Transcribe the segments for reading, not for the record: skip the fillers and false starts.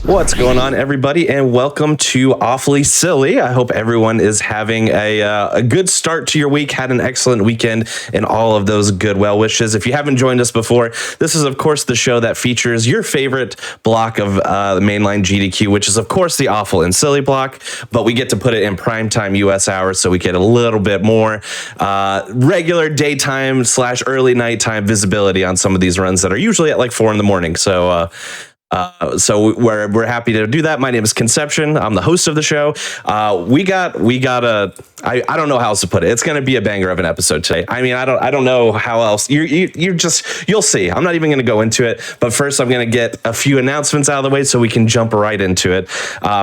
What's going on, everybody, and welcome to Awfully Silly. I hope everyone is having a good start to your week, had an excellent weekend, and all of those good well wishes. If you haven't joined us before, this is, of course, the show that features your favorite block of the mainline GDQ, which is, of course, the Awful and Silly block, but we get to put it in primetime U.S. hours, so we get a little bit more regular daytime / early nighttime visibility on some of these runs that are usually at like 4 in the morning. So we're happy to do that. My name is Conception. I'm the host of the show. We got I don't know how else to put it. It's going to be a banger of an episode today. I mean, I don't know how else. You'll see. I'm not even going to go into it. But first, I'm going to get a few announcements out of the way so we can jump right into it.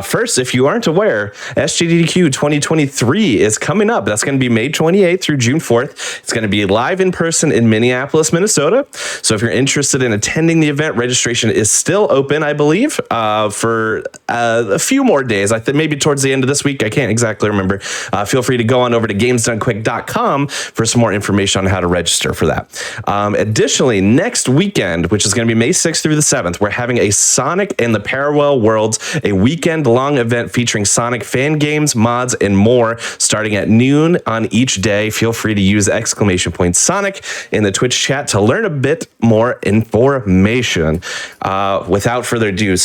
First, if you aren't aware, SGDQ 2023 is coming up. That's going to be May 28th through June 4th. It's going to be live in person in Minneapolis, Minnesota. So if you're interested in attending the event, registration is still open, I believe, for a few more days. I think maybe towards the end of this week. I can't exactly remember. Feel free to go on over to gamesdonequick.com for some more information on how to register for that. Additionally, next weekend, which is going to be May 6th through the 7th, we're having a Sonic and the Parallel Worlds, a weekend-long event featuring Sonic fan games, mods, and more, starting at noon on each day. Feel free to use !Sonic in the Twitch chat to learn a bit more information. Without further ado,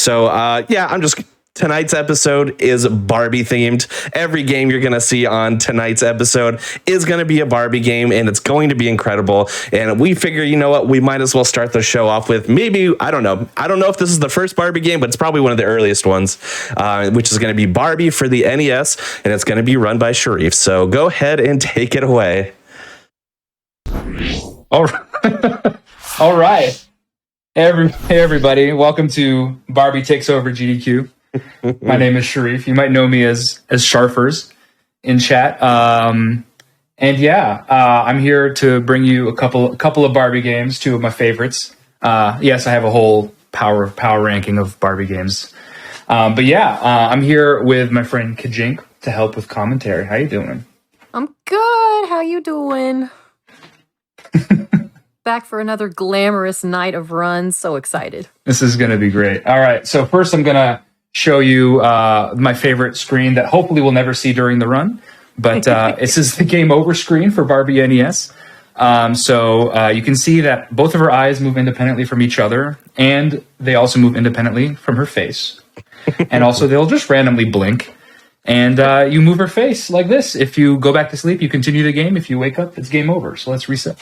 tonight's episode is Barbie themed. Every game you're going to see on tonight's episode is going to be a Barbie game, and it's going to be incredible. And we figure, you know what, we might as well start the show off with maybe, I don't know if this is the first Barbie game, but it's probably one of the earliest ones, which is going to be Barbie for the NES, and it's going to be run by Sharif. So go ahead and take it away. All right. Hey everybody, welcome to Barbie Takes Over GDQ. My name is Sharif. You might know me as Sharfers in chat. I'm here to bring you a couple of Barbie games, two of my favorites. Yes, I have a whole power ranking of Barbie games. I'm here with my friend Kajink to help with commentary. How you doing? I'm good. How you doing? Back for another glamorous night of runs. So excited. This is going to be great. All right. So first I'm going to show you my favorite screen that hopefully we'll never see during the run. But this is the game over screen for Barbie NES. You can see that both of her eyes move independently from each other. And they also move independently from her face. And also they'll just randomly blink. And you move her face like this. If you go back to sleep, you continue the game. If you wake up, it's game over. So let's reset.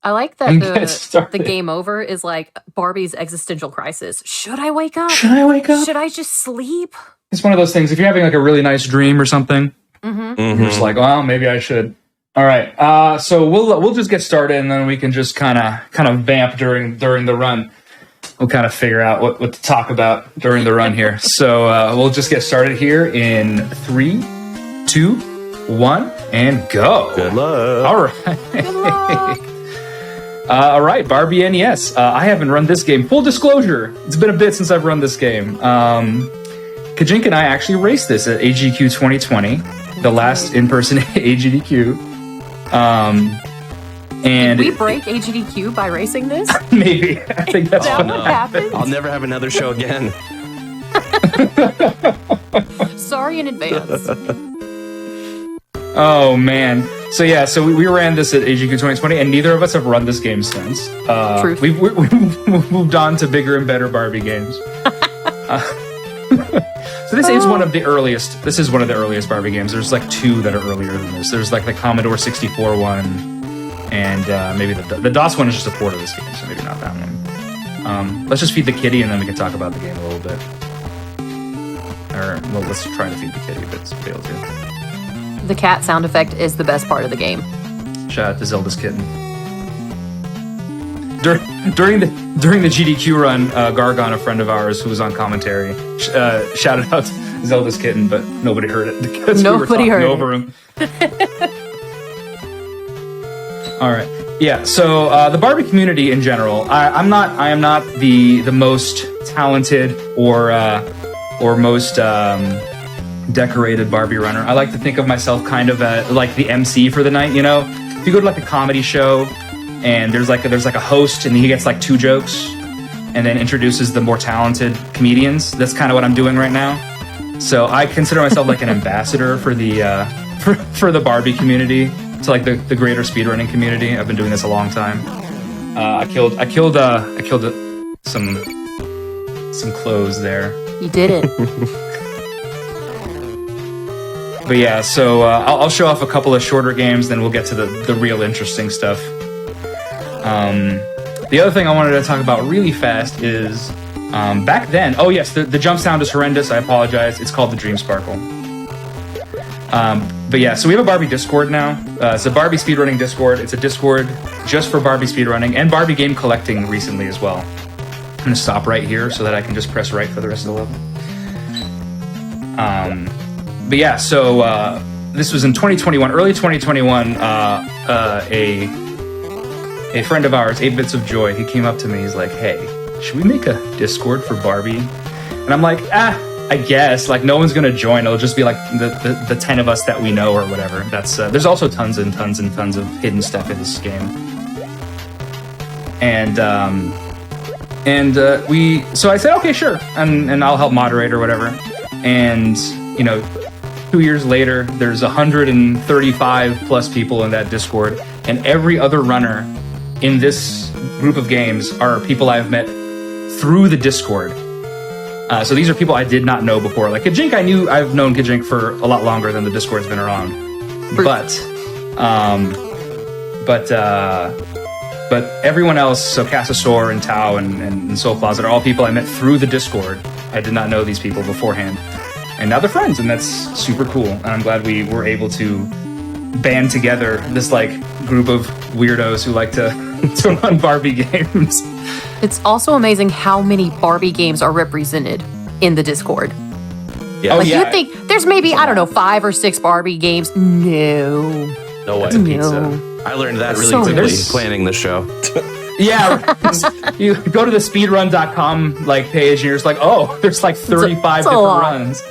I like that the game over is like Barbie's existential crisis. Should I wake up? Should I wake up? Should I just sleep? It's one of those things. If you're having like a really nice dream or something, you're just like, well, maybe I should. All right. So we'll just get started, and then we can just kind of vamp during the run. We'll kind of figure out what to talk about during the run here. So we'll just get started here in 3, 2, 1, and go. Good luck. All right. Good luck. All right, Barbie NES. I haven't run this game. Full disclosure, it's been a bit since I've run this game. Kajink and I actually raced this at AGDQ 2020, the last in-person AGDQ. Did we break AGDQ by racing this? Maybe. I think that's what happened. I'll never have another show again. Sorry in advance. Oh, man. So we ran this at AGDQ 2020, and neither of us have run this game since. Truth. We've moved on to bigger and better Barbie games. So this is one of the earliest. This is one of the earliest Barbie games. There's like two that are earlier than this. There's like the Commodore 64 one, and maybe the DOS one is just a port of this game, so maybe not that one. Let's just feed the kitty, and then we can talk about the game a little bit. Let's try to feed the kitty if it's failed to. The cat sound effect is the best part of the game. Shout out to Zelda's kitten. During the GDQ run, Gargon, a friend of ours who was on commentary, shouted out Zelda's kitten, but nobody heard it because we were talking over him. All right. Yeah. So the Barbie community in general, I am not the most talented or most decorated Barbie runner. I like to think of myself kind of like the MC for the night. You know, if you go to like a comedy show and there's like a host and he gets like 2 jokes, and then introduces the more talented comedians. That's kind of what I'm doing right now. So I consider myself like an ambassador for the for the Barbie community, to like the greater speedrunning community. I've been doing this a long time. I killed some clothes there. You did it. But yeah, so I'll show off a couple of shorter games, then we'll get to the real interesting stuff. The other thing I wanted to talk about really fast is back then. Oh yes, the jump sound is horrendous. I apologize. It's called the Dream Sparkle. But yeah, so we have a Barbie Discord now. It's a Barbie speedrunning Discord. It's a Discord just for Barbie speedrunning and Barbie game collecting recently as well. I'm gonna stop right here so that I can just press right for the rest of the level. But yeah, so this was in 2021, early 2021. A friend of ours, 8 Bits of Joy, he came up to me. He's like, "Hey, should we make a Discord for Barbie?" And I'm like, I guess. Like, no one's gonna join. It'll just be like the 10 of us that we know or whatever. That's there's also tons and tons and tons of hidden stuff in this game. So I said, okay, sure, and I'll help moderate or whatever. And 2 years later, there's 135 plus people in that Discord, and every other runner in this group of games are people I've met through the Discord. So these are people I did not know before. Like Kajink, I've known Kajink for a lot longer than the Discord's been around. But everyone else, so Cassasaur and Tao and Soul Closet, are all people I met through the Discord. I did not know these people beforehand. And now they're friends, and that's super cool. And I'm glad we were able to band together this like group of weirdos who like to run Barbie games. It's also amazing how many Barbie games are represented in the Discord. Yeah. Like you'd think there's maybe, I don't know, 5 or 6 Barbie games. No way. No. I learned that really So quickly planning the show. Yeah, you go to the speedrun.com like page and you're just like, oh, there's like 35 different runs.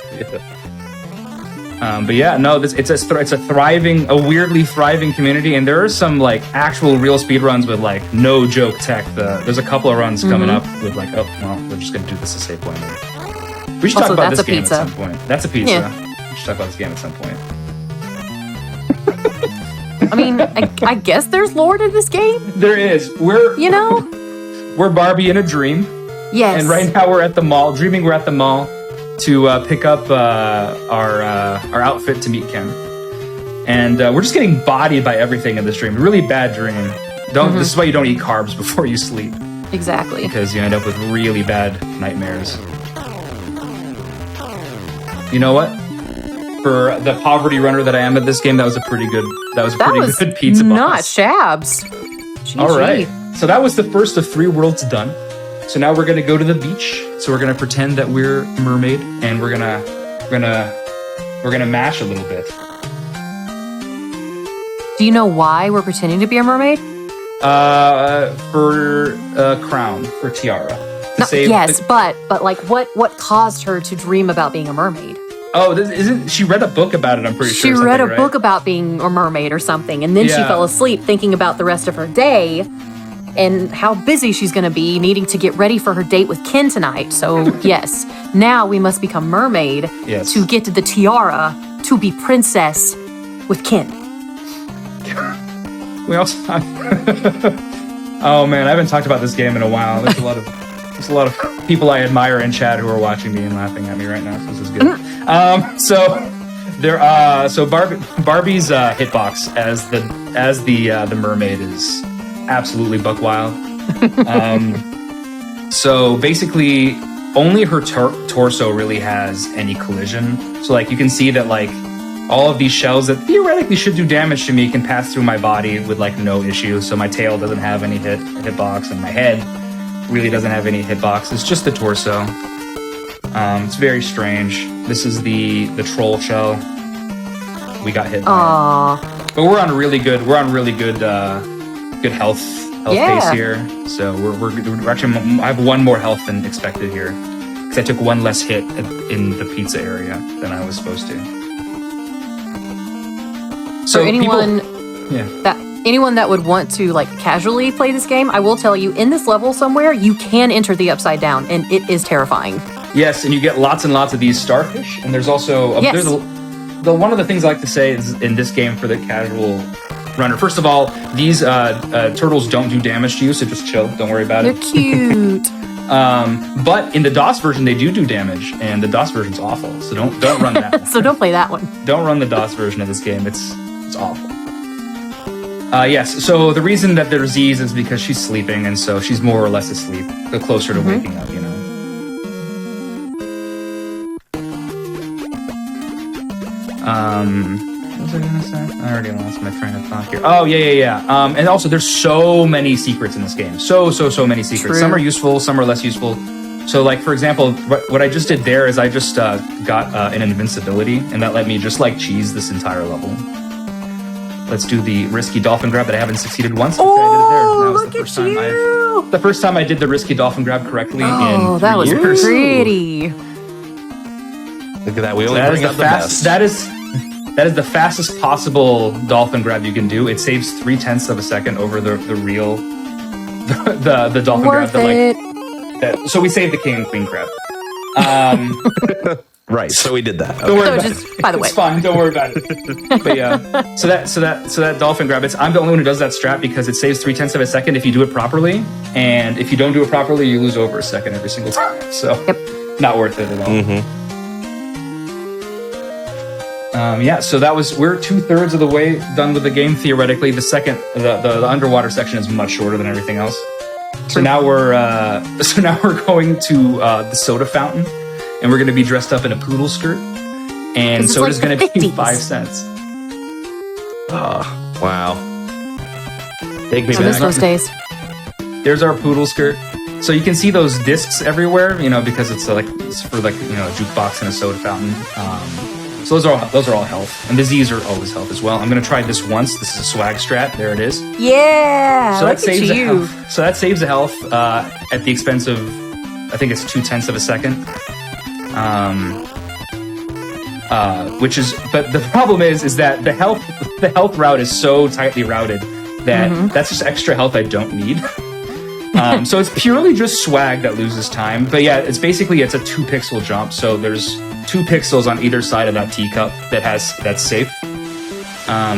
But yeah, no, it's a weirdly thriving community, and there are some like actual real speedruns with like no joke tech. There's a couple of runs coming up with like, oh well, we're just gonna do this to save point. We should talk about this game at some point. That's a pizza. Yeah. We should talk about this game at some point. I mean, I guess there's lore to this game. There is. We're Barbie in a dream. Yes. And right now we're at the mall, dreaming we're at the mall to pick up our outfit to meet Ken. And we're just getting bodied by everything in this dream. Really bad dream. This is why you don't eat carbs before you sleep. Exactly. Because you end up with really bad nightmares. You know what? For the poverty runner that I am at this game, that was a pretty good pizza box. Not shabs. GG. All right. So that was the first of 3 worlds done. So now we're gonna go to the beach. So we're gonna pretend that we're a mermaid, and we're gonna mash a little bit. Do you know why we're pretending to be a mermaid? For a crown, for tiara. But like what caused her to dream about being a mermaid? Oh, she read a book about it, I'm pretty sure. She read a book about being a mermaid or something, and then she fell asleep thinking about the rest of her day and how busy she's going to be needing to get ready for her date with Ken tonight. So, yes, now we must become mermaid to get to the tiara to be princess with Ken. We also Oh man, I haven't talked about this game in a while. There's a lot of people I admire in chat who are watching me and laughing at me right now. So this is good. Barbie's hitbox as the mermaid is absolutely buck wild. So basically, only her torso really has any collision. So like you can see that like all of these shells that theoretically should do damage to me can pass through my body with like no issue. So my tail doesn't have any hitbox, and my head really doesn't have any hitbox. It's just the torso. It's very strange. This is the troll shell. We got hit by it. But we're on really good good health pace here. So we're actually, I have 1 more health than expected here because I took 1 less hit in the pizza area than I was supposed to. So anyone anyone that would want to like casually play this game, I will tell you, in this level somewhere, you can enter the Upside Down, and it is terrifying. Yes, and you get lots and lots of these starfish, and there's also one of the things I like to say is in this game for the casual runner. First of all, these turtles don't do damage to you, so just chill. Don't worry about They're it. cute. But in the DOS version, they do damage, and the DOS version's awful. So don't run that. So don't play that one. Don't run the DOS version of this game. It's awful. Yes. So the reason that there's Z's is because she's sleeping, and so she's more or less asleep. The closer to waking up, you know. What was I gonna say? I already lost my train of thought here. Oh, yeah. And also, there's so many secrets in this game. So many secrets. True. Some are useful, some are less useful. So, like, for example, what I just did there is I just got an invincibility, and that let me just, like, cheese this entire level. Let's do the risky dolphin grab that I haven't succeeded once. Oh, look at you! The first time I did the risky dolphin grab correctly in 3 years. Oh, that was pretty. Look at that. We only bring up the best. That is the fastest possible dolphin grab you can do. It saves 0.3 of a second over the real the dolphin Worth grab. it. So we saved the king and queen grab. Right. So we did that. Don't worry So about just, it. by the way. It's fine. Don't worry about it. But yeah, so that dolphin grab. I'm the only one who does that strat because it saves 0.3 of a second if you do it properly, and if you don't do it properly, you lose over a second every single time. So not worth it at all. Yeah, so we're 2/3 of the way done with the game theoretically. The underwater section is much shorter than everything else. So now we're going to the soda fountain, and we're going to be dressed up in a poodle skirt, and soda's like going to be 50s. 5 cents. Oh, wow. Take me I miss back. those days. There's our poodle skirt. So you can see those discs everywhere, you know, because it's for a jukebox and a soda fountain. So those are all health, and the Z's are always health as well. I'm gonna try this once. This is a swag strat. There it is. Yeah, So look that saves at you. So that saves the health at the expense of, I think it's 0.2 of a second. But the problem is that the health route is so tightly routed that that's just extra health I don't need. So it's purely just swag that loses time. But yeah, it's a 2-pixel jump. So there's 2 pixels on either side of that teacup that's safe. I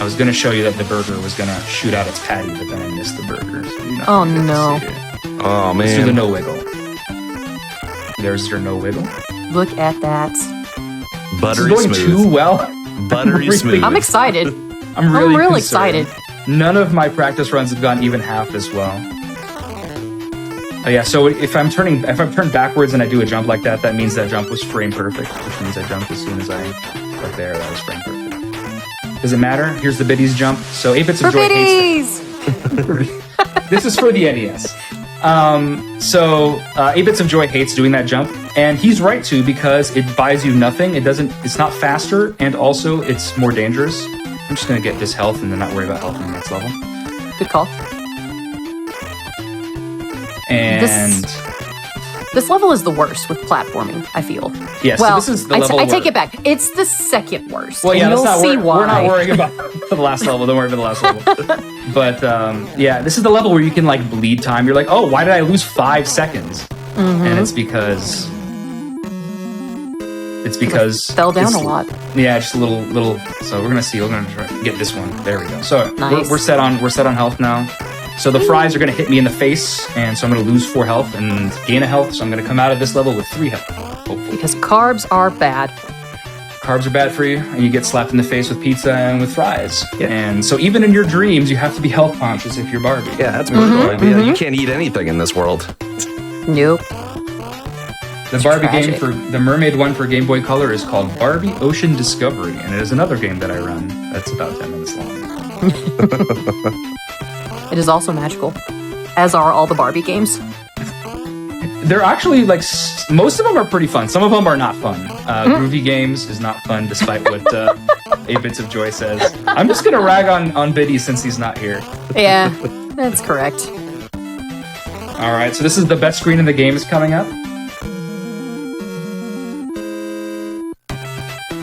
was going to show you that the burger was going to shoot out its patty, but then I missed the burger. So Oh no! Oh, man. Let's do the no wiggle. There's your no wiggle. Look at that. Buttery This is going smooth. too well. Buttery Really? smooth. I'm excited. I'm really real concerned. excited. None of my practice runs have gone even half as well. Oh yeah, so if I'm turned backwards and I do a jump like that, that means that jump was frame perfect, which means I jumped as soon as right there. That was frame perfect. Does it matter? Here's the biddies jump. So 8-Bits of For Joy biddies! hates. This is for the NES. 8-Bits of Joy hates doing that jump, and he's right to, because it buys you nothing. It's not faster, and also it's more dangerous. I'm just gonna get this health and then not worry about health in the next level. Good call. And This level is the worst with platforming, I feel. yeah, Well, so this is the level I take where- it back. It's the second worst. Well, yeah, and let's you'll not see why. we're not worrying about the last level. Don't worry about the last level. But yeah, this is the level where you can like bleed time. You're like, oh, why did I lose 5 seconds? And it's because Fell down it's- a lot. Yeah, just a little. So we're gonna see. We're gonna try to get this one. There we go. So Nice. we're set on health now. So the fries are gonna hit me in the face, and so I'm gonna lose 4 health and gain a health. So I'm gonna come out of this level with 3 health. Hopefully. Because carbs are bad. Carbs are bad for you, and you get slapped in the face with pizza and with fries. Yeah. And so even in your dreams, you have to be health conscious if you're Barbie. Yeah, that's brutal. Yeah, you can't eat anything in this world. Nope. The Barbie tragic. game the Mermaid one for Game Boy Color is called Barbie Ocean Discovery, and it is another game that I run that's about 10 minutes long. It is also magical, as are all the Barbie games. They're actually like most of them are pretty fun. Some of them are not fun. Groovy Games is not fun, despite what 8-Bits of Joy says. I'm just gonna rag on Biddy since he's not here. Yeah, that's correct. All right, so this is the best screen in the game is coming up.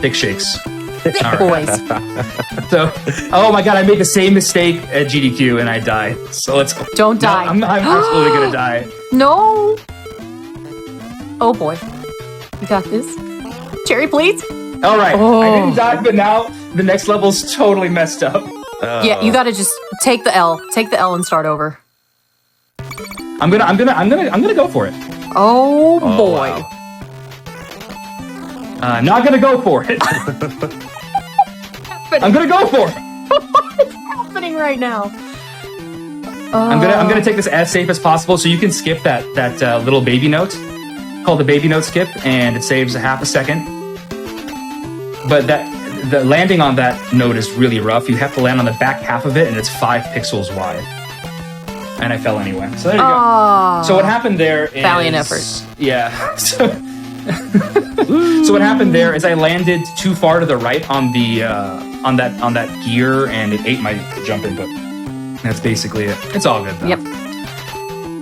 Big shakes. Thick boys. So, oh my god, I made the same mistake at GDQ and I died. So let's go. Don't die. I'm absolutely gonna die. No. Oh boy. You got this. Cherry, please. All right, Oh. I didn't die, but now the next level's totally messed up. Yeah, you gotta just take the L. Take the L and start over. I'm gonna go for it. Oh boy. Wow. Not gonna go for it. I'm gonna go for it. What's happening right now? I'm gonna take this as safe as possible, so you can skip that little baby note called the baby note skip, and it saves a half a second. But the landing on that note is really rough. You have to land on the back half of it, and it's 5 pixels wide. And I fell anyway. So there you go. So what happened there is Valiant effort. Yeah. So what happened there is I landed too far to the right on the on that gear, and it ate my jump input. That's basically it. It's all good though. Yep.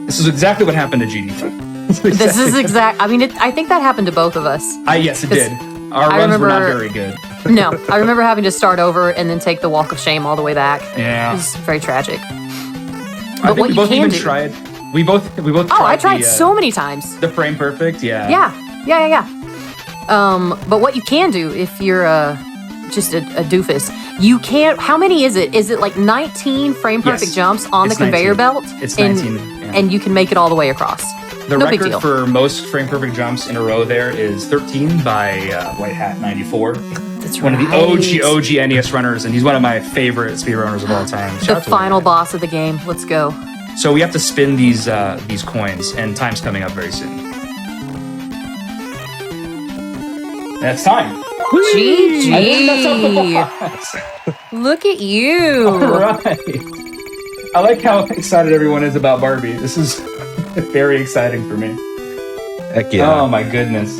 This is exactly what happened to GDQ. This is exact. I mean, I think that happened to both of us. Yes, it did. Our runs were not very good. No, I remember having to start over and then take the walk of shame all the way back. Yeah. It was very tragic. I But think what we you both can even do. tried. We both tried. Oh, I tried the, so many times. the frame perfect. Yeah. Yeah. But what you can do if you're just a doofus, you can't. How many is it? Is it like 19 frame perfect Yes, jums on the it's conveyor 19. belt? It's and, 19, yeah. and you can make it all the way across. The No big record deal. for most frame perfect jumps in a row there is 13 by White Hat 94. That's One of the right. OG NES runners, and he's one of my favorite speedrunners of all time. Shout The out to final White boss of the game. Let's go. Hat. So we have to spin these coins, and time's coming up very soon. That's time. I didn't mess up the GG. box. Look at you. All right. I like how excited everyone is about Barbie. This is very exciting for me. Heck yeah. Oh my goodness.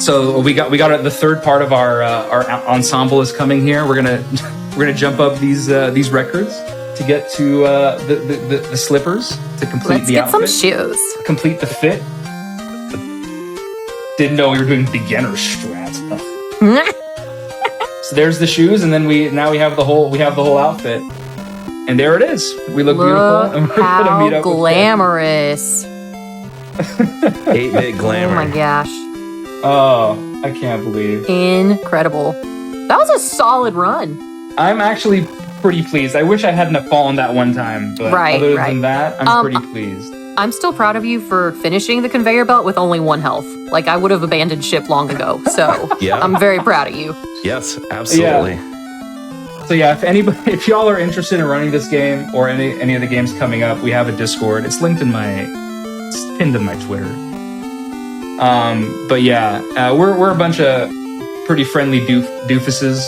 So we got the third part of our ensemble is coming here. We're gonna jump up these records to get to the slippers to complete Let's the get some outfit, shoes. complete the fit. Didn't know we were doing beginner strats. So there's the shoes, and then we have the whole outfit, and there it is. We look beautiful, and we're gonna How meet up with glamorous. 8-bit glamour. Oh my gosh. Oh, I can't believe. Incredible. That was a solid run. I'm actually pretty pleased. I wish I hadn't have fallen that one time, but other than that, I'm pretty pleased. I'm still proud of you for finishing the conveyor belt with only 1 health. Like, I would have abandoned ship long ago. So, Yeah. I'm very proud of you. Yes, absolutely. So yeah, if y'all are interested in running this game or any of the games coming up, we have a Discord. It's pinned in my Twitter. But yeah, we're a bunch of pretty friendly doofuses.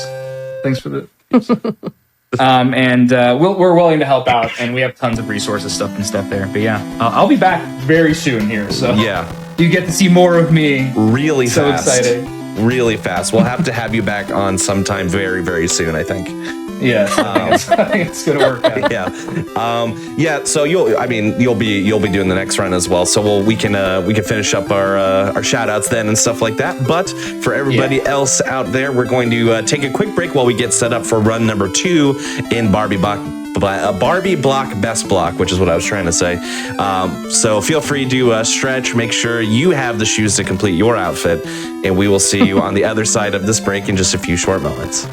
Thanks for the. And we're willing to help out, and we have tons of resources, stuff there. But yeah, I'll be back very soon here. So Yeah. you get to see more of me. Really So fast. exciting. Really fast. We'll have to have you back on sometime very, very soon, I think. Yeah, I think it's gonna work out. Yeah. So you'll be doing the next run as well. So we can finish up our shout outs then and stuff like that. But for everybody else out there, we're going to take a quick break while we get set up for run number 2 in Barbie Block Best Block, which is what I was trying to say. So feel free to stretch, make sure you have the shoes to complete your outfit, and we will see you on the other side of this break in just a few short moments.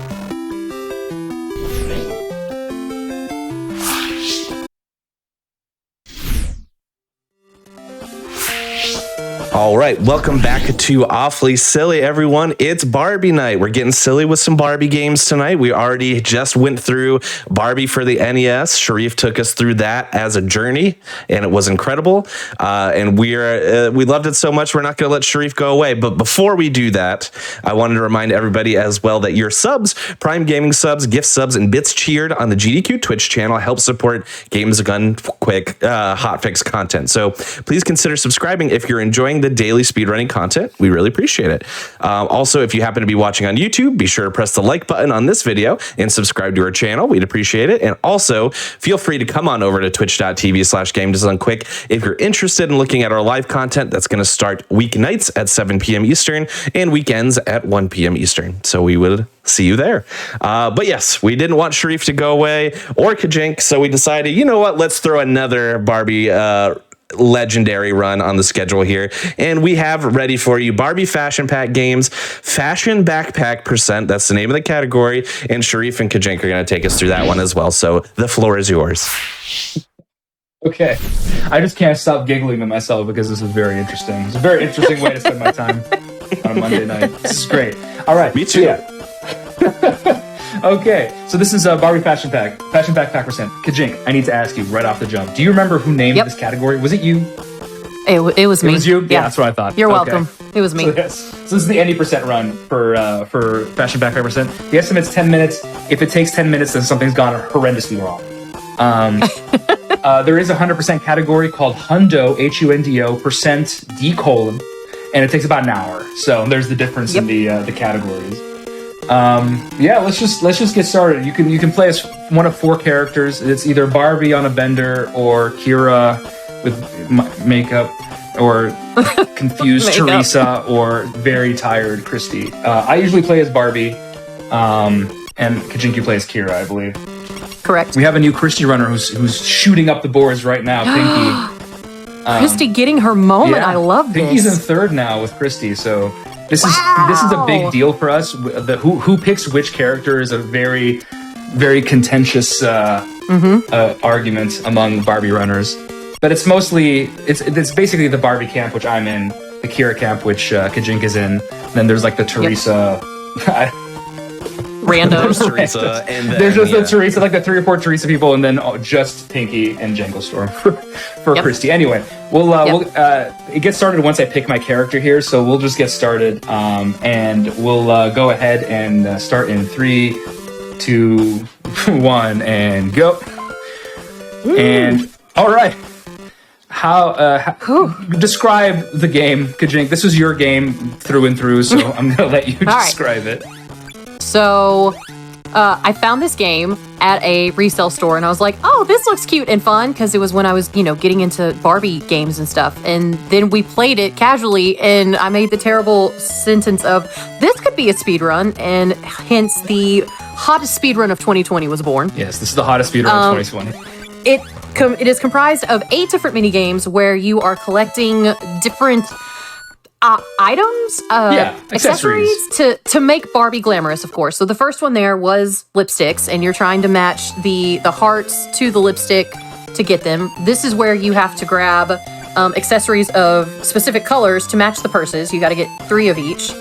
All right, welcome back to Awfully Silly, everyone. It's Barbie night. We're getting silly with some Barbie games tonight. We already just went through Barbie for the NES. Sharif took us through that as a journey, and it was incredible. And we loved it so much, we're not going to let Sharif go away. But before we do that, I wanted to remind everybody as well that your subs, Prime Gaming subs, gift subs, and bits cheered on the GDQ Twitch channel help support Games Gun Quick Hotfix content. So please consider subscribing if you're enjoying enjoying the daily speedrunning content. We really appreciate it. Also, if you happen to be watching on YouTube, be sure to press the like button on this video and subscribe to our channel. We'd appreciate it. And also, feel free to come on over to twitch.tv/GameDesignQuick if you're interested in looking at our live content. That's going to start weeknights at 7 p.m. Eastern and weekends at 1 p.m. Eastern. So we would see you there. But yes, we didn't want Sharif to go away or Kajink, so we decided, you know what, let's throw another Barbie legendary run on the schedule here, and we have ready for you Barbie Fashion Pack Games Fashion Backpack %. That's the name of the category, and Sharif and Kajink are going to take us through that one as well. So the floor is yours. Okay, I just can't stop giggling at myself because this is very interesting. It's a very interesting way to spend my time on a Monday night. This is great. All right, me too. Okay, so this is Barbie Fashion Backpack %. Kajink, I need to ask you right off the jump. Do you remember who named this category? Was it you? It was me. It was you? Yeah, that's what I thought. You're welcome. It was me. So this is the any % run for Fashion Backpack %. The estimate's 10 minutes. If it takes 10 minutes, then something's gone horrendously wrong. There is a 100% category called Hundo, Hundo, %D:, and it takes about an hour. So there's the difference in the categories. Let's just get started. You can play as one of 4 characters. It's either Barbie on a bender or Kira with makeup or confused Teresa or very tired Christy. I usually play as Barbie, and Kajink, you play as Kira, I believe. Correct. We have a new Christy runner who's shooting up the boards right now, Pinky. Christy getting her moment. Yeah, I love this. Pinky's in 3rd now with Christy, so this is a big deal for us. Who picks which character is a very, very contentious argument among Barbie runners. But it's mostly it's basically the Barbie camp, which I'm in, the Kira camp, which Kajink is in. Then there's like the Teresa. Randos. Teresa, and then, there's just the Teresa, like the 3 or 4 Teresa people, and then just Pinky and Jangle Storm for Christy. Anyway, we'll it gets started once I pick my character here, so we'll just get started, and we'll go ahead and start in 3, 2, 1, and go. Ooh. And all right. How describe the game, Kajink? This was your game through and through, so I'm gonna let you describe it. So, I found this game at a resale store, and I was like, "Oh, this looks cute and fun," because it was when I was, getting into Barbie games and stuff. And then we played it casually, and I made the terrible sentence of, "This could be a speed run," and hence the hottest speed run of 2020 was born. Yes, this is the hottest speed run of 2020. It is comprised of 8 different mini games where you are collecting different items, accessories to make Barbie glamorous, of course. So the first one there was lipsticks, and you're trying to match the hearts to the lipstick to get them. This is where you have to grab accessories of specific colors to match the purses. You got to get 3 of each.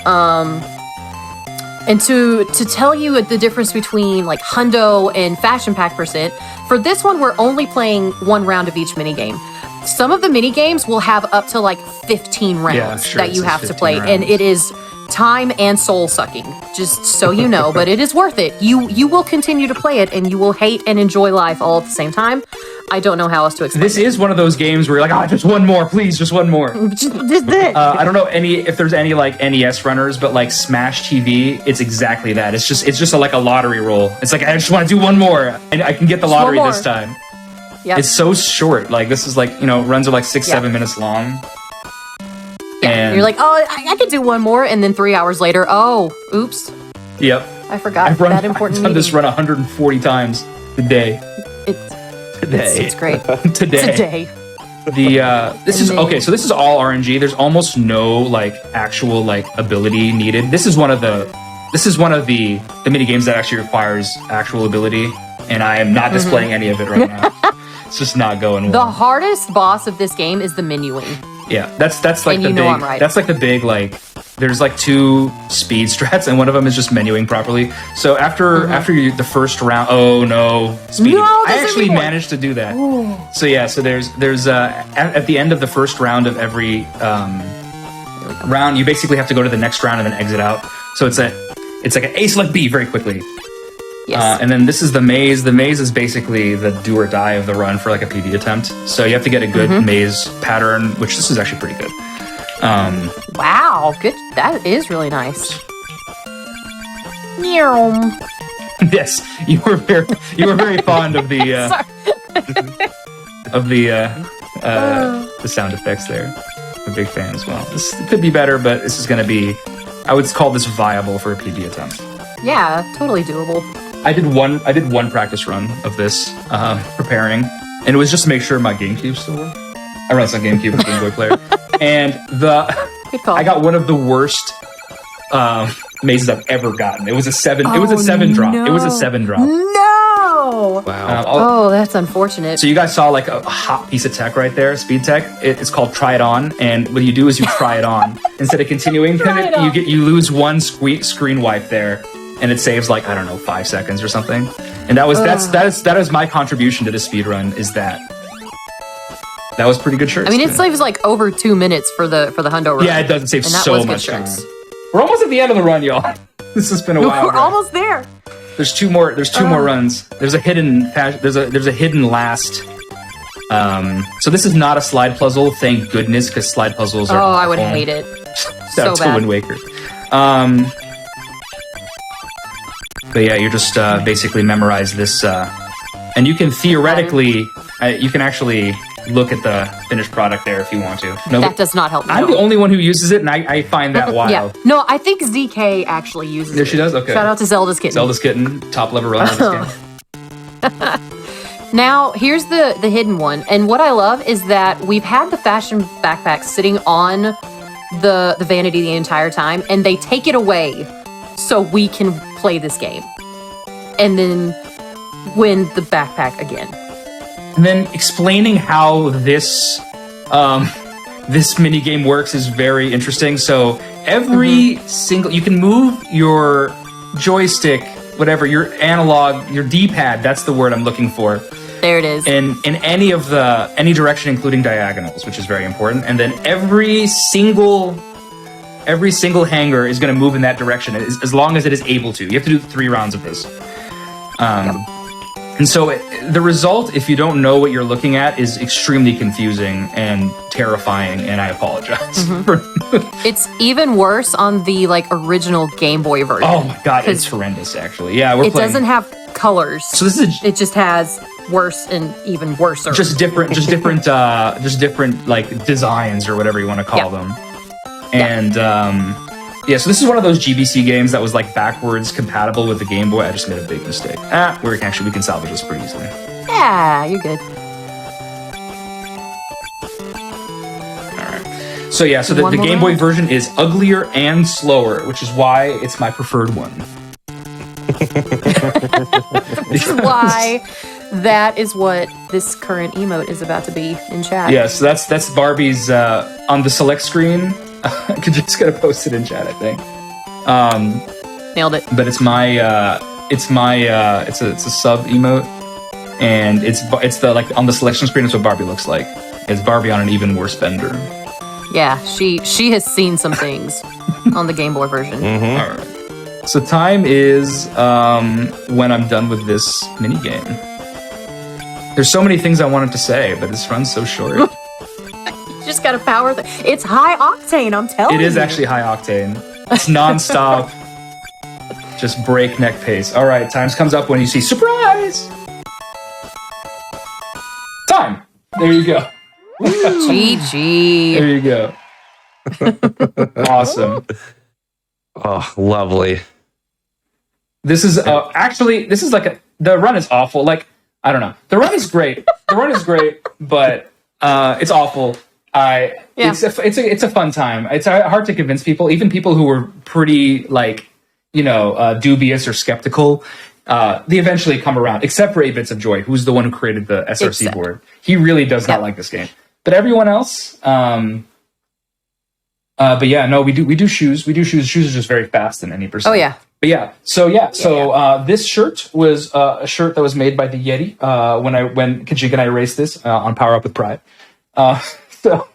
And to tell you the difference between like Hundo and Fashion Pack %, for this one, we're only playing 1 round of each mini game. Some of the mini games will have up to like 15 rounds that you have to play, and it is time and soul sucking, just so you know, but it is worth it. You will continue to play it, and you will hate and enjoy life all at the same time. I don't know how else to explain this. Is one of those games where you're like, just one more, please, just one more. I don't know if there's any like NES runners, but like Smash TV, it's exactly that. It's just like a lottery roll. It's like, I just want to do one more, and I can get the lottery this time. Yep. It's so short. Like, this is like, runs are like 6-7 minutes long. Yeah, and you're like, I could do one more, and then 3 hours later, oops. Yep. I forgot that important I've done this run 140 times today. It's great. Today. This is okay. So this is all RNG. There's almost no like actual like ability needed. This is one of the mini games that actually requires actual ability, and I am not displaying any of it right now. It's just not going well. The hardest boss of this game is the menuing. Yeah, that's like the big. Right. That's like the big like. There's like 2 speed strats, and one of them is just menuing properly. So after the first round, speed. I actually managed to do that. Ooh. So yeah, so there's at the end of the first round of every round, you basically have to go to the next round and then exit out. So it's like an A select B very quickly. Yes. And then this is the maze. The maze is basically the do or die of the run for like a PB attempt. So you have to get a good maze pattern, which this is actually pretty good. Wow, good. That is really nice. Meow. Yes, you were very fond of the the sound effects there. I'm a big fan as well. This could be better, but this is going to be, I would call this viable for a PB attempt. Yeah, totally doable. I did one practice run of this preparing, and it was just to make sure my GameCube still worked. I run this on GameCube with Game Boy Player, and Good call. I got one of the worst mazes I've ever gotten. It was a 7. It was a 7 drop. No. It was a 7 drop. No. Wow. Oh, that's unfortunate. So you guys saw like a hot piece of tech right there, speed tech. It's called Try It On, and what you do is you try it on instead of continuing. You lose one screen wipe there, and it saves like, I don't know, 5 seconds or something. And that is my contribution to this speed run. Is that was pretty good shirts. I mean, it saves like over 2 minutes for the hundo run. Yeah, it doesn't save And that so was good much time. shirts. We're almost at the end of the run, y'all. This has been a while. We're almost there. There's two more runs. There's a hidden last. So this is not a slide puzzle, thank goodness, because slide puzzles are. Oh, I would hate it. So to bad. Wind Waker. But yeah, you just basically memorize this, and you can theoretically, you can actually look at the finished product there if you want to. No, That does not help me. I'm the only one who uses it, and I find that wild. Yeah. No, I think ZK actually uses There it. she does? Okay. Shout out to Zelda's Kitten. Zelda's Kitten, top level run of this game. Now, here's the hidden one. And what I love is that we've had the fashion backpack sitting on the vanity the entire time, and they take it away so we can play this game. And then win the backpack again. And then explaining how this this mini game works is very interesting. So every single, you can move your joystick, whatever, your analog, your D-pad, that's the word I'm looking for. There it is. In any direction, including diagonals, which is very important. And then every single hanger is going to move in that direction as long as it is able to. You have to do 3 rounds of this. And so the result, if you don't know what you're looking at, is extremely confusing and terrifying, and I apologize. It's even worse on the original Game Boy version. Oh my god, it's horrendous actually. Yeah, it doesn't have colors. So this is it just has worse and even worse. Just different like designs or whatever you want to call them. And yeah, so this is one of those GBC games that was like backwards compatible with the Game Boy. I just made a big mistake. We can salvage this pretty easily. Yeah, you're good. Alright. So yeah, so the Game Boy version is uglier and slower, which is why it's my preferred one. Which is why that is what this current emote is about to be in chat. Yes, that's Barbie's on the select screen. Just gonna post it in chat, I think. Nailed it. But it's a sub emote, and it's the on the selection screen. It's what Barbie looks like. It's Barbie on an even worse bender. Yeah, she has seen some things on the Game Boy version. Mm-hmm. All right. So time is when I'm done with this mini game. There's so many things I wanted to say, but this run's so short. Just gotta power it's high octane, I'm telling you. It is actually high octane. It's nonstop. Just breakneck pace. All right, times comes up when you see surprise. Time. There you go. GG. There you go. Awesome. Oh, lovely. This is the run is awful. Like, I don't know. The run is great. But it's awful. It's a fun time. It's hard to convince people, even people who were pretty dubious or skeptical. They eventually come around, except for 8-Bits of Joy, who's the one who created the SRC board. He really does not like this game. But everyone else, but yeah, no, we do shoes. Shoes are just very fast in any percent. Oh yeah. But yeah, so this shirt was a shirt that was made by the Yeti. When Kajik and I raced this on Power Up with Pride. So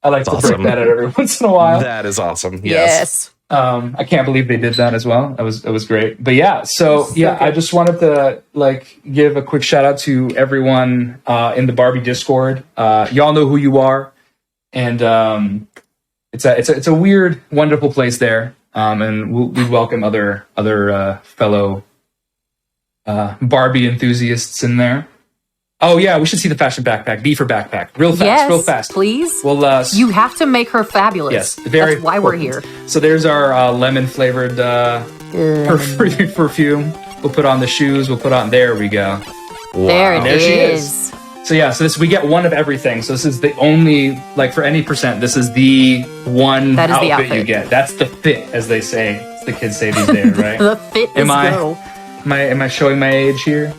I like to break that out every once in a while. That is awesome. Yes. I can't believe they did that as well. It was great. But yeah, I just wanted to give a quick shout out to everyone in the Barbie Discord. Y'all know who you are, and it's a weird, wonderful place there. And we welcome other fellow Barbie enthusiasts in there. Oh yeah, we should see the fashion backpack. B for backpack. Real fast. Please. Well, you have to make her fabulous. Yes, that's why we're here. So there's our lemon flavored perfume. We'll put on the shoes. We'll put on. There we go. Wow. There she is. So yeah, we get one of everything. So this is the only, like, for any percent, this is the one outfit you get. That's the fit, as they say. As the kids say these days, right? The fit is go. Am I showing my age here?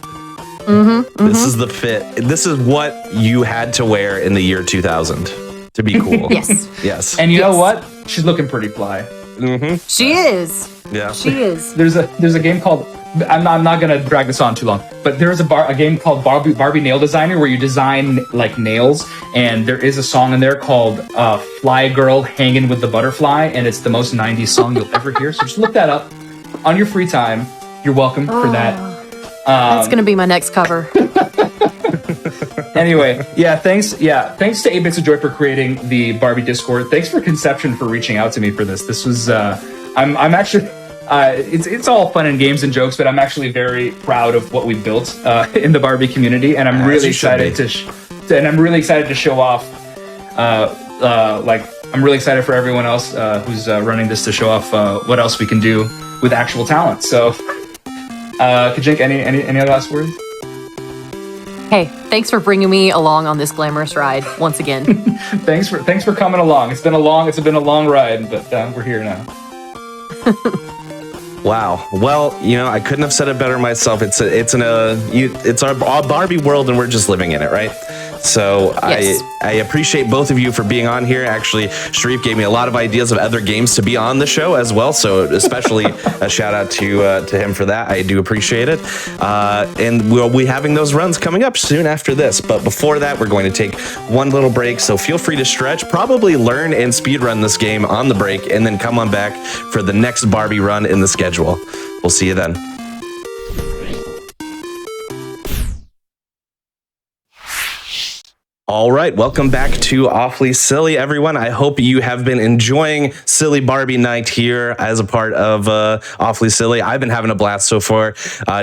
This is the fit. This is what you had to wear in the year 2000 to be cool. Yes. And you know what? She's looking pretty fly. She is. Yeah. She is. There's a game called. I'm not gonna drag this on too long, but there's a game called Barbie Nail Designer where you design like nails, and there is a song in there called "Fly Girl Hanging with the Butterfly," and it's the most 90s song you'll ever hear. So just look that up on your free time. You're welcome for that. That's gonna be my next cover. Anyway, thanks to 8-Bits of Joy for creating the Barbie Discord. Thanks for Conception for reaching out to me for this. This was I'm actually it's all fun and games and jokes, but I'm actually very proud of what we built in the Barbie community, and I'm really excited to show off. I'm really excited for everyone else who's running this to show off what else we can do with actual talent. So, Kajink, any other last words? Hey, thanks for bringing me along on this glamorous ride once again. Thanks for coming along. It's been a long ride, but we're here now. Wow. Well, I couldn't have said it better myself. It's our Barbie world, and we're just living in it, right? So yes. I appreciate both of you for being on here. Actually, Sharif gave me a lot of ideas of other games to be on the show as well. So especially a shout out to him for that. I do appreciate it. And we'll be having those runs coming up soon after this. But before that, we're going to take one little break. So feel free to stretch, probably learn and speedrun this game on the break, and then come on back for the next Barbie run in the schedule. We'll see you then. All right, welcome back to Awfully Silly, everyone. I hope you have been enjoying Silly Barbie Night here as a part of Awfully Silly. I've been having a blast so far.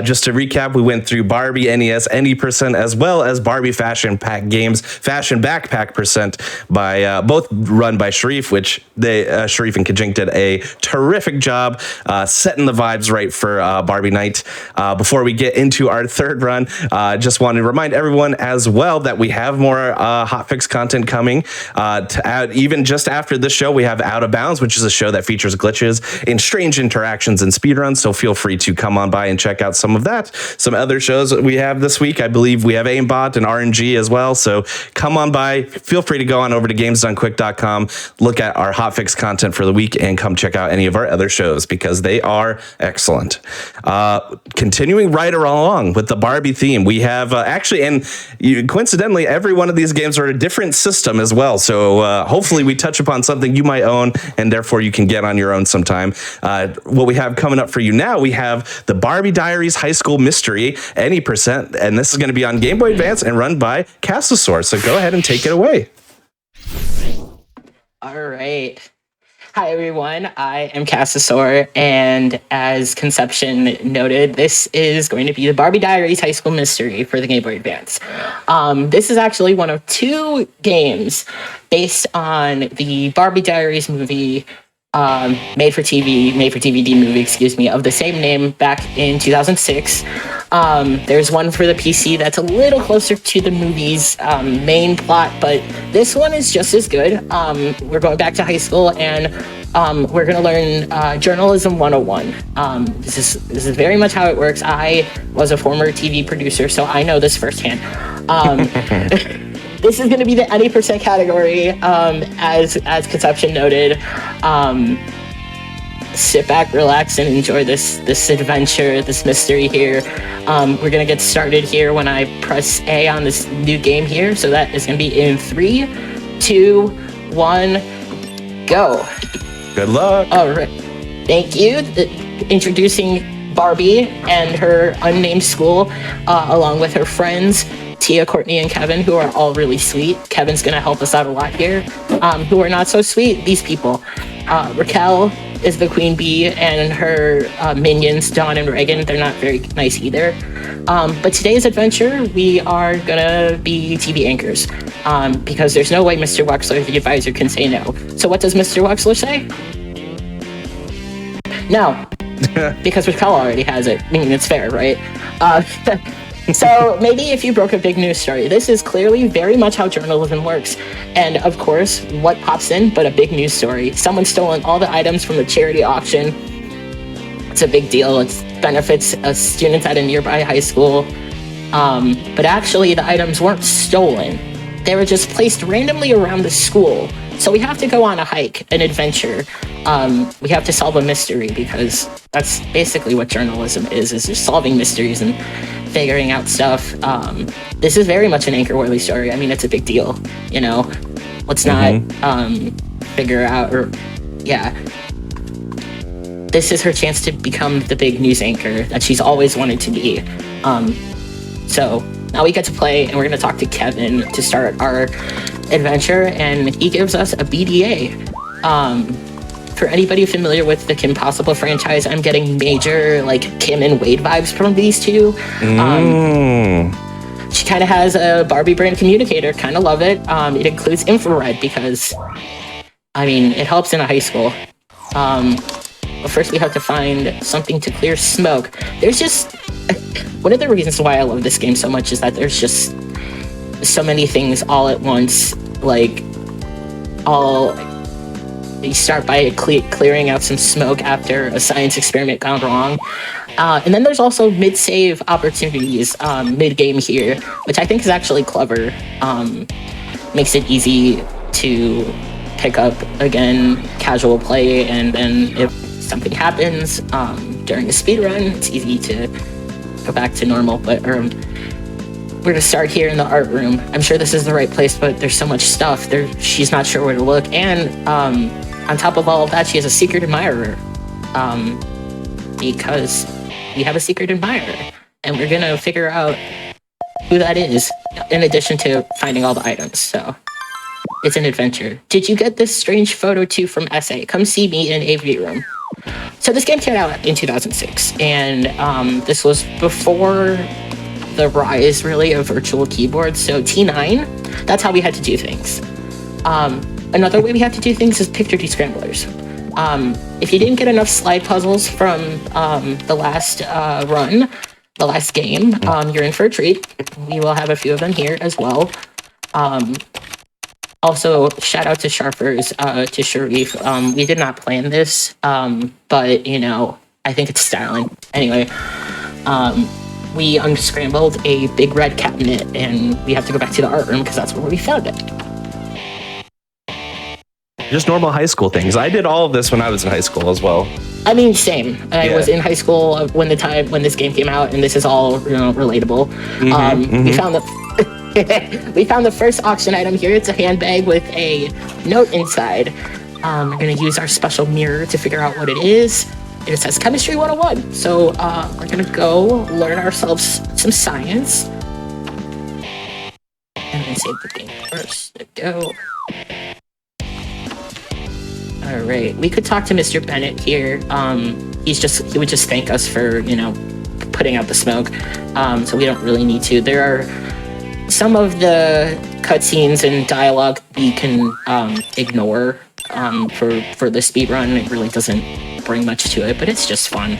Just to recap, we went through Barbie NES Any Percent, as well as Barbie Fashion Pack Games Fashion Backpack Percent, by both run by Sharif, which Sharif and Kajink did a terrific job setting the vibes right for Barbie Night. Before we get into our third run, just want to remind everyone as well that we have more hotfix content coming. To add, even just after this show, we have Out of Bounds, which is a show that features glitches and strange interactions and speedruns. So feel free to come on by and check out some of that. Some other shows that we have this week, I believe we have Aimbot and RNG as well. So come on by. Feel free to go on over to gamesdonequick.com, look at our hotfix content for the week, and come check out any of our other shows because they are excellent. Continuing right along with the Barbie theme, we have coincidentally, every one of these games are a different system as well. So hopefully we touch upon something you might own, and therefore you can get on your own sometime. What we have coming up for you now, we have the Barbie Diaries High School Mystery, Any Percent, and this is going to be on Game Boy Advance and run by Castosaur. So go ahead and take it away. All right. Hi, everyone. I am Castosaur, and as Conception noted, this is going to be the Barbie Diaries High School Mystery for the Game Boy Advance. This is actually one of two games based on the Barbie Diaries movie, made for DVD movie, of the same name back in 2006. There's one for the PC that's a little closer to the movie's main plot, but this one is just as good. We're going back to high school, and we're going to learn journalism 101. This is very much how it works. I was a former TV producer, so I know this firsthand. This is going to be the Any Percent category, as Conception noted. Sit back, relax, and enjoy this adventure, this mystery here. We're going to get started here when I press A on this new game here. So that is going to be in 3, 2, 1, go. Good luck. All right. Thank you. Introducing Barbie and her unnamed school, along with her friends, Tia, Courtney, and Kevin, who are all really sweet. Kevin's going to help us out a lot here. Who are not so sweet, these people. Raquel is the queen bee, and her minions, Dawn and Reagan, they're not very nice either. But today's adventure, we are gonna be TV anchors, because there's no way Mr. Wexler, the advisor, can say no. So what does Mr. Wexler say? No, because Raquel already has it. I mean, it's fair, right? So maybe if you broke a big news story, this is clearly very much how journalism works. And of course, what pops in but a big news story? Someone's stolen all the items from the charity auction. It's a big deal. It benefits students at a nearby high school. But actually, the items weren't stolen. They were just placed randomly around the school. So we have to go on a hike, an adventure. We have to solve a mystery, because that's basically what journalism is just solving mysteries and figuring out stuff. This is very much an anchor-worthy story. I mean, it's a big deal, you know? Let's not figure out, this is her chance to become the big news anchor that she's always wanted to be. So now we get to play, and we're going to talk to Kevin to start our adventure, and he gives us a BDA. For anybody familiar with the Kim Possible franchise, I'm getting major like Kim and Wade vibes from these two. She kind of has a Barbie brand communicator. Kind of love it. It includes infrared because, I mean, it helps in a high school. But first we have to find something to clear smoke. There's just one of the reasons why I love this game so much is that there's just so many things all at once. Like, you start by clearing out some smoke after a science experiment gone wrong. And then there's also mid-save opportunities mid-game here, which I think is actually clever. Makes it easy to pick up, again, casual play, and then if something happens during a speedrun, it's easy to go back to normal. But we're gonna start here in the art room. I'm sure this is the right place, but there's so much stuff. She's not sure where to look. And on top of all of that, she has a secret admirer. Because we have a secret admirer. And we're gonna figure out who that is, in addition to finding all the items. So it's an adventure. Did you get this strange photo too from SA? Come see me in AV room. So this game came out in 2006, and this was before the rise, really, of virtual keyboards. So T9, that's how we had to do things. Another way we had to do things is picture descramblers. If you didn't get enough slide puzzles from the last run, the last game, you're in for a treat. We will have a few of them here as well. Also, shout out to Sharfers, to Sharif. We did not plan this, but, you know, I think it's styling. Anyway, we unscrambled a big red cabinet, and we have to go back to the art room because that's where we found it. Just normal high school things. I did all of this when I was in high school as well. I mean, same. I was in high school when this game came out, and this is all, you know, relatable. We found we found the first auction item here. It's a handbag with a note inside. We're going to use our special mirror to figure out what it is. It says Chemistry 101. So we're going to go learn ourselves some science. I'm going to save the game first. There we go. All right. We could talk to Mr. Bennett here. He would just thank us for, you know, putting out the smoke. So we don't really need to. There are some of the cutscenes and dialogue we can ignore for the speedrun. It really doesn't bring much to it, but it's just fun.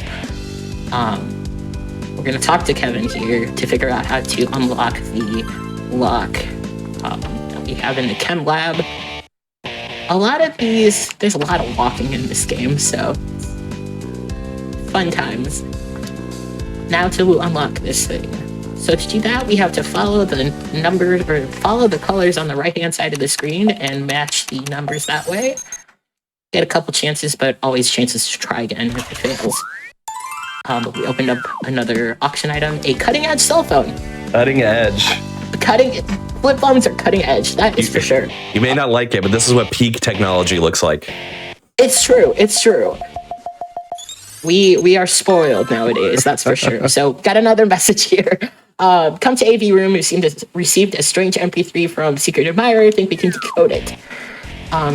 We're going to talk to Kevin here to figure out how to unlock the lock that we have in the chem lab. A lot of these, there's a lot of walking in this game, so fun times. Now to unlock this thing. So to do that, we have to follow the numbers, or follow the colors on the right-hand side of the screen and match the numbers that way. Get a couple chances, but always chances to try again if it fails. But we opened up another auction item, a cutting-edge cell phone. Cutting edge. Flip phones are cutting edge, that is for sure. You may not like it, but this is what peak technology looks like. It's true, it's true. We are spoiled nowadays, that's for sure. So got another message here. Come to AV room. We received a strange MP3 from Secret Admirer. I think we can decode it.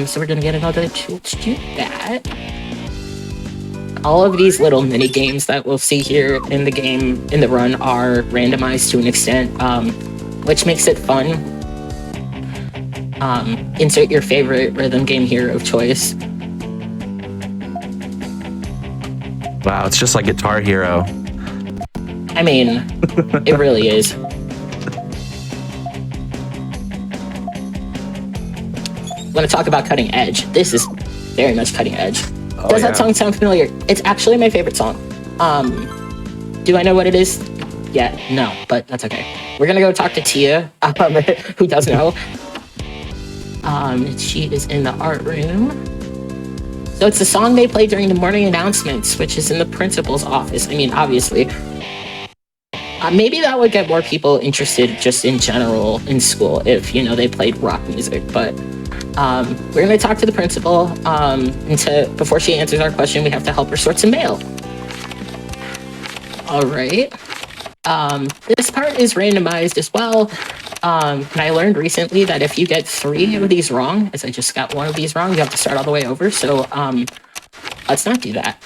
So we're gonna get another tool to do that. All of these little mini games that we'll see here in the game, in the run, are randomized to an extent, which makes it fun. Insert your favorite rhythm game here of choice. Wow, it's just like Guitar Hero. I mean, it really is. When I talk about cutting edge, this is very much cutting edge. Does that song sound familiar? It's actually my favorite song. Do I know what it is? Yeah, no, but that's okay. We're gonna go talk to Tia, who does know. She is in the art room. So it's the song they play during the morning announcements, which is in the principal's office. I mean, obviously. Maybe that would get more people interested just in general in school if, they played rock music, but we're going to talk to the principal, and before she answers our question, we have to help her sort some mail. All right. This part is randomized as well. And I learned recently that if you get 3 of these wrong, as I just got 1 of these wrong, you have to start all the way over. So let's not do that.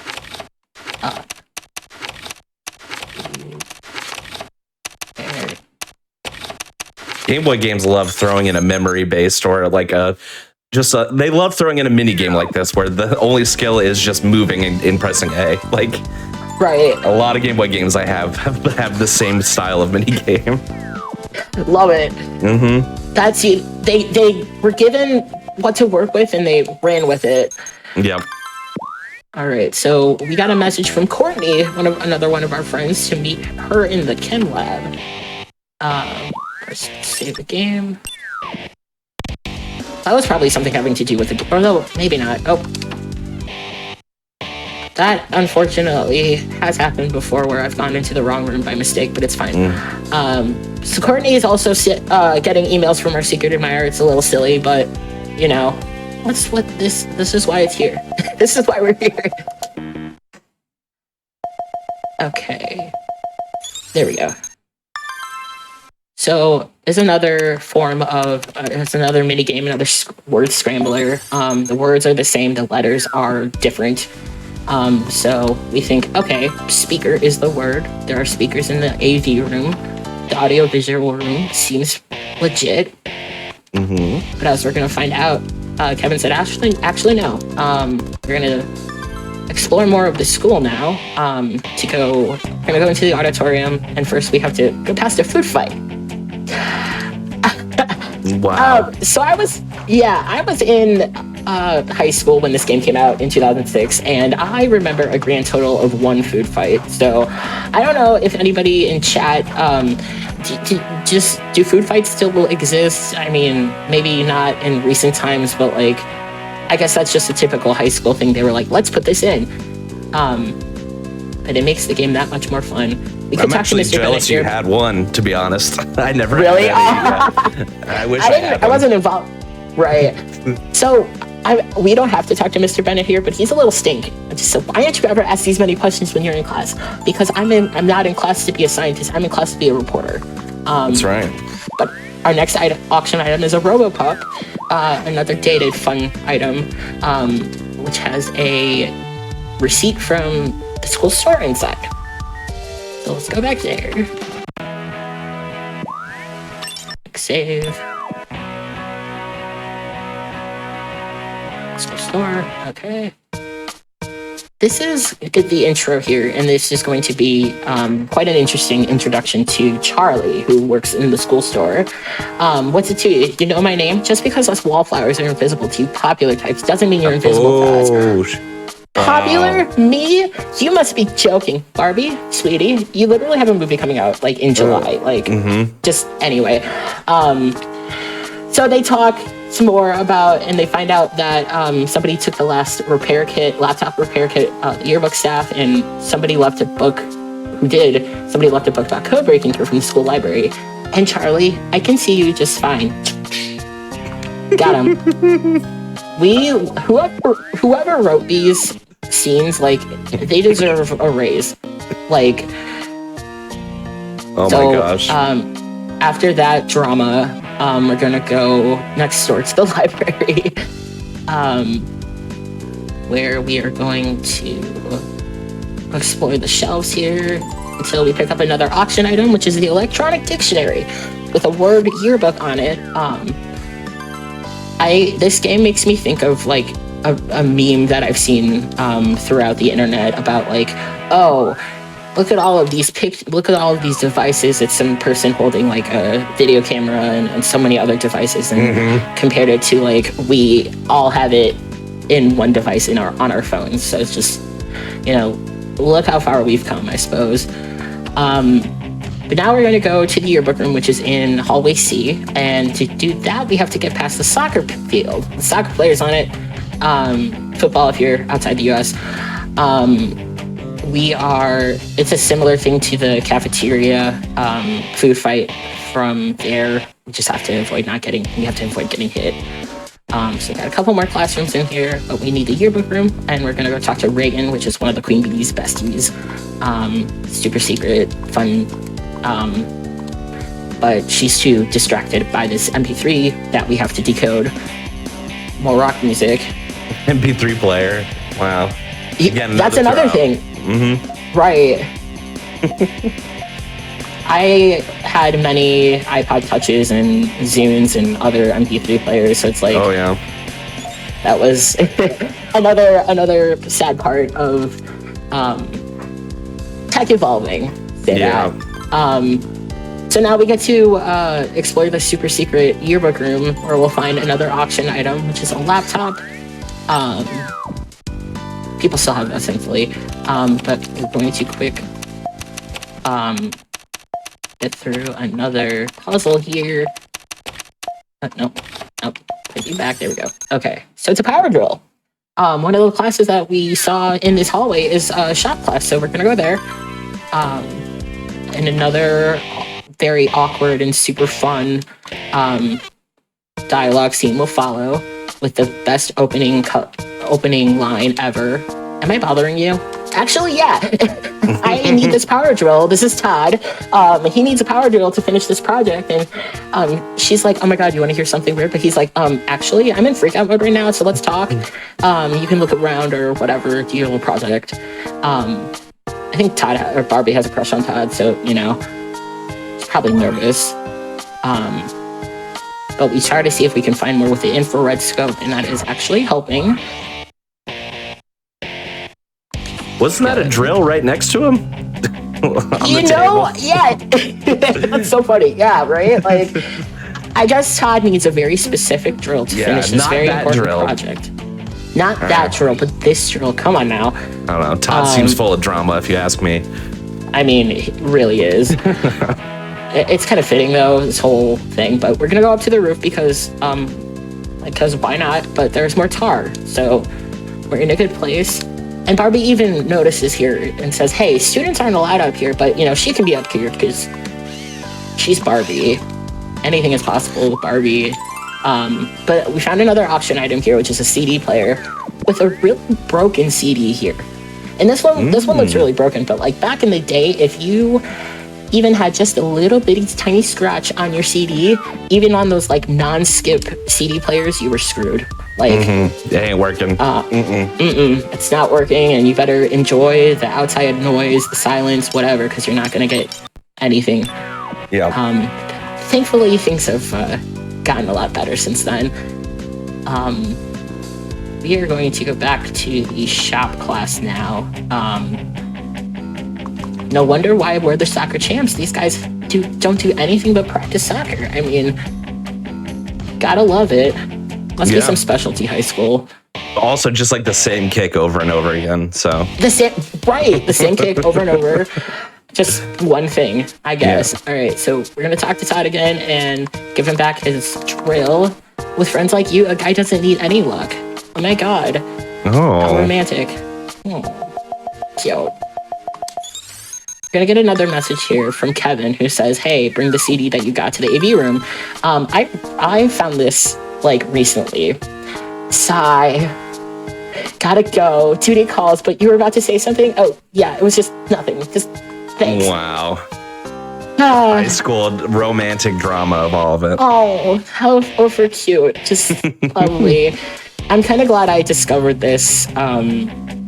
Game Boy games love throwing in a memory based or like they love throwing in a mini game like this where the only skill is just moving and pressing A. Like, right. A lot of Game Boy games I have the same style of mini game. Love it. Mm-hmm. That's you. They were given what to work with and they ran with it. Yep. All right, so we got a message from Courtney, another one of our friends, to meet her in the chem lab. First, save the game. That was probably something having to do with the... Or no, maybe not. Oh. That, unfortunately, has happened before where I've gone into the wrong room by mistake, but it's fine. So Courtney is also getting emails from our secret admirer. It's a little silly, but, this is why it's here. This is why we're here. Okay. There we go. So is another form of, it's another mini game, another word scrambler. The words are the same, the letters are different. So we think, okay, speaker is the word. There are speakers in the AV room. The audio-visual room seems legit. Mm-hmm. But as we're gonna find out, Kevin said, actually no. We're gonna explore more of the school now. We're gonna go into the auditorium, and first we have to go past a food fight. Wow. So I was in high school when this game came out in 2006, and I remember a grand total of 1 food fight. So I don't know if anybody in chat, do food fights still exist? I mean, maybe not in recent times, but like, I guess that's just a typical high school thing. They were like, let's put this in. But it makes the game that much more fun. We could I'm actually jealous you had one, to be honest. I never really had any. I wish I had I wasn't involved. Right. So we don't have to talk to Mr. Bennett here, but he's a little stink. So why don't you ever ask these many questions when you're in class? Because I'm not in class to be a scientist. I'm in class to be a reporter. That's right. But our next auction item is a RoboPup, another dated fun item, which has a receipt from the school store inside. So let's go back there. Save. School store. Okay. This is the intro here, and this is going to be quite an interesting introduction to Charlie, who works in the school store. What's it to you? You know my name? Just because us wallflowers are invisible to you popular types doesn't mean you're invisible to us. Popular? Me? You must be joking. Barbie, sweetie, you literally have a movie coming out like in July. Just anyway. So they talk some more about, and they find out that somebody took the last laptop repair kit, yearbook staff, and somebody left a book about code breaking here from the school library. And Charlie, I can see you just fine. Got him. Whoever wrote these scenes, like, they deserve a raise. Like, Oh my gosh. After that drama, we're gonna go next door to the library, where we are going to explore the shelves here until we pick up another auction item, which is the electronic dictionary with a word yearbook on it. This game makes me think of like a meme that I've seen throughout the internet about like, oh, look at all of these devices. It's some person holding like a video camera and so many other devices, and compared it to like we all have it in one device on our phones. So it's just, look how far we've come, I suppose. But now we're going to go to the yearbook room, which is in hallway C. And to do that, we have to get past the soccer field. The soccer players on it, football if you're outside the US. It's a similar thing to the cafeteria food fight from there. We just have to avoid getting hit. So we got a couple more classrooms in here, but we need the yearbook room, and we're gonna go talk to Reagan, which is one of the Queen Bee's besties. Super secret, fun, but she's too distracted by this MP3 that we have to decode. More rock music. MP3 player. Wow. That's another thing. Right. I had many iPod Touches and Zunes and other MP3 players, so it's like, oh yeah, that was another sad part of tech evolving. So now we get to explore the super secret yearbook room, where we'll find another auction item, which is a laptop. People still have that, thankfully, but we're going to quick get through another puzzle here. Nope. Put you back. There we go. Okay, so it's a power drill. One of the classes that we saw in this hallway is a shop class, so we're gonna go there. And another very awkward and super fun dialogue scene will follow with the best opening line ever. Am I bothering you? Actually, yeah. I need this power drill. This is Todd. He needs a power drill to finish this project. And she's like, oh my God, you want to hear something weird? But he's like, actually, I'm in freak out mode right now, so let's talk. You can look around or whatever, do your little project. I think Todd or Barbie has a crush on Todd, so, she's probably nervous. But we try to see if we can find more with the infrared scope, and that is actually helping. Wasn't that a drill right next to him? Yeah. That's so funny. Yeah, right? Like, I guess Todd needs a very specific drill to finish this very important project. Not that drill, but this drill. Come on now. I don't know. Todd seems full of drama, if you ask me. I mean, it really is. It's kind of fitting, though, this whole thing. But we're going to go up to the roof because why not? But there's more tar. So we're in a good place. And Barbie even notices here and says, hey, students aren't allowed up here, but, she can be up here because she's Barbie. Anything is possible with Barbie. But we found another auction item here, which is a CD player with a really broken CD here. And this one looks really broken, but like back in the day, if you even had just a little bitty tiny scratch on your CD, even on those like non-skip CD players, you were screwed. Like, it ain't working. It's not working, and you better enjoy the outside noise, the silence, whatever, because you're not going to get anything. Yeah. Thankfully, things have gotten a lot better since then. We are going to go back to the shop class now. No wonder why we're the soccer champs. These guys don't do anything but practice soccer. I mean, gotta love it. Must be some specialty high school. Also, just like the same kick over and over again. So the same kick over and over. Just one thing, I guess. Yeah. All right, so we're gonna talk to Todd again and give him back his drill. With friends like you, a guy doesn't need any luck. Oh my God. Oh. How romantic. Cute. We're gonna get another message here from Kevin, who says, hey, bring the CD that you got to the AV room. I found this like recently. Sigh. Gotta go. 2-day calls, but you were about to say something? Oh, yeah, it was just nothing. Just thanks. Wow. high school romantic drama of all of it. Oh, how over cute. Just lovely. I'm kind of glad I discovered this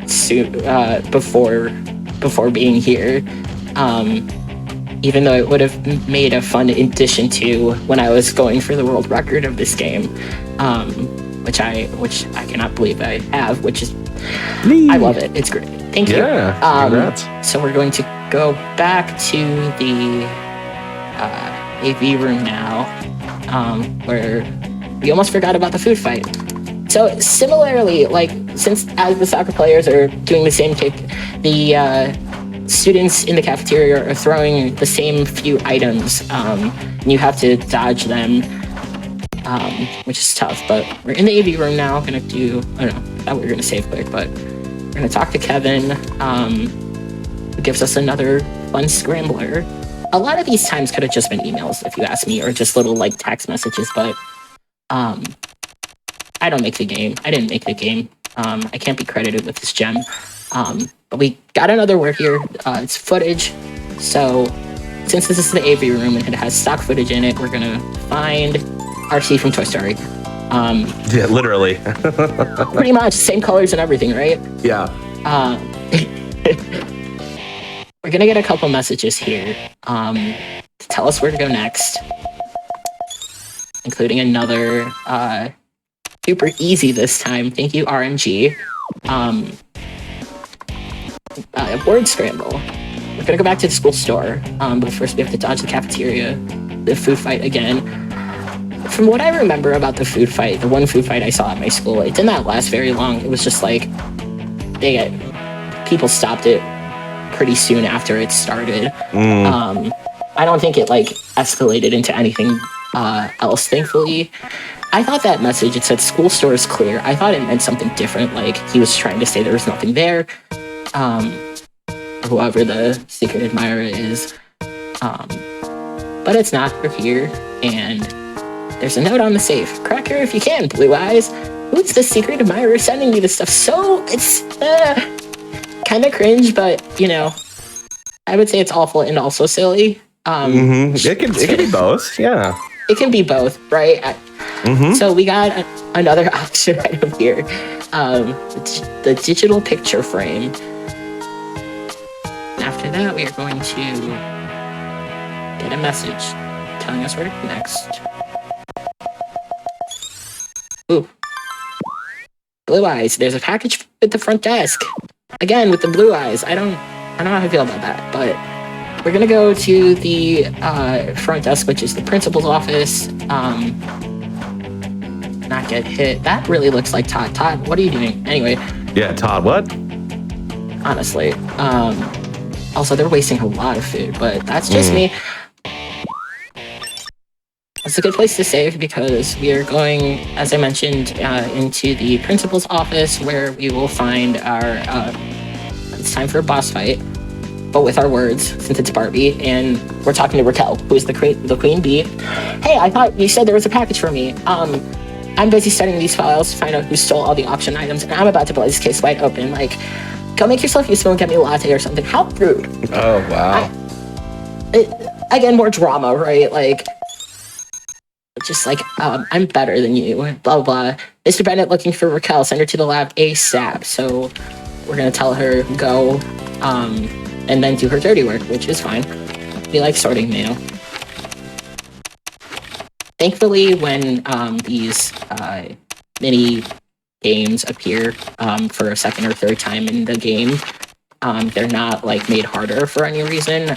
soon, before being here. Even though it would have made a fun addition to when I was going for the world record of this game, which I cannot believe I have, which is I love it. It's great. Thank you. Congrats. So we're going to go back to the AV room now, where we almost forgot about the food fight. So similarly, like, since as the soccer players are doing the same take, the students in the cafeteria are throwing the same few items, and you have to dodge them, which is tough. But we're in the AV room now. Gonna do, I don't know, I thought we were gonna save quick, but we're gonna talk to Kevin, who gives us another fun scrambler. A lot of these times could have just been emails, if you ask me, or just little like text messages, but I don't make the game. I didn't make the game. I can't be credited with this gem. But we got another word here. It's footage. So since this is the AV room and it has stock footage in it, we're gonna find RC from Toy Story. Yeah, literally. Pretty much same colors and everything, right? Yeah. We're gonna get a couple messages here to tell us where to go next, including another super easy this time. Thank you, RMG. Word scramble. We're gonna go back to the school store, but first we have to dodge the cafeteria, the food fight again. From what I remember about the food fight, the one food fight I saw at my school, it did not last very long. It was just like people stopped it pretty soon after it started. I don't think it like escalated into anything else, thankfully. I thought that message, it said school store is clear. I thought it meant something different, like he was trying to say there was nothing there. Whoever the secret admirer is. But it's not. We're here, and there's a note on the safe. Crack her if you can, Blue Eyes. Who's the secret admirer sending me this stuff? So it's kind of cringe, but you know, I would say it's awful and also silly. It can be both. Yeah. It can be both, right? So we got another option item here. The digital picture frame. After that, we are going to get a message telling us where to go next. Ooh. Blue Eyes. There's a package at the front desk. Again, with the blue eyes. I don't know how I feel about that, but we're gonna go to the front desk, which is the principal's office. Not get hit. That really looks like Todd. Todd, what are you doing? Anyway. Yeah, Todd, what? Honestly. Also, they're wasting a lot of food, but that's just me. It's a good place to save because we are going, as I mentioned, into the principal's office where we will find our, it's time for a boss fight, but with our words, since it's Barbie, and we're talking to Raquel, who is the queen bee. Hey, I thought you said there was a package for me. I'm busy studying these files to find out who stole all the auction items, and I'm about to blow this case wide open. Like, go make yourself useful and get me a latte or something. How rude. Oh, wow. Again, more drama, right? Like, just like, I'm better than you, blah, blah, blah. Mr. Bennett looking for Raquel, send her to the lab ASAP. So we're going to tell her go, and then do her dirty work, which is fine. We like sorting mail. Thankfully, when these mini games appear for a second or third time in the game, they're not like made harder for any reason,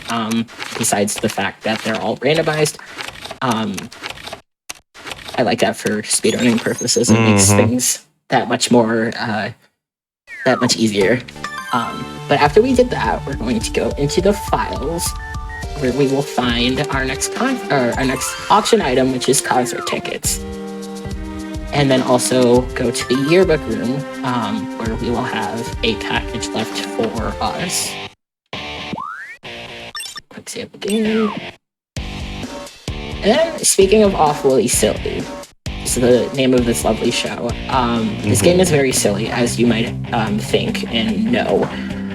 besides the fact that they're all randomized. I like that for speedrunning purposes. It makes things that much more, that much easier. But after we did that, we're going to go into the files where we will find our next auction item, which is concert tickets. And then also go to the yearbook room, where we will have a package left for us. Quick save again. And then, speaking of awfully silly, is the name of this lovely show. This game is very silly, as you might think and know.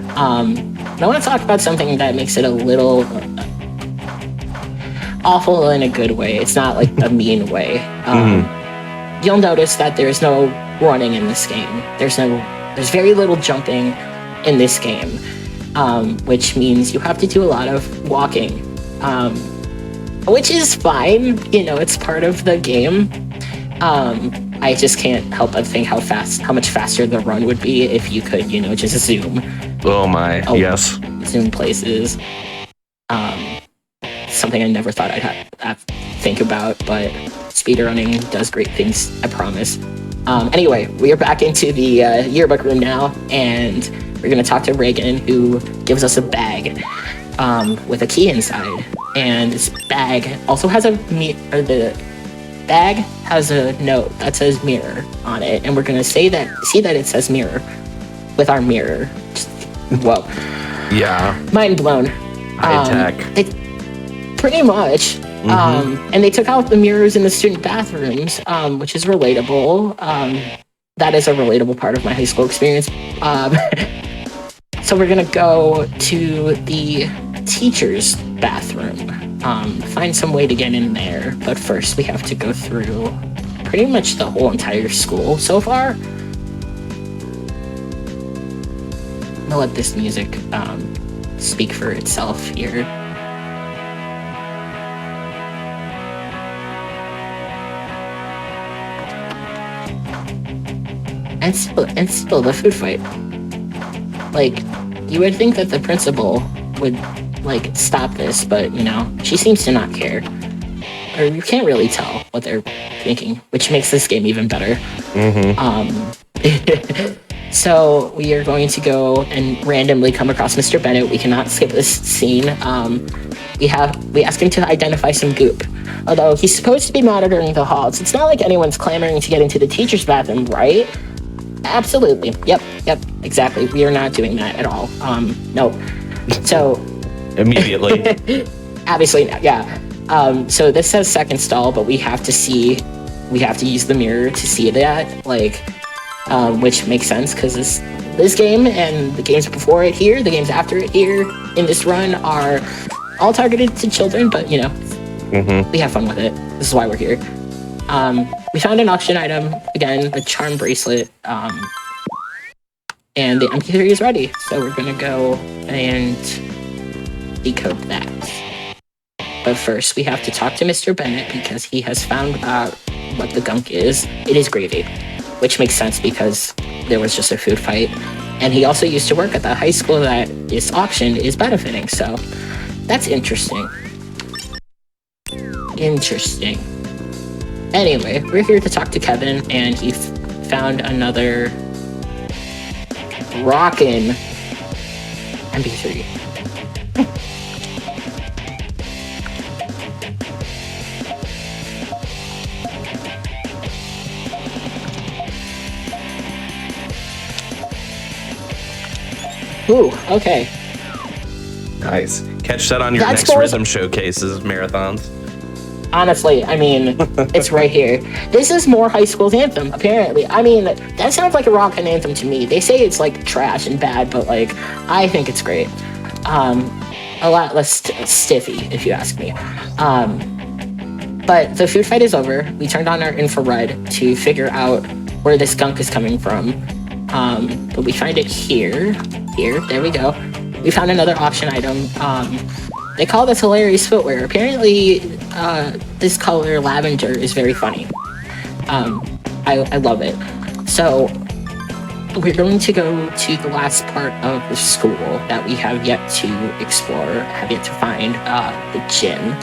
But I want to talk about something that makes it a little awful in a good way. It's not like a mean way. You'll notice that there's no running in this game. There's very little jumping in this game, which means you have to do a lot of walking, which is fine. You know, it's part of the game. I just can't help but think how much faster the run would be if you could, you know, just zoom. Oh my, yes. Zoom places. Something I never thought I'd have to think about, but speedrunning does great things, I promise. Anyway, we are back into the yearbook room now, and we're going to talk to Reagan, who gives us a bag with a key inside. And this bag also has the bag has a note that says mirror on it, and we're going to see that it says mirror with our mirror. Just, whoa. Yeah. Mind blown. High tech. Pretty much. And they took out the mirrors in the student bathrooms, which is relatable. That is a relatable part of my high school experience. So we're gonna go to the teacher's bathroom, find some way to get in there. But first we have to go through pretty much the whole entire school so far. I'm gonna let this music speak for itself here. And still the food fight. Like, you would think that the principal would, like, stop this, but, you know, she seems to not care. Or you can't really tell what they're thinking, which makes this game even better. So we are going to go and randomly come across Mr. Bennett. We cannot skip this scene. We ask him to identify some goop. Although he's supposed to be monitoring the halls, it's not like anyone's clamoring to get into the teacher's bathroom, right? Absolutely. Yep, exactly. We are not doing that at all. No. So immediately. Obviously, yeah. So this says second stall, but we have to use the mirror to see that, like, which makes sense because this game and the games before it here, the games after it here in this run are all targeted to children, but you know, we have fun with it. This is why we're here. We found an auction item, again, the charm bracelet, and the MP3 is ready. So we're gonna go and decode that. But first, we have to talk to Mr. Bennett because he has found out what the gunk is. It is gravy, which makes sense because there was just a food fight. And he also used to work at the high school that this auction is benefiting, so that's interesting. Anyway, we're here to talk to Kevin, and he found another rockin' MP3. Ooh, okay. Nice. Catch that on your next rhythm showcases, marathons. Honestly, I mean, it's right here. This is more high school's anthem, apparently. I mean, that sounds like a rockin' anthem to me. They say it's like trash and bad, but like, I think it's great. A lot less stiffy, if you ask me. But the food fight is over. We turned on our infrared to figure out where this gunk is coming from. But we find it here, there we go. We found another auction item. They call this hilarious footwear. Apparently, this color, lavender, is very funny. I love it. So, we're going to go to the last part of the school that we have yet to explore, have yet to find, the gym.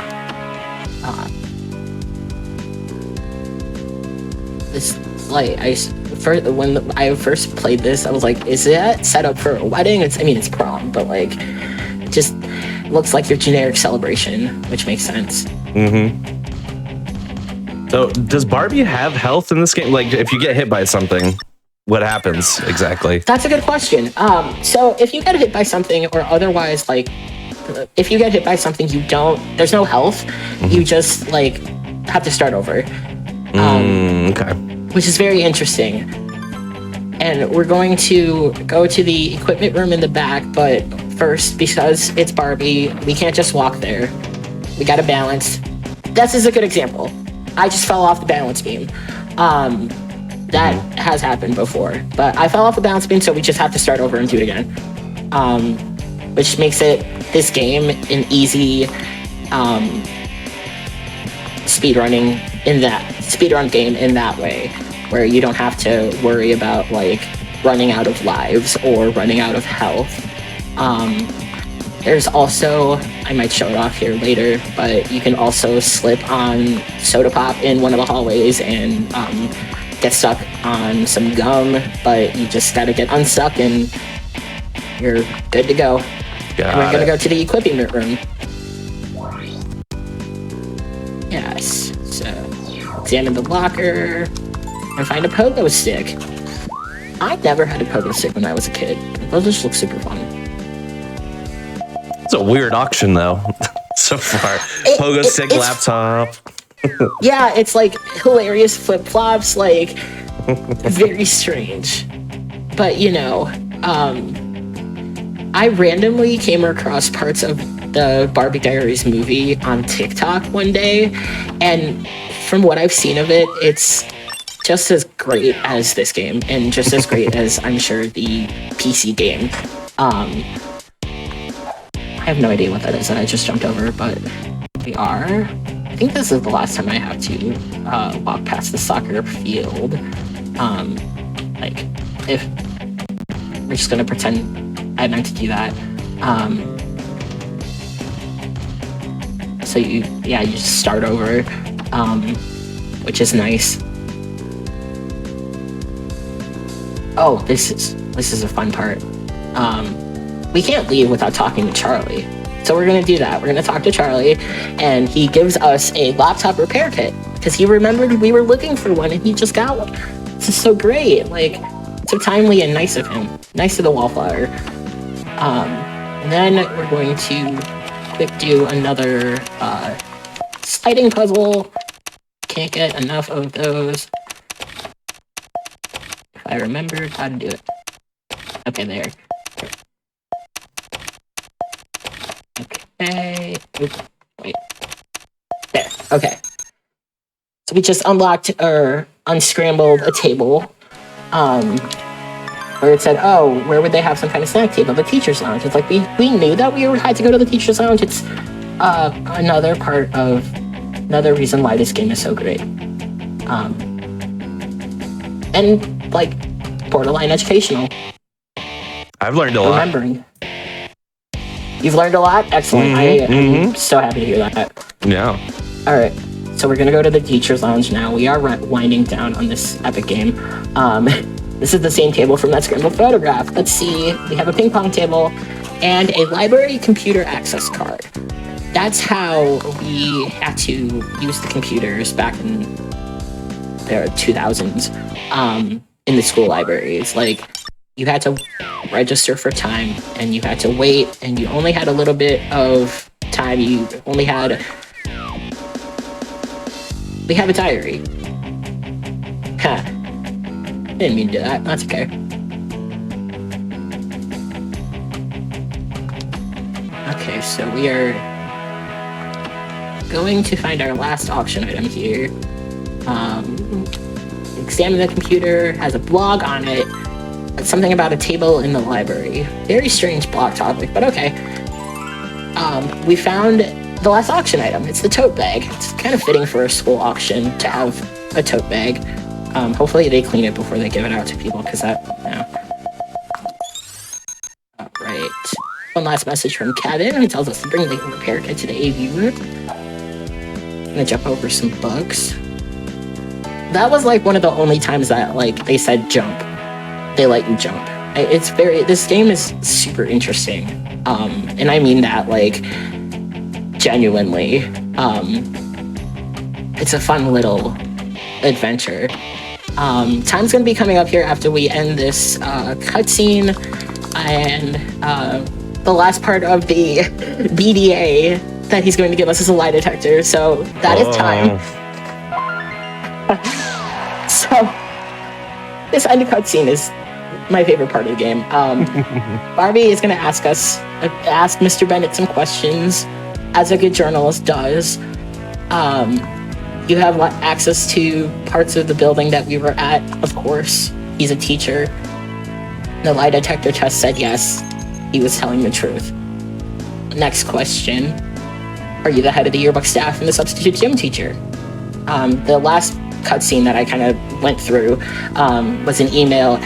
When I first played this, I was like, is that set up for a wedding? It's prom, but like, it just looks like your generic celebration, which makes sense. So does Barbie have health in this game? Like, if you get hit by something, what happens exactly? That's a good question. So if you get hit by something, or otherwise, like, if you get hit by something, there's no health. You just like have to start over. Okay. Which is very interesting. And we're going to go to the equipment room in the back, but first, because it's Barbie, we can't just walk there. We gotta balance. this is a good example. I just fell off the balance beam. That has happened before, but I fell off the balance beam, so we just have to start over and do it again. Which makes this game an easy speedrun game in that way, where you don't have to worry about like running out of lives or running out of health. There's also, I might show it off here later, but you can also slip on soda pop in one of the hallways and get stuck on some gum, but you just gotta get unstuck and you're good to go. We're gonna go to the equipping room. Yes, so examine the locker and find a pogo stick. I never had a pogo stick when I was a kid. Those just look super fun. It's a weird auction though, so far. Pogo stick, laptop. Yeah, it's like hilarious flip-flops, like very strange. But you know, I randomly came across parts of the Barbie Diaries movie on TikTok one day, and from what I've seen of it, it's just as great as this game, and just as great as I'm sure the PC game. I have no idea what that is that I just jumped over, but we are. I think this is the last time I have to walk past the soccer field. Like, if we're just gonna pretend I meant to do that. So you just start over, which is nice. Oh, this is a fun part. We can't leave without talking to Charlie. So we're gonna do that. We're gonna talk to Charlie, and he gives us a laptop repair kit because he remembered we were looking for one and he just got one. This is so great, like so timely and nice of him. Nice of the wallflower. And then we're going to quick do another sliding puzzle. Can't get enough of those. If I remembered how to do it. Okay, there. Okay. Oops, wait. There. Okay. So we just unlocked or unscrambled a table. Where it said, oh, where would they have some kind of snack table? The teacher's lounge. It's like we knew that we had to go to the teacher's lounge. It's another reason why this game is so great. And like borderline educational. I've learned a lot. Remembering. You've learned a lot? Excellent. I'm so happy to hear that. Yeah. All right. So we're going to go to the teacher's lounge now. We are winding down on this epic game. This is the same table from that scrambled photograph. Let's see. We have a ping pong table and a library computer access card. That's how we had to use the computers back in the 2000s in the school libraries. Like, you had to register for time, and you had to wait, and you only had a little bit of time. You only had... We have a diary. Ha. Didn't mean to do that. That's okay. Okay, so we are going to find our last auction item here. Examine the computer, has a blog on it. Something about a table in the library. Very strange blog topic, but okay. We found the last auction item. It's the tote bag. It's kind of fitting for a school auction to have a tote bag. Hopefully they clean it before they give it out to people, because that, no. Alright. One last message from Kevin, who tells us to bring the repair kit to the AV room. I'm gonna jump over some books. That was like one of the only times that like they said jump. They let you jump. This game is super interesting. And I mean that like genuinely. It's a fun little adventure. Time's gonna be coming up here after we end this cutscene, and the last part of the BDA that he's going to give us is a lie detector, so that is time. So this end cutscene is my favorite part of the game. Barbie is gonna ask Mr. Bennett some questions, as a good journalist does. You have access to parts of the building that we were at, of course. He's a teacher. The lie detector test said yes, he was telling the truth. Next question. Are you the head of the yearbook staff and the substitute gym teacher? The last cutscene that I kind of went through was an email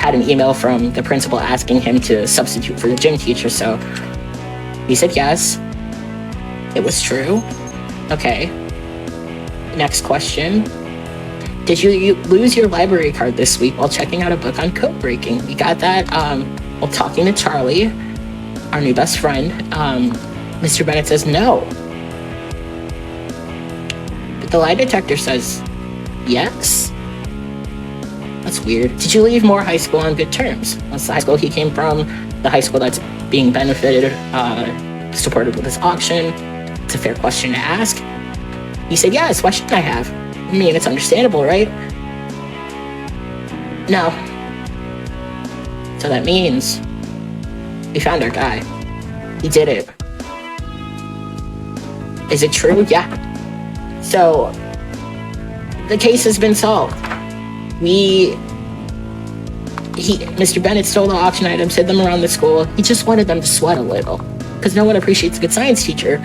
from the principal asking him to substitute for the gym teacher, so he said yes. It was true. Okay. Next question. Did you lose your library card this week while checking out a book on code breaking? We got that while talking to Charlie, our new best friend. Mr. Bennett says no. But the lie detector says yes. That's weird. Did you leave Moore High School on good terms? That's the high school he came from, the high school that's being benefited, supported with this auction. It's a fair question to ask. He said yes, why shouldn't I have? I mean, it's understandable, right? No. So that means we found our guy. He did it. Is it true? Yeah. So the case has been solved. Mr. Bennett stole the auction items, hid them around the school. He just wanted them to sweat a little, because no one appreciates a good science teacher.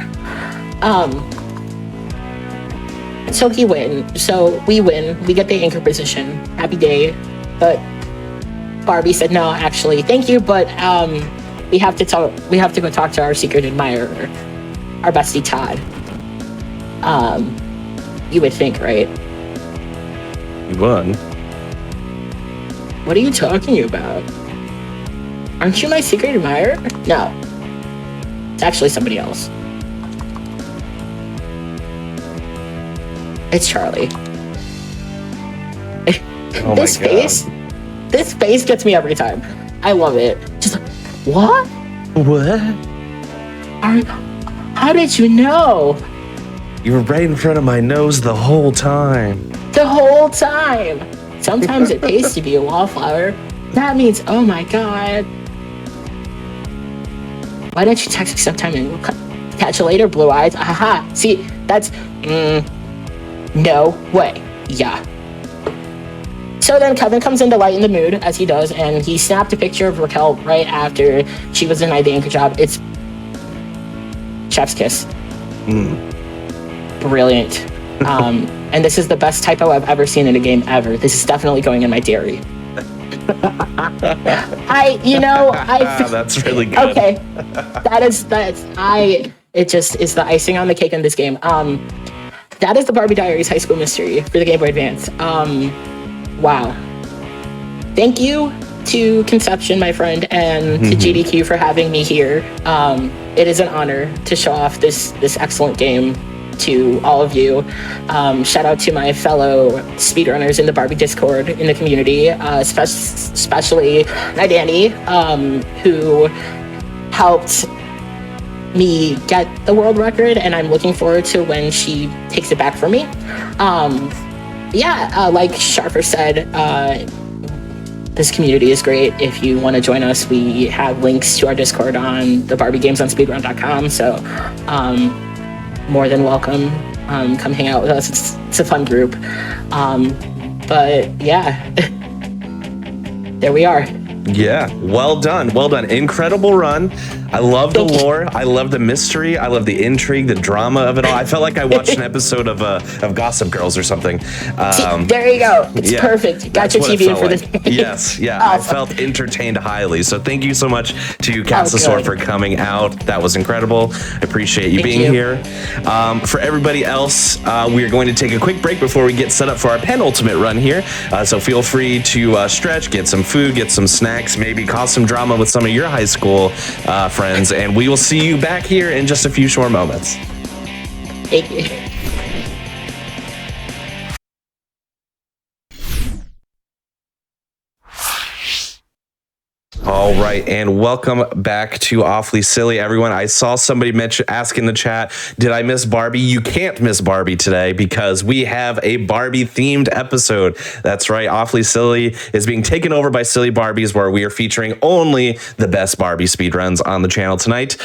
So he wins. So we win. We get the anchor position. Happy day. But Barbie said, no, actually, thank you, but we have to go talk to our secret admirer, our bestie Todd. You would think, right? You won. What are you talking about? Aren't you my secret admirer? No. It's actually somebody else. It's Charlie. Oh This face gets me every time. I love it. Just like, what? What? How did you know? You were right in front of my nose the whole time. The whole time. Sometimes it pays to be a wallflower. That means, oh my god. Why don't you text me sometime and we'll catch you later, blue eyes? Haha. See, that's no way. Yeah. So then Kevin comes in to lighten the mood, as he does, and he snapped a picture of Raquel right after she was denied the anchor job. It's chef's kiss. Brilliant. And this is the best typo I've ever seen in a game ever. This is definitely going in my diary. That's really good. Okay. It just is the icing on the cake in this game. That is the Barbie Diaries High School Mystery for the Game Boy Advance. Wow. Thank you to Conception, my friend, and to GDQ for having me here. It is an honor to show off this excellent game to all of you. Shout out to my fellow speedrunners in the Barbie Discord in the community, especially my Danny, who helped me get the world record, and I'm looking forward to when she takes it back from me. Like Sharper said, this community is great. If you want to join us, we have links to our Discord on the BarbieGamesOnSpeedrun.com, so more than welcome. Come hang out with us. It's a fun group. But yeah, there we are. Yeah, well done. Incredible run. I love the lore. I love the mystery. I love the intrigue, the drama of it all. I felt like I watched an episode of Gossip Girls or something. There you go. It's perfect. Got your TV in for this. Yes, yeah. I felt entertained highly. So thank you so much to Cassasor for coming out. That was incredible. I appreciate you being here. For everybody else, we are going to take a quick break before we get set up for our penultimate run here. So feel free to stretch, get some food, get some snacks, maybe cause some drama with some of your high school friends, and we will see you back here in just a few short moments. Thank you. All right, and welcome back to Awfully Silly, everyone. I saw somebody ask in the chat, did I miss Barbie? You can't miss Barbie today because we have a Barbie-themed episode. That's right, Awfully Silly is being taken over by Silly Barbies, where we are featuring only the best Barbie speedruns on the channel tonight.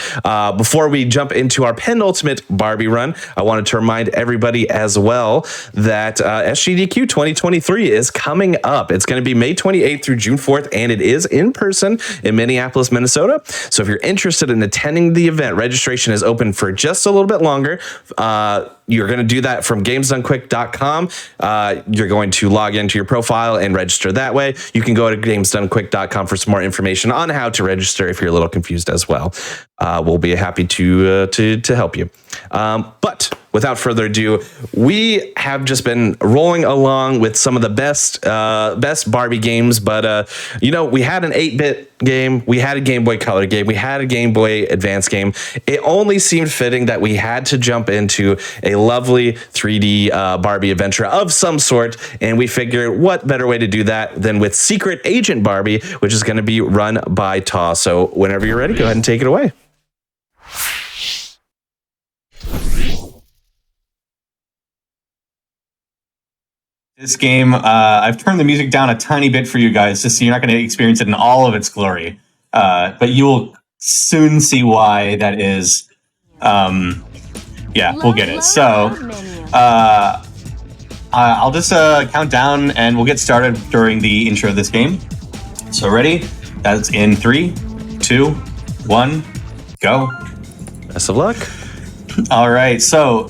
Before we jump into our penultimate Barbie run, I wanted to remind everybody as well that SGDQ 2023 is coming up. It's going to be May 28th through June 4th, and it is in person in Minneapolis, Minnesota. So if you're interested in attending the event, registration is open for just a little bit longer. You're going to do that from gamesdonequick.com. You're going to log into your profile and register that way. You can go to gamesdonequick.com for some more information on how to register if you're a little confused as well. We'll be happy to help you. But without further ado, we have just been rolling along with some of the best Barbie games. But we had an 8-bit game, we had a Game Boy Color game, we had a Game Boy Advance game. It only seemed fitting that we had to jump into a lovely 3D Barbie adventure of some sort, and we figured what better way to do that than with Secret Agent Barbie, which is going to be run by Taw. So whenever you're ready, go ahead and take it away. This game, I've turned the music down a tiny bit for you guys, just so you're not going to experience it in all of its glory. But you will soon see why that is. Yeah, we'll get it. So, I'll just count down and we'll get started during the intro of this game. So ready? That's in 3, 2, 1, go. Best of luck. All right, so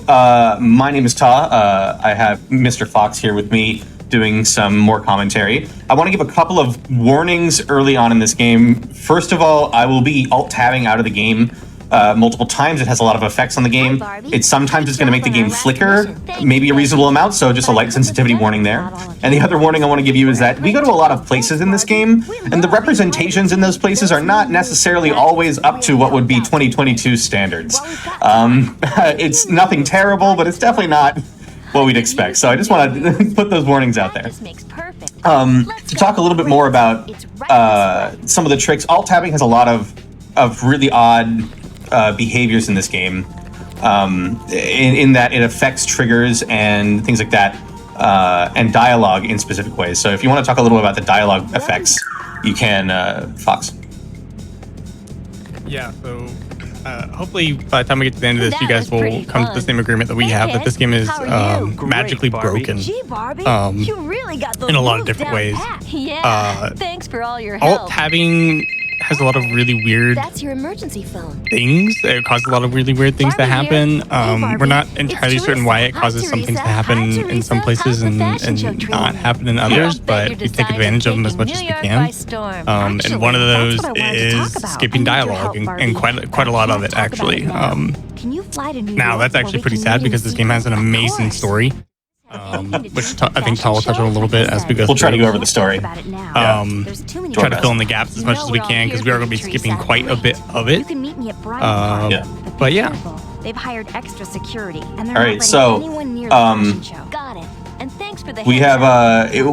my name is Ta. I have Mr. Fox here with me doing some more commentary. I want to give a couple of warnings early on in this game. First of all, I will be alt-tabbing out of the game multiple times. It has a lot of effects on the game. Sometimes it's going to make the game flicker, maybe a reasonable amount, so just a light sensitivity warning there. And the other warning I want to give you is that we go to a lot of places in this game, and the representations in those places are not necessarily always up to what would be 2022 standards. It's nothing terrible, but it's definitely not what we'd expect. So I just want to put those warnings out there. To talk a little bit more about some of the tricks, alt-tabbing has a lot of really odd behaviors in this game, in that it affects triggers and things like that, and dialogue in specific ways. So if you want to talk a little bit about the dialogue effects, you can, Fox. Yeah, so hopefully by the time we get to the end of this, you guys will come to the same agreement that we have, that this game is magically broken in a lot of different ways. Thanks for all your help. Alt-tabbing has a lot of really weird things. It causes a lot of really weird things to happen. We're not entirely certain why it causes some things to happen in some places and not happen in others, but we take advantage of them as much as we can. And one of those is skipping dialogue, and quite a lot of it, actually. Now, that's actually pretty sad because this game has an amazing story. Which I think Tal will touch on a little bit as we go. We'll try to go over the story. Try to fill in the gaps as much as we can because we are going to be skipping quite a bit of it. But yeah. They've hired extra security, and all right, so we have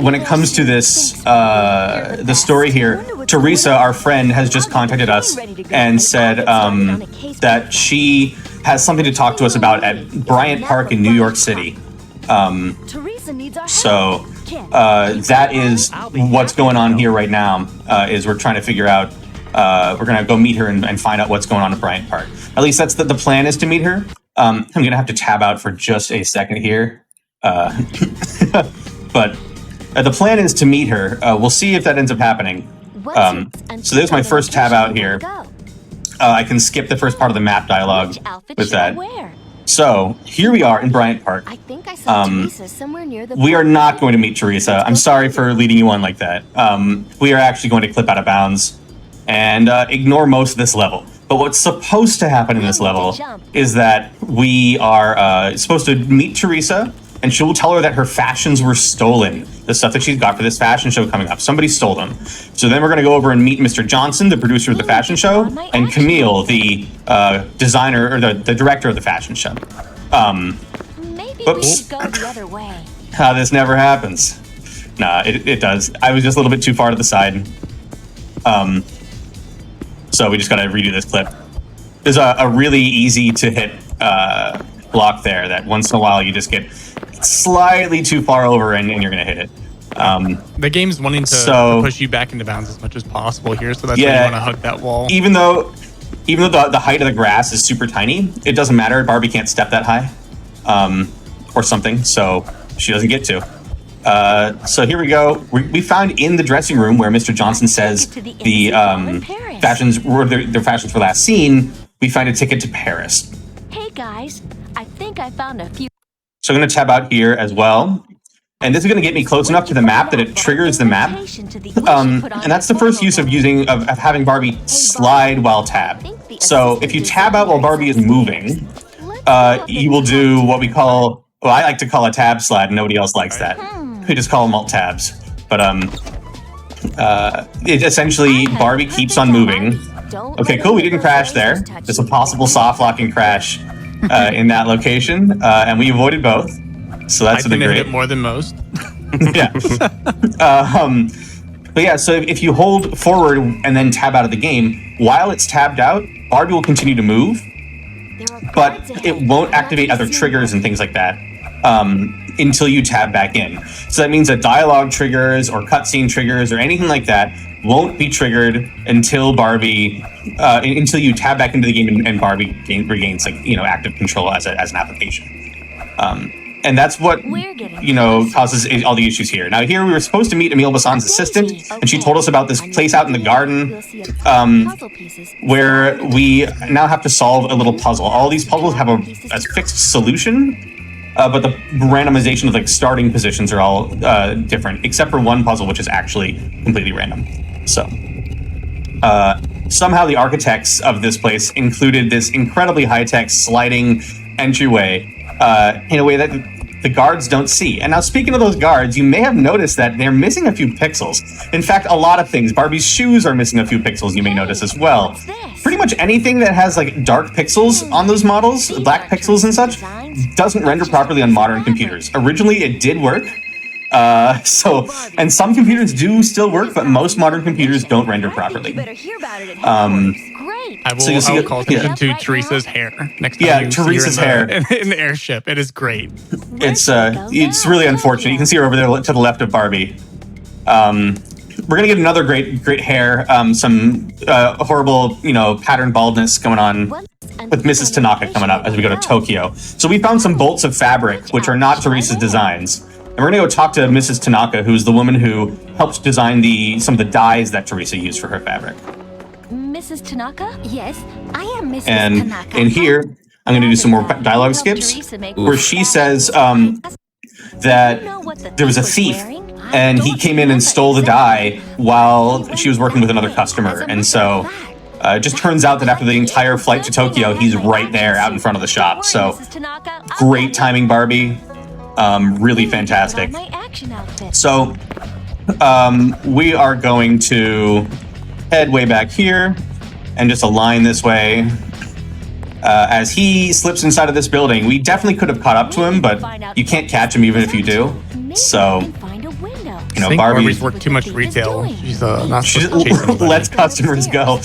when it comes to this the story here, Teresa, our friend, has just contacted us and said that she has something to talk to us about at Bryant Park in New York City. So that is what's going on here right now, is we're trying to figure out, we're going to go meet her and find out what's going on at Bryant Park. At least that's the plan, is to meet her. I'm going to have to tab out for just a second here. But the plan is to meet her. We'll see if that ends up happening. So there's my first tab out here. I can skip the first part of the map dialogue with that. So here we are in Bryant Park. I think I saw Teresa somewhere near the. We are not going to meet Teresa. I'm sorry for leading you on like that. We are actually going to clip out of bounds and ignore most of this level. But what's supposed to happen in this level is that we are supposed to meet Teresa, and she will tell her that her fashions were stolen. The stuff that she's got for this fashion show coming up. Somebody stole them. So then we're going to go over and meet Mr. Johnson, the producer of the fashion show, and Camille, the designer, or the director of the fashion show. Maybe Oops. we go the other way. This never happens. Nah, it does. I was just a little bit too far to the side. So we just got to redo this clip. There's a really easy to hit block there that once in a while you just get slightly too far over and you're going to hit it. The game's wanting to push you back into bounds as much as possible here, so that's why you want to hug that wall. Even though the height of the grass is super tiny, it doesn't matter. Barbie can't step that high, or something, so she doesn't get to. So here we go. We found in the dressing room where Mr. Johnson says the fashions were their fashions were last seen. We find a ticket to Paris. Hey guys, I think I found a few. So I'm going to tab out here as well. And this is going to get me close enough to the map that it triggers the map. And that's the first use of having Barbie slide while tab. So if you tab out while Barbie is moving, you will do what we call, well, I like to call a tab slide, and nobody else likes that. We just call them alt tabs. But it essentially, Barbie keeps on moving. Okay, cool, we didn't crash there. There's a possible soft locking crash in that location, and we avoided both. So that's great. Hit it more than most. Yeah. But yeah, so if you hold forward and then tab out of the game, while it's tabbed out, Barbie will continue to move, but it won't activate other triggers and things like that until you tab back in. So that means that dialogue triggers or cutscene triggers or anything like that won't be triggered until until you tab back into the game and Barbie regains active control as an application. And that's what, causes all the issues here. Now here we were supposed to meet Emile Bassan's assistant, and she told us about this place out in the garden where we now have to solve a little puzzle. All these puzzles have a fixed solution, but the randomization of starting positions are all different, except for one puzzle, which is actually completely random. So somehow the architects of this place included this incredibly high-tech sliding entryway in a way that the guards don't see. And now, speaking of those guards, you may have noticed that they're missing a few pixels. In fact, a lot of things. Barbie's shoes are missing a few pixels, you may notice as well. Pretty much anything that has dark pixels on those models, black pixels and such, doesn't render properly on modern computers. Originally, it did work. And some computers do still work, but most modern computers don't render properly. I will call attention to Teresa's hair next time. Yeah, Teresa's hair in the airship. It is great. It's really unfortunate. You can see her over there to the left of Barbie. We're gonna get another great hair. Some horrible, pattern baldness going on with Mrs. Tanaka coming up as we go to Tokyo. So we found some bolts of fabric which are not Teresa's designs. And we're going to go talk to Mrs. Tanaka, who's the woman who helped design some of the dyes that Teresa used for her fabric. Mrs. Tanaka? Yes, I am Mrs. Tanaka. And in here, I'm going to do some more dialogue skips where she says that there was a thief and he came in and stole the dye while she was working with another customer. And so it just turns out that after the entire flight to Tokyo, he's right there out in front of the shop. So great timing, Barbie. Really fantastic. So we are going to head way back here and just align this way as he slips inside of this building. We definitely could have caught up to him, but you can't catch him even if you do. So Barbie's worked too much retail. She's not she lets customers go.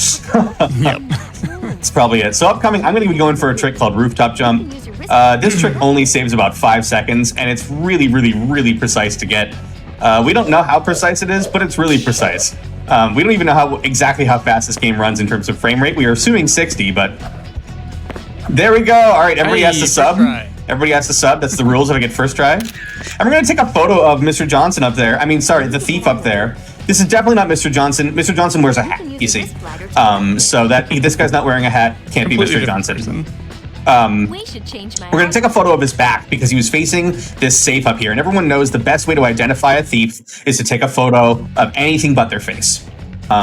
Yep. That's probably it. So upcoming, I'm going to be going for a trick called rooftop jump. This trick only saves about 5 seconds, and it's really, really, really precise to get. We don't know how precise it is, but it's really precise. We don't even know exactly how fast this game runs in terms of frame rate. We are assuming 60, but there we go. All right, everybody has to sub. Everybody has to sub. That's the rules that I get first try. And we're going to take a photo of Mr. Johnson up there. The thief up there. This is definitely not Mr. Johnson. Mr. Johnson wears a hat, you see. So this guy's not wearing a hat. Can't be Mr. Johnson. We're going to take a photo of his back because he was facing this safe up here. And everyone knows the best way to identify a thief is to take a photo of anything but their face. So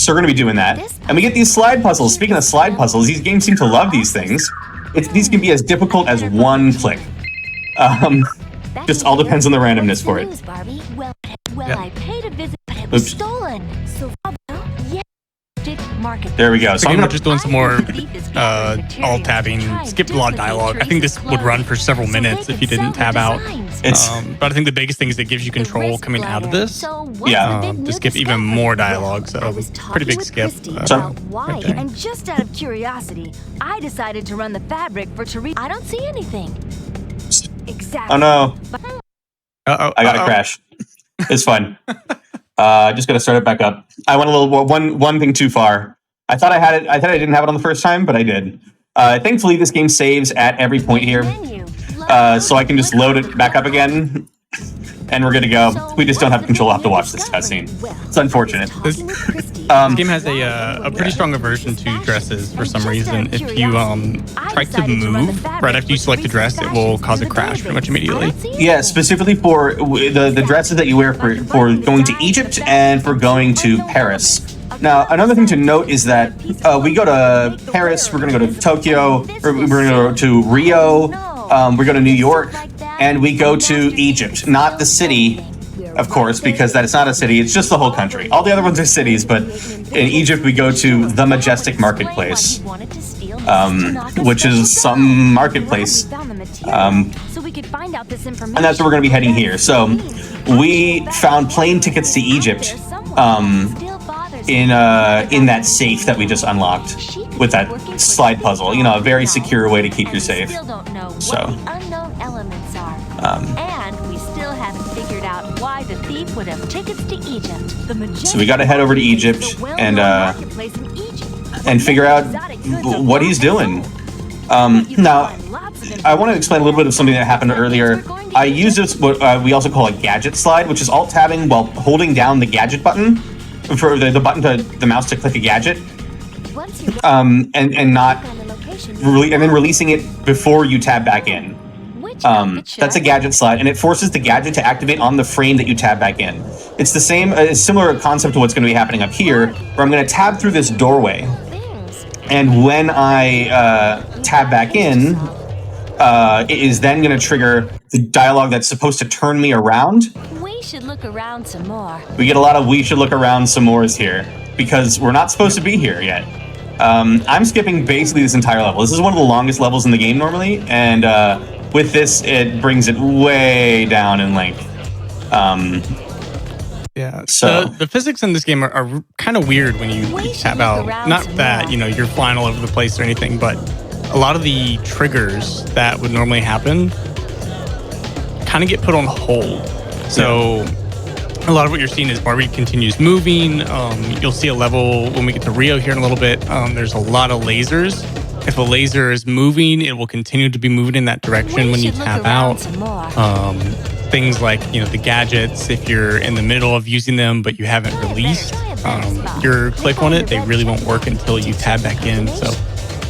we're going to be doing that. And we get these slide puzzles. Speaking of slide puzzles, these games seem to love these things. These can be as difficult as one click. Just all depends on the randomness for it. I paid a visit, but it was stolen. So There we go. So I'm just doing some more alt tabbing. Skipped a lot of dialogue. I think this would run for several minutes if you didn't tab out. But I think the biggest thing is it gives you control coming out of this. Yeah. To skip even more dialogue. So pretty big skip. Why? And just out of curiosity, I decided to run the fabric for Teresa. I don't see anything. Exactly. Oh no. I got to crash. It's fine. Just gotta start it back up. I went a little one thing too far. I thought I had it. I thought I didn't have it on the first time, but I did. Thankfully, this game saves at every point here, so I can just load it back up again, and we're good to go. We just don't have control. I'll have to watch this cutscene. It's unfortunate. This game has a pretty strong aversion to dresses for some reason. If you try to move right after you select a dress, it will cause a crash pretty much immediately. Yeah, specifically for the dresses that you wear for going to Egypt and for going to Paris. Now, another thing to note is that we go to Paris, we're going to go to Tokyo, or we're going to go to Rio, we go to New York, and we go to Egypt. Not the city, of course, because that is not a city, it's just the whole country. All the other ones are cities, but in Egypt we go to the Majestic Marketplace, which is some marketplace. And that's where we're going to be heading here. So we found plane tickets to Egypt in that safe that we just unlocked with that slide puzzle. You know, a very secure way to keep your safe. So, and we still haven't figured out why the thief would have tickets to Egypt. So we got to head over to Egypt and figure out what he's doing. Now, I want to explain a little bit of something that happened earlier. I used this, what we also call a gadget slide, which is alt tabbing while holding down the gadget button, for the button to the mouse to click a gadget, and then releasing it before you tab back in. That's a gadget slide, and it forces the gadget to activate on the frame that you tab back in. It's the same, a similar concept to what's going to be happening up here, where I'm going to tab through this doorway, and when I tab back in, it is then going to trigger the dialogue that's supposed to turn me around. We should look around some more. We get a lot of "we should look around some mores" here, because we're not supposed to be here yet. I'm skipping basically this entire level. This is one of the longest levels in the game normally, and with this, it brings it way down in length. Yeah. So the physics in this game are kind of weird when you tab out. Not that, you're flying all over the place or anything, but a lot of the triggers that would normally happen kind of get put on hold. So a lot of what you're seeing is Barbie continues moving. You'll see a level when we get to Rio here in a little bit. There's a lot of lasers. If a laser is moving, it will continue to be moving in that direction when you tap out. Things like, the gadgets, if you're in the middle of using them but you haven't released your click on it, they really won't work until you tab back in. So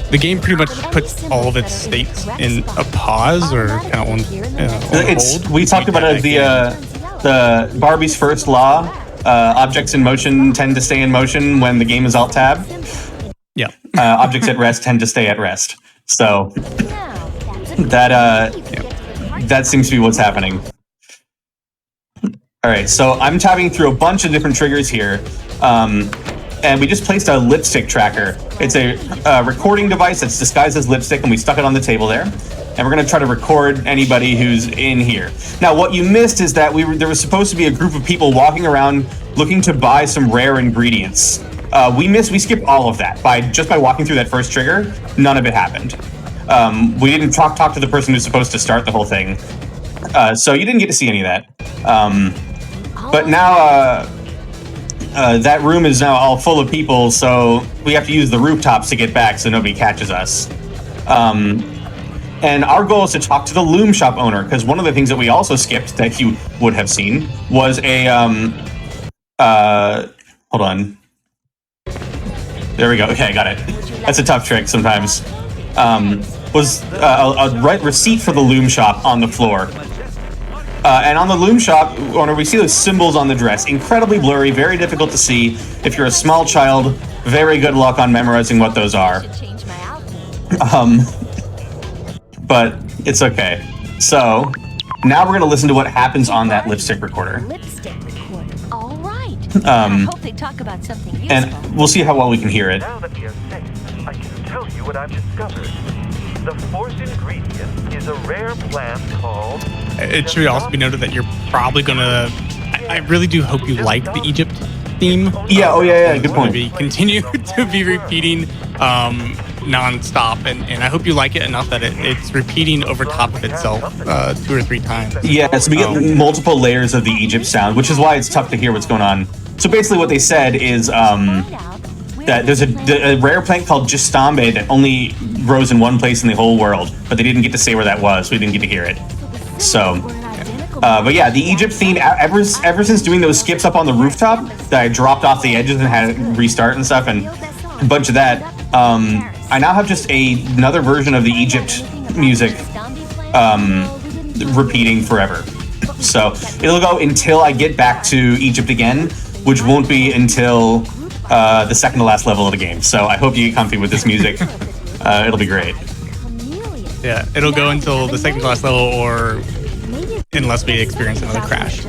the game pretty much puts all of its states in a pause or kind of on hold. We talked about it, the Barbie's first law. Objects in motion tend to stay in motion when the game is alt tab. Yeah. Objects at rest tend to stay at rest. So that seems to be what's happening. All right, so I'm tabbing through a bunch of different triggers here. And we just placed a lipstick tracker. It's a recording device that's disguised as lipstick, and we stuck it on the table there. And we're going to try to record anybody who's in here. Now, what you missed is that there was supposed to be a group of people walking around looking to buy some rare ingredients. We skipped all of that by walking through that first trigger. None of it happened. We didn't talk to the person who's supposed to start the whole thing. So you didn't get to see any of that. But now that room is now all full of people, so we have to use the rooftops to get back so nobody catches us. And our goal is to talk to the loom shop owner, because one of the things that we also skipped that you would have seen was a hold on. There we go. Okay, I got it. That's a tough trick sometimes. Was a receipt for the loom shop on the floor. And on the loom shop owner, we see those symbols on the dress. Incredibly blurry, very difficult to see. If you're a small child, very good luck on memorizing what those are. But it's okay. So now we're going to listen to what happens on that lipstick recorder. Lipstick recorder. All right. I hope they talk about something useful. And we'll see how well we can hear it. Now that you're safe, I can tell you what I've discovered. The fourth ingredient is a rare plant called... It should also be noted that you're probably gonna... I really do hope you like the Egypt theme. Yeah, good point. Continue to be repeating non-stop, and I hope you like it enough that it's repeating over top of itself 2 or 3 times. Yeah, so we get multiple layers of the Egypt sound, which is why it's tough to hear what's going on. So basically what they said is that there's a rare plant called Gistambe that only grows in one place in the whole world, but they didn't get to say where that was, so we didn't get to hear it. So, but yeah, the Egypt theme, ever since doing those skips up on the rooftop, that I dropped off the edges and had it restart and stuff, and a bunch of that, I now have just another version of the Egypt music repeating forever. So it'll go until I get back to Egypt again, which won't be until the second to last level of the game. So I hope you get comfy with this music. It'll be great. Yeah, it'll go until the second to last level, or unless we experience another crash.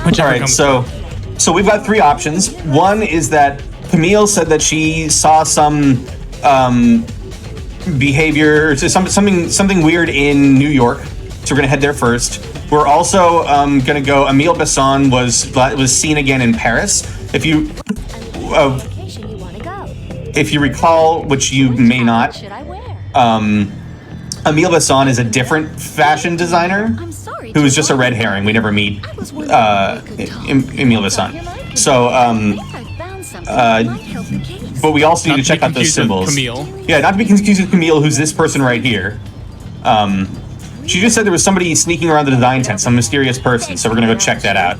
All right, so we've got 3 options. One is that Camille said that she saw some behavior, something weird in New York, so we're gonna head there first. We're also gonna go. Emile Besson was seen again in Paris. If you recall, which you may not, Emile Besson is a different fashion designer who is just a red herring. We never meet Emile Besson. So, but we also need to check out those symbols. Camille. Yeah, not to be confused with Camille, who's this person right here. She just said there was somebody sneaking around the design tent, some mysterious person. So we're gonna go check that out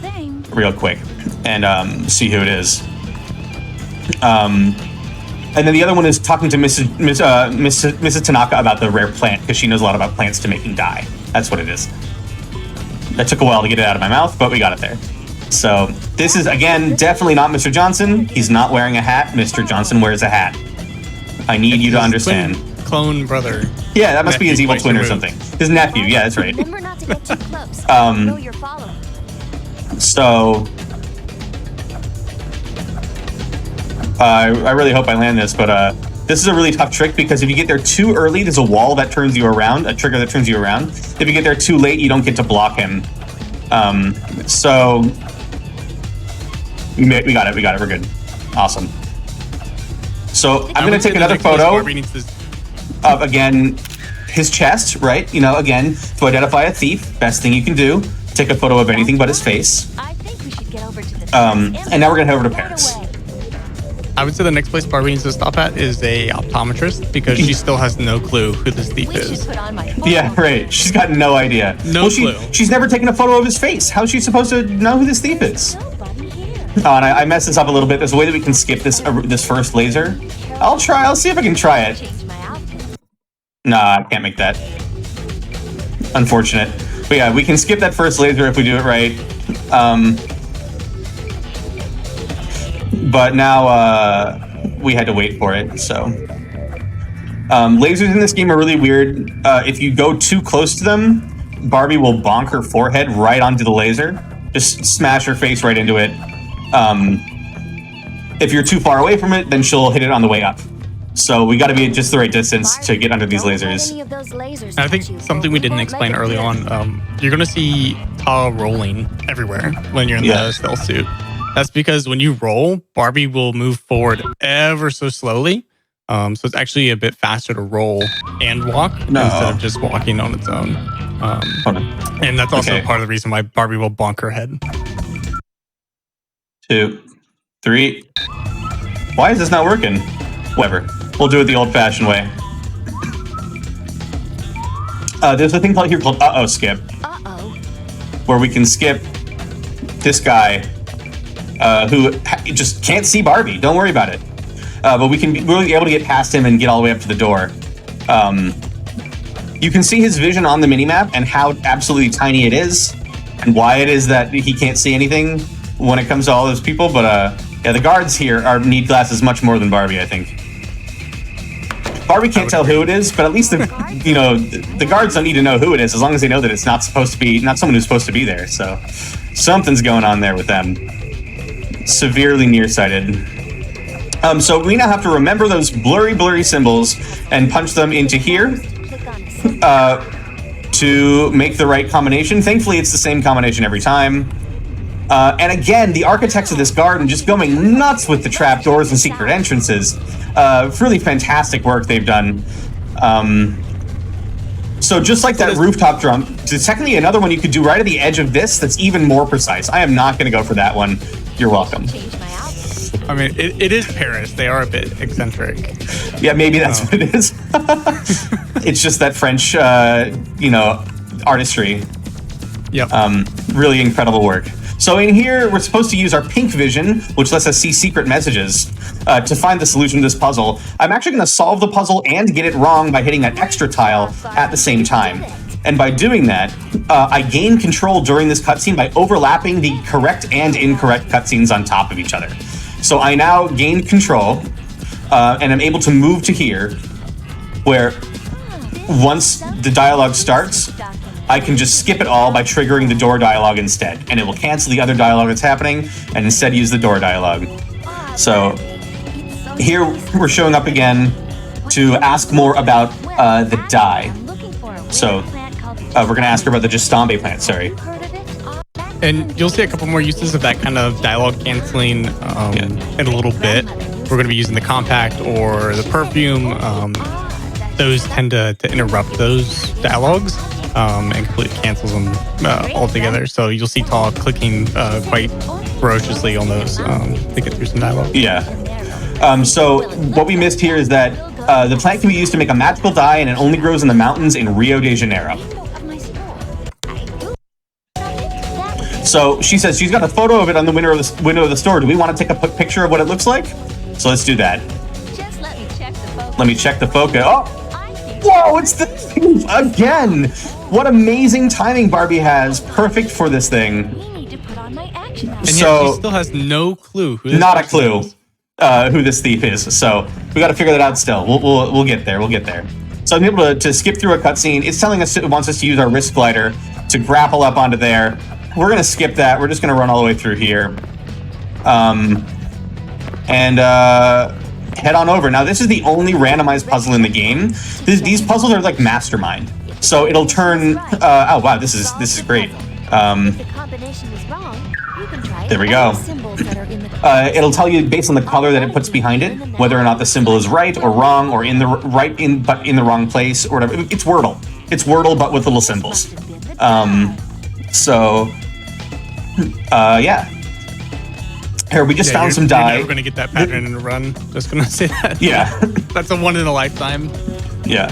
real quick and see who it is. And then the other one is talking to Mrs. Tanaka about the rare plant, because she knows a lot about plants to making dye. That's what it is. That took a while to get it out of my mouth, but we got it there. So this is, again, definitely not Mr. Johnson. He's not wearing a hat. Mr. Johnson wears a hat. I need you to understand. Clone brother. Yeah, that must be his evil twin or something. His nephew, yeah, that's right. Remember not to get too close. Know you're following. So I really hope I land this, but this is a really tough trick, because if you get there too early, there's a wall that turns you around, a trigger that turns you around. If you get there too late, you don't get to block him. So we got it, we're good. Awesome. So I'm going to take another photo of, again, his chest, right? You know, again, to identify a thief, best thing you can do, take a photo of anything but his face. I think we should get over to the and now we're going to head over to Paris. I would say the next place Barbie needs to stop at is a optometrist, because she still has no clue who this thief is. Yeah, right. She's got no idea. No clue. She's never taken a photo of his face. How's she supposed to know who this thief is? Oh, and I messed this up a little bit. There's a way that we can skip this first laser. I'll try. I'll see if I can try it. Nah, I can't make that. Unfortunate. But yeah, we can skip that first laser if we do it right. But now we had to wait for it, so. Lasers in this game are really weird. If you go too close to them, Barbie will bonk her forehead right onto the laser. Just smash her face right into it. If you're too far away from it, then she'll hit it on the way up. So we got to be at just the right distance to get under these lasers. And I think something we didn't explain early on, you're going to see Ta rolling everywhere when you're in the stealth suit. That's because when you roll, Barbie will move forward ever so slowly. So it's actually a bit faster to roll and walk instead of just walking on its own. And that's also part of the reason why Barbie will bonk her head. 2, 3. Why is this not working? Whatever. We'll do it the old-fashioned way. There's a thing called uh-oh skip. Where we can skip this guy who just can't see Barbie. Don't worry about it. But we'll be able to get past him and get all the way up to the door. You can see his vision on the minimap and how absolutely tiny it is, and why it is that he can't see anything when it comes to all those people. But yeah, the guards here need glasses much more than Barbie, I think. Barbie can't tell who it is, but at least the guards don't need to know who it is, as long as they know that it's not someone who's supposed to be there. So something's going on there with them. Severely nearsighted. So we now have to remember those blurry symbols and punch them into here to make the right combination. Thankfully, it's the same combination every time. And again, the architects of this garden just going nuts with the trapdoors and secret entrances. Really fantastic work they've done. So just like that rooftop drum, technically another one you could do right at the edge of this that's even more precise. I am not going to go for that one. You're welcome. I mean, it is Paris. They are a bit eccentric. Yeah, maybe that's what it is. It's just that French, artistry. Yep. Really incredible work. So in here, we're supposed to use our pink vision, which lets us see secret messages, to find the solution to this puzzle. I'm actually going to solve the puzzle and get it wrong by hitting that extra tile at the same time. And by doing that, I gain control during this cutscene by overlapping the correct and incorrect cutscenes on top of each other. So I now gain control, and I'm able to move to here, where once the dialogue starts, I can just skip it all by triggering the door dialogue instead, and it will cancel the other dialogue that's happening, and instead use the door dialogue. So here we're showing up again to ask more about the die. So we're going to ask her about the Gestambe plant, sorry. And you'll see a couple more uses of that kind of dialogue canceling in a little bit. We're going to be using the compact or the perfume. Those tend to interrupt those dialogues and completely cancels them altogether. So you'll see Taw clicking quite ferociously on those to get through some dialogue. Yeah. So what we missed here is that the plant can be used to make a magical dye, and it only grows in the mountains in Rio de Janeiro. So she says she's got a photo of it on the window of the store. Do we want to take a picture of what it looks like? So let's do that. Just let me check the focus. Let me check the focus. Oh! Whoa, it's the thing again! What amazing timing Barbie has. Perfect for this thing. We need to put on my action outfit. And yet she still has no clue who this not a person clue is. Who this thief is. So we got to figure that out still. We'll get there. We'll get there. So I'm able to skip through a cutscene. It's telling us it wants us to use our wrist glider to grapple up onto there. We're going to skip that. We're just going to run all the way through here. And head on over. Now, this is the only randomized puzzle in the game. These puzzles are like Mastermind. So it'll turn... oh, wow, this is great. If the combination is wrong, you can try There we go. It'll tell you based on the color that it puts behind it, whether or not the symbol is right or wrong, or in the wrong place, or whatever. It's Wordle. It's Wordle, but with little symbols. Yeah. Here, we just found some dye. You're never going to get that pattern in a run. Just going to say that. Yeah. That's a one in a lifetime. Yeah.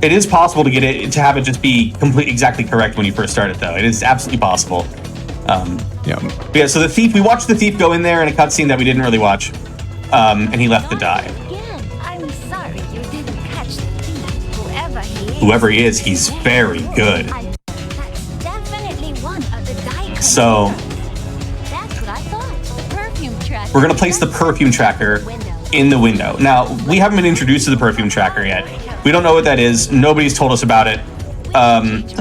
It is possible to get it, to have it just be exactly correct when you first start it, though. It is absolutely possible. Yeah, so the thief, we watched the thief go in there in a cutscene that we didn't really watch. And he left the dye. Again, I'm sorry you didn't catch the thief. Whoever he is, he's very good. That's definitely one of the die. So That's what I thought. The perfume tracker. we're going to place the perfume tracker in the window. Now, we haven't been introduced to the perfume tracker yet. We don't know what that is. Nobody's told us about it.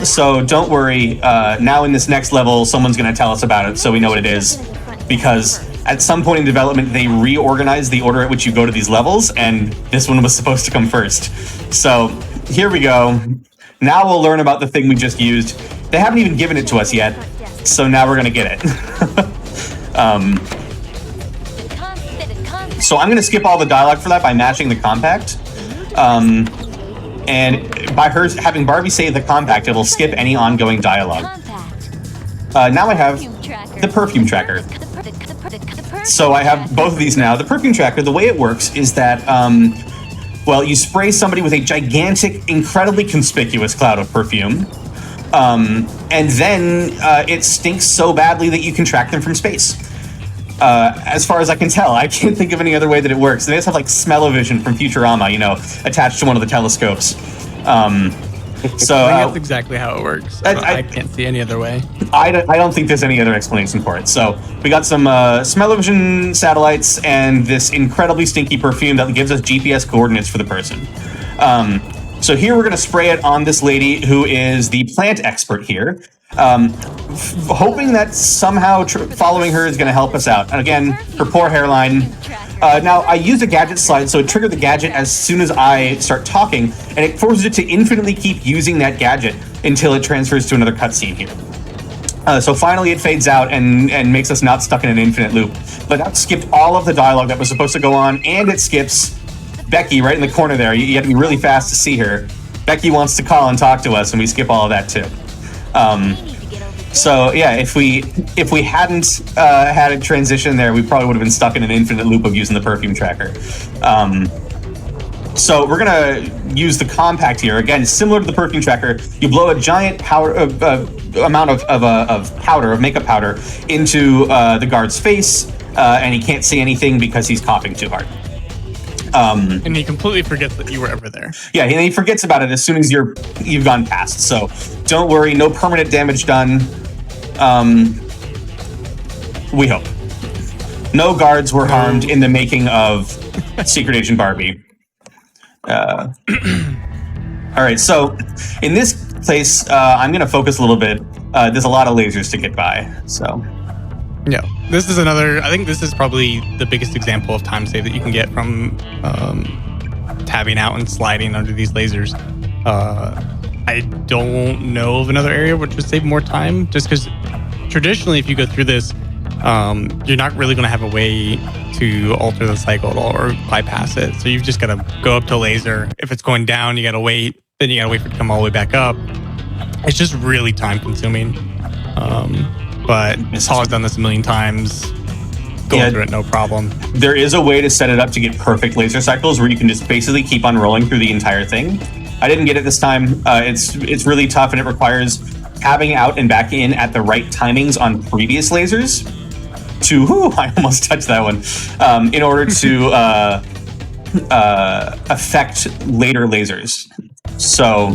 So don't worry. Now in this next level, someone's going to tell us about it so we know what it is. Because at some point in development, they reorganized the order at which you go to these levels, and this one was supposed to come first. So here we go. Now we'll learn about the thing we just used. They haven't even given it to us yet, so now we're going to get it. So I'm going to skip all the dialogue for that by mashing the compact. And by her having Barbie say the compact, it'll skip any ongoing dialogue. Now I have the perfume tracker. So I have both of these now. The perfume tracker, the way it works is that, well, you spray somebody with a gigantic, incredibly conspicuous cloud of perfume, and then it stinks so badly that you can track them from space. As far as I can tell, I can't think of any other way that it works. They just have like smell-o-vision from Futurama, you know, attached to one of the telescopes. So I think that's exactly how it works. I can't see any other way. I don't think there's any other explanation for it. So we got some smell-o-vision satellites and this incredibly stinky perfume that gives us GPS coordinates for the person. So here we're going to spray it on this lady who is the plant expert here. Hoping that somehow following her is going to help us out. And again, her poor hairline. Now, I used a gadget slide, so it triggered the gadget as soon as I start talking, and it forces it to infinitely keep using that gadget until it transfers to another cutscene here. So finally it fades out and makes us not stuck in an infinite loop. But that skipped all of the dialogue that was supposed to go on, and it skips Becky right in the corner there. You have to be really fast to see her. Becky wants to call and talk to us, and we skip all of that too. So yeah, if we hadn't had a transition there, we probably would have been stuck in an infinite loop of using the perfume tracker. So we're gonna use the compact here again, similar to the perfume tracker. You blow a giant powder amount of makeup powder into the guard's face, and he can't see anything because he's coughing too hard. And he completely forgets that you were ever there. Yeah, he forgets about it as soon as you've gone past. So don't worry, no permanent damage done. We hope. No guards were harmed in the making of Secret Agent Barbie. All right, so in this place, I'm going to focus a little bit. There's a lot of lasers to get by, so... Yeah, this is another. I think this is probably the biggest example of time save that you can get from tabbing out and sliding under these lasers. I don't know of another area which would save more time, just because traditionally, if you go through this, you're not really going to have a way to alter the cycle at all or bypass it. So you've just got to go up to a laser. If it's going down, you got to wait. Then you got to wait for it to come all the way back up. It's just really time consuming. But Paul has done this a million times. Going through it, no problem. There is a way to set it up to get perfect laser cycles where you can just basically keep on rolling through the entire thing. I didn't get it this time. It's really tough, and it requires tabbing out and back in at the right timings on previous lasers I almost touched that one, in order to affect later lasers. So...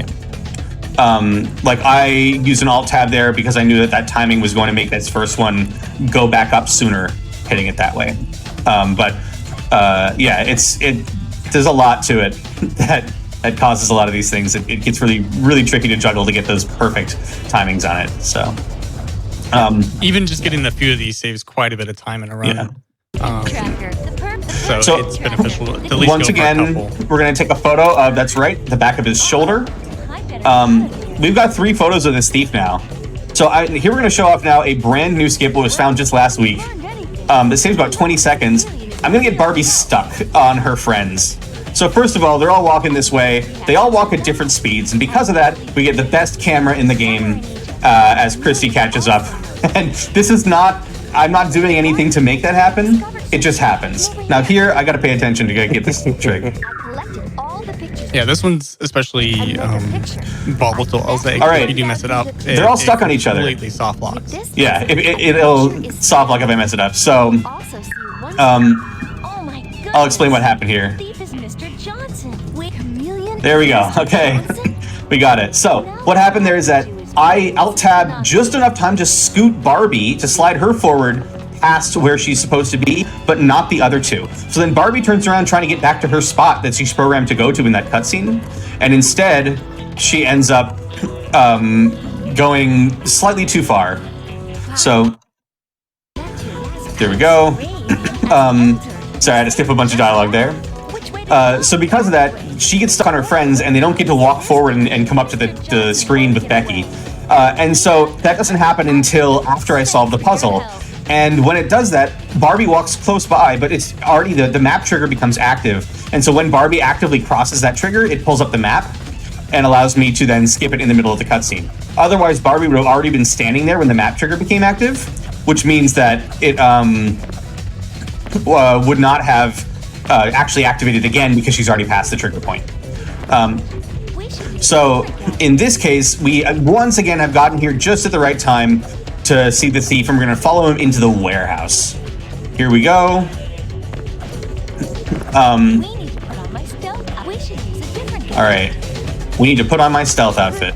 like I used an alt tab there because I knew that timing was going to make this first one go back up sooner, hitting it that way. Yeah, there's a lot to it that causes a lot of these things. It gets really, really tricky to juggle to get those perfect timings on it. So even just getting a few of these saves quite a bit of time in a run. Yeah. So it's beneficial to at least once again, we're going to take a photo of, that's right, the back of his shoulder. We've got 3 photos of this thief now. So here we're going to show off now a brand new skip that was found just last week. This saves about 20 seconds. I'm going to get Barbie stuck on her friends. So first of all, they're all walking this way. They all walk at different speeds. And because of that, we get the best camera in the game as Christy catches up. And this is not... I'm not doing anything to make that happen. It just happens. Now here, I got to pay attention to get this trick. Yeah, this one's especially volatile. I'll say, all right. If you do mess it up, they're all stuck on each other. Completely soft locks. Yeah, it'll soft lock if I mess it up. So, I'll explain what happened here. There we go. Okay, we got it. So, what happened there is that I alt-tabbed just enough time to scoot Barbie to slide her forward past where she's supposed to be, but not the other two. So then Barbie turns around trying to get back to her spot that she's programmed to go to in that cutscene, and instead she ends up going slightly too far. So there we go. Sorry, I had to skip a bunch of dialogue there. So because of that, she gets stuck on her friends, and they don't get to walk forward and come up to the screen with Becky. And so that doesn't happen until after I solve the puzzle. And when it does that, Barbie walks close by, but it's already the map trigger becomes active. And so when Barbie actively crosses that trigger, it pulls up the map and allows me to then skip it in the middle of the cutscene. Otherwise, Barbie would have already been standing there when the map trigger became active, which means that it would not have actually activated again because she's already past the trigger point. So in this case, we once again have gotten here just at the right time to see the thief, and we're going to follow him into the warehouse. Here we go. All right. we need to put on my stealth outfit.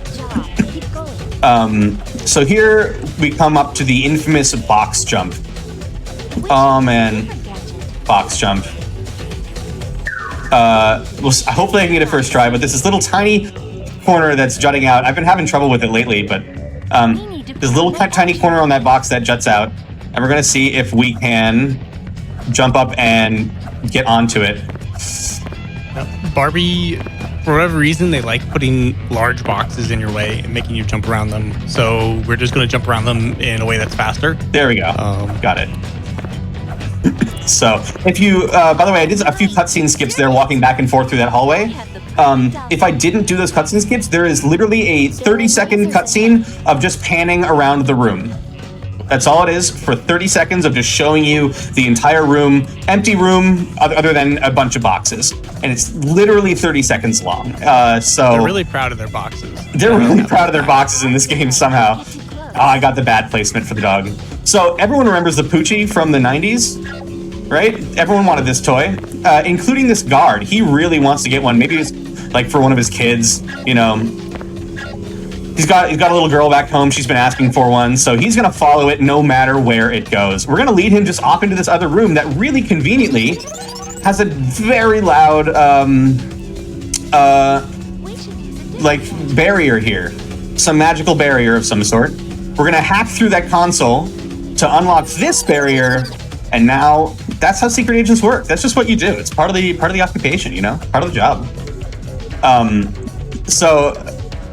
So here we come up to the infamous box jump. Oh man, box jump. Hopefully I can get it first try, but this is little tiny corner that's jutting out. I've been having trouble with it lately, but this little tiny corner on that box that juts out, and we're gonna see if we can jump up and get onto it. Barbie, for whatever reason, they like putting large boxes in your way and making you jump around them. So we're just going to jump around them in a way that's faster. There we go. Got it. So if you, by the way, I did a few cutscene skips there walking back and forth through that hallway. If I didn't do those cutscene skips, there is literally a 30-second cutscene of just panning around the room. That's all it is, for 30 seconds of just showing you the entire room, empty room, other than a bunch of boxes. And it's literally 30 seconds long. So they're really proud of their boxes. They're really proud of their boxes in this game somehow. Oh, I got the bad placement for the dog. So everyone remembers the Poochie from the 90s, right? Everyone wanted this toy, including this guard. He really wants to get one. Maybe it's like for one of his kids, you know. He's got a little girl back home. She's been asking for one, so he's gonna follow it no matter where it goes. We're gonna lead him just off into this other room that really conveniently has a very loud, like barrier here, some magical barrier of some sort. We're gonna hack through that console to unlock this barrier, and now that's how secret agents work. That's just what you do. It's part of the occupation, you know, part of the job. So.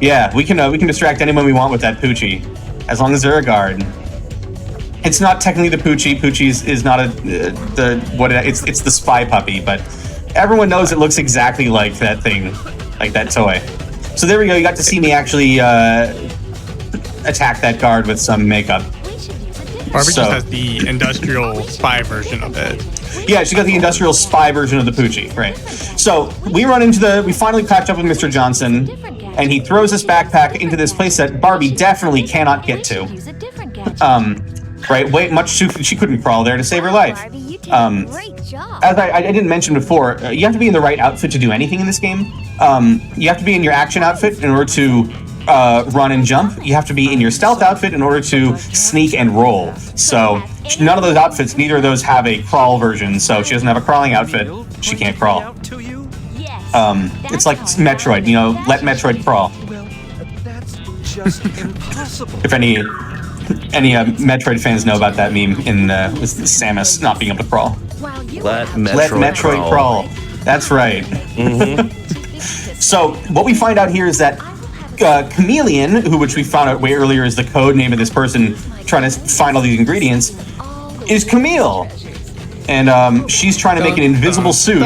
Yeah, we can distract anyone we want with that Poochie, as long as they're a guard. It's not technically the Poochie. Poochie is not it's the spy puppy, but everyone knows it looks exactly like that thing, like that toy. So there we go. You got to see me actually attack that guard with some makeup. Barbie just has the industrial spy version of it. Yeah, she got the industrial spy version of the Poochie, right? So we finally catch up with Mr. Johnson, and he throws this backpack into this place that Barbie definitely cannot get to. Right, she couldn't crawl there to save her life. As I didn't mention before, you have to be in the right outfit to do anything in this game. You have to be in your action outfit in order to run and jump. You have to be in your stealth outfit in order to sneak and roll. So none of those outfits, neither of those have a crawl version. So she doesn't have a crawling outfit. She can't crawl. It's like Metroid, you know, let Metroid crawl. That's just impossible. If any Metroid fans know about that meme with Samus not being able to crawl. Let Metroid crawl. That's right. Mm-hmm. So what we find out here is that Chameleon, which we found out way earlier is the code name of this person trying to find all these ingredients, is Camille. And she's trying to make an invisible suit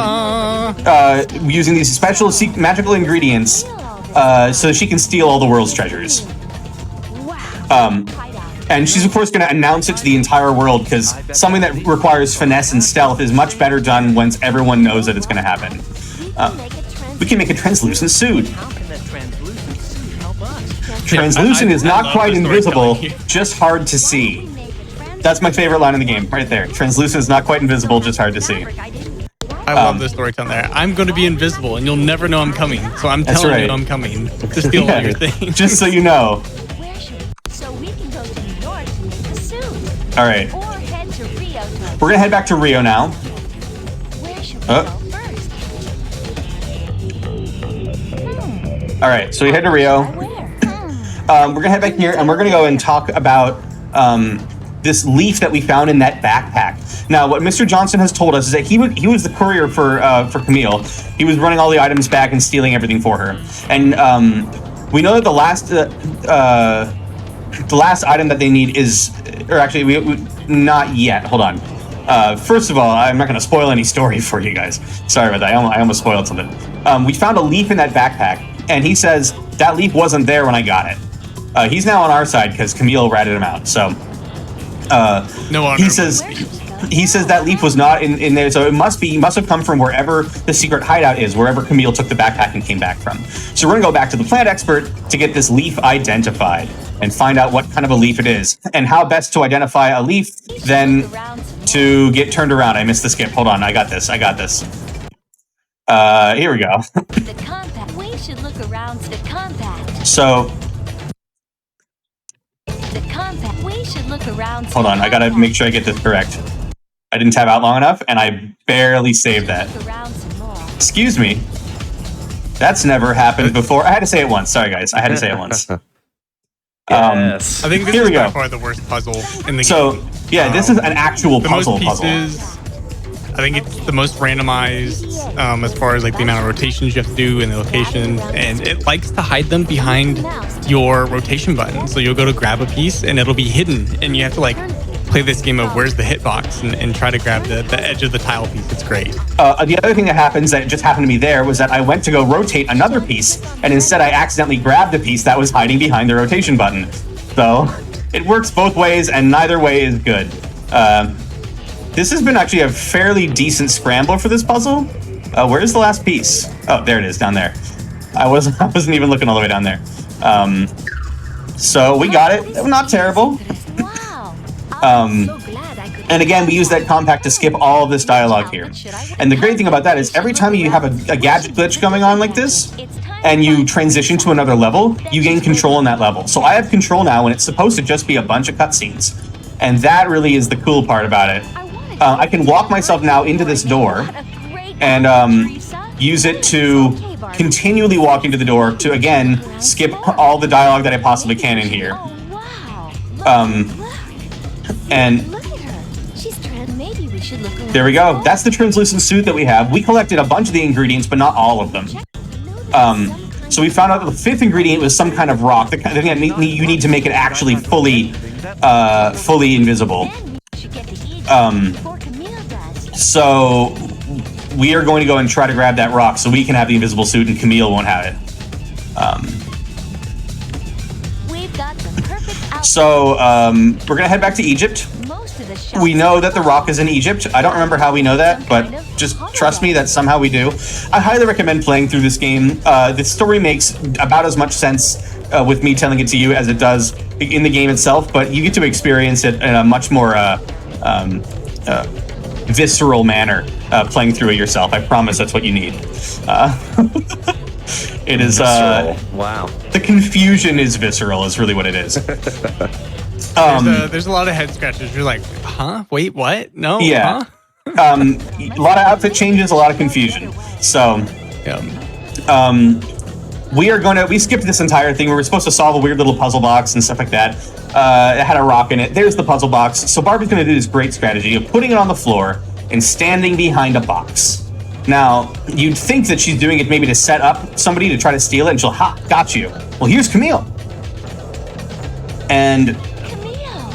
using these special magical ingredients so she can steal all the world's treasures. And she's, of course, going to announce it to the entire world because something that requires finesse and stealth is much better done once everyone knows that it's going to happen. We can make a translucent suit. Translucent is not quite invisible, just hard to see. That's my favorite line in the game, right there. Translucent is not quite invisible, just hard to see. I love this storytelling there. I'm going to be invisible, and you'll never know I'm coming. So I'm telling you I'm coming to steal all your things. Just so you know. All right. We're going to head back to Rio now. All right, so we head to Rio. We're going to head back here, and we're going to go and talk about this leaf that we found in that backpack. Now, what Mr. Johnson has told us is that he was the courier for Camille. He was running all the items back and stealing everything for her. And we know that the last item that they need is, or actually, we not yet. Hold on. First of all, I'm not going to spoil any story for you guys. Sorry about that. I almost spoiled something. We found a leaf in that backpack, and he says that leaf wasn't there when I got it. He's now on our side because Camille ratted him out. So he says that leaf was not in there, so it must have come from wherever the secret hideout is, wherever Camille took the backpack and came back from. So we're gonna go back to the plant expert to get this leaf identified and find out what kind of a leaf it is and how best to identify a leaf then to get turned around. I missed the skip. Hold on, I got this. Here we go. should look around the compact. So, The compact. We should look around. hold on, I gotta make sure I get this correct. I didn't tab out long enough, and I barely saved that. Excuse me. That's never happened before. I had to say it once. Sorry, guys. I had to say it once. Yes. I think this Here is we by go. far the worst puzzle in the game. So, yeah, this is an actual The puzzle. most pieces, I think it's the most randomized as far as like the amount of rotations you have to do and the locations, and it likes to hide them behind your rotation button. So you'll go to grab a piece and it'll be hidden, and you have to like play this game of where's the hitbox and try to grab the edge of the tile piece. It's great. The other thing that happens that just happened to me there was that I went to go rotate another piece, and instead I accidentally grabbed a piece that was hiding behind the rotation button. So it works both ways, and neither way is good. This has been actually a fairly decent scrambler for this puzzle. Where's the last piece? Oh, there it is, down there. I wasn't even looking all the way down there. So we got it. Not terrible. And again, we use that compact to skip all of this dialogue here. And the great thing about that is every time you have a gadget glitch going on like this, and you transition to another level, you gain control in that level. So I have control now, and it's supposed to just be a bunch of cutscenes. And that really is the cool part about it. I can walk myself now into this door, and use it to continually walk into the door to, again, skip all the dialogue that I possibly can in here. And there we go. That's the translucent suit that we have. We collected a bunch of the ingredients, but not all of them. So we found out that the fifth ingredient was some kind of rock. The kind of thing that you need to make it actually fully invisible. So we are going to go and try to grab that rock so we can have the invisible suit and Camille won't have it. So we're gonna head back to Egypt. We know that the rock is in Egypt. I don't remember how we know that, but just trust me that somehow we do. I highly recommend playing through this game. The story makes about as much sense with me telling it to you as it does in the game itself, but you get to experience it in a much more visceral manner playing through it yourself. I promise that's what you need. It is wow. The confusion is visceral is really what it is. There's a lot of head scratches. You're like, huh? Wait, what? No. Yeah. Huh? A lot of outfit changes, a lot of confusion. So we skipped this entire thing. We were supposed to solve a weird little puzzle box and stuff like that. It had a rock in it. There's the puzzle box. So Barbie's going to do this great strategy of putting it on the floor and standing behind a box. Now, you'd think that she's doing it maybe to set up somebody to try to steal it, and she'll, got you. Well, here's Camille. And... Camille!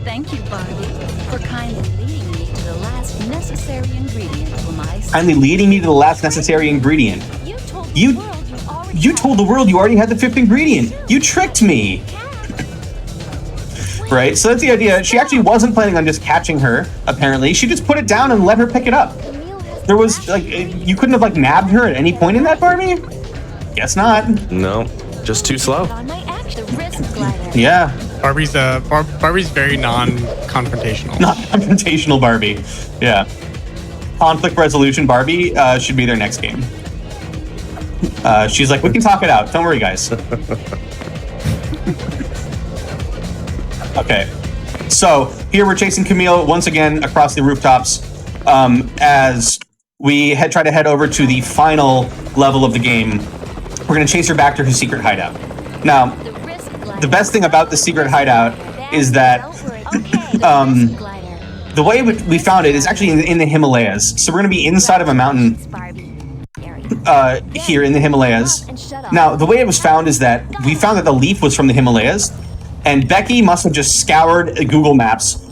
Thank you, Barbie, for kindly leading me to the last necessary ingredient for my... Kindly leading me to the last necessary ingredient. You told the world you already had the fifth ingredient. You tricked me. Right? So that's the idea. She actually wasn't planning on just catching her, apparently. She just put it down and let her pick it up. There was, like, you couldn't have, like, nabbed her at any point in that, Barbie? Guess not. No, just too slow. Yeah. Barbie's very non-confrontational. Not confrontational Barbie. Yeah. Conflict resolution Barbie should be their next game. She's like, we can talk it out. Don't worry, guys. Okay. So here we're chasing Camille once again across the rooftops as we try to head over to the final level of the game. We're going to chase her back to her secret hideout. Now, the best thing about the secret hideout is that the way we found it is actually in the Himalayas. So we're going to be inside of a mountain here in the Himalayas. Now, the way it was found is that we found that the leaf was from the Himalayas, and Becky must have just scoured Google Maps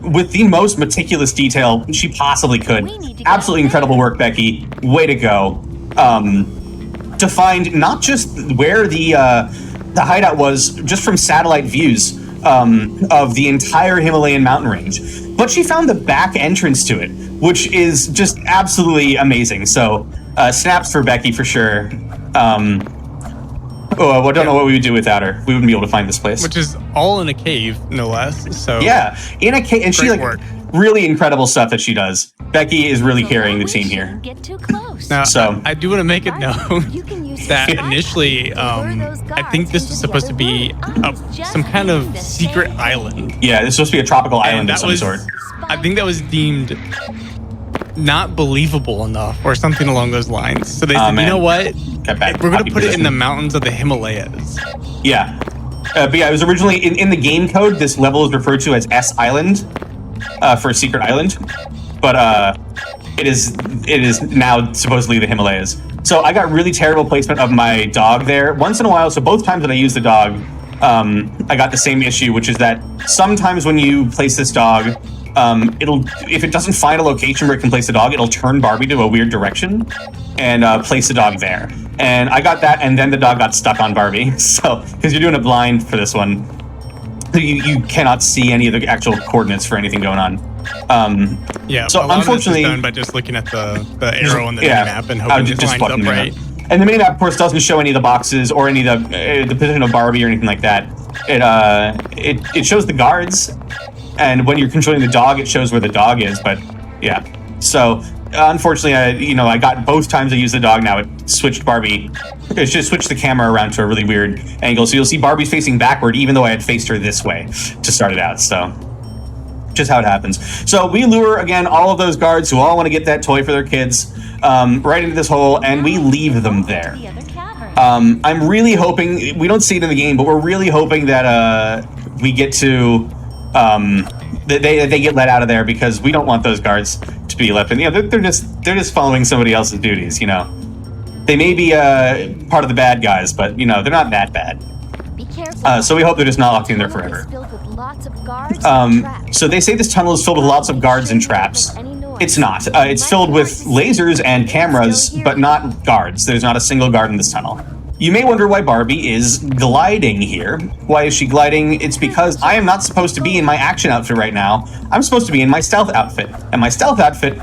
with the most meticulous detail she possibly could. Absolutely incredible work, Becky. Way to go. To find not just where the hideout was, just from satellite views of the entire Himalayan mountain range, but she found the back entrance to it, which is just absolutely amazing. So snaps for Becky for sure. Oh, I don't know what we would do without her. We wouldn't be able to find this place. Which is all in a cave, no less. So yeah, in a cave, and she like work. Really incredible stuff that she does. Becky is really carrying the team here. Get too close. Now, So I do want to make it known that initially, I think this was supposed to be some kind of secret island. Yeah, this is supposed to be a tropical island of some was, sort. I think that was deemed not believable enough or something along those lines. So they said, you know what? We're going to put it in the mountains of the Himalayas. Yeah. But yeah, it was originally in the game code, this level is referred to as S Island for a secret island. But it is now supposedly the Himalayas. So I got really terrible placement of my dog there. Once in a while, so both times that I used the dog, I got the same issue, which is that sometimes when you place this dog, if it doesn't find a location where it can place the dog, it'll turn Barbie to a weird direction and place the dog there. And I got that, and then the dog got stuck on Barbie. So, because you're doing it blind for this one, you cannot see any of the actual coordinates for anything going on. Yeah. So unfortunately, done by just looking at the arrow on the map and hoping it lines up right. And the minimap, of course, doesn't show any of the boxes or any of the position of Barbie or anything like that. It shows the guards. And when you're controlling the dog, it shows where the dog is. But yeah, so unfortunately, I got both times I used the dog. Now it switched Barbie. It just switched the camera around to a really weird angle. So you'll see Barbie's facing backward, even though I had faced her this way to start it out. So just how it happens. So we lure again all of those guards who all want to get that toy for their kids right into this hole, and we leave them there. I'm really hoping we don't see it in the game, but we're really hoping that we get to. They get let out of there because we don't want those guards to be left in. They're just following somebody else's duties. They may be part of the bad guys, but they're not that bad. So we hope they're just not locked in there forever. So they say this tunnel is filled with lots of guards and traps. It's not. It's filled with lasers and cameras, but not guards. There's not a single guard in this tunnel. You may wonder why Barbie is gliding here. Why is she gliding? It's because I am not supposed to be in my action outfit right now. I'm supposed to be in my stealth outfit. And my stealth outfit,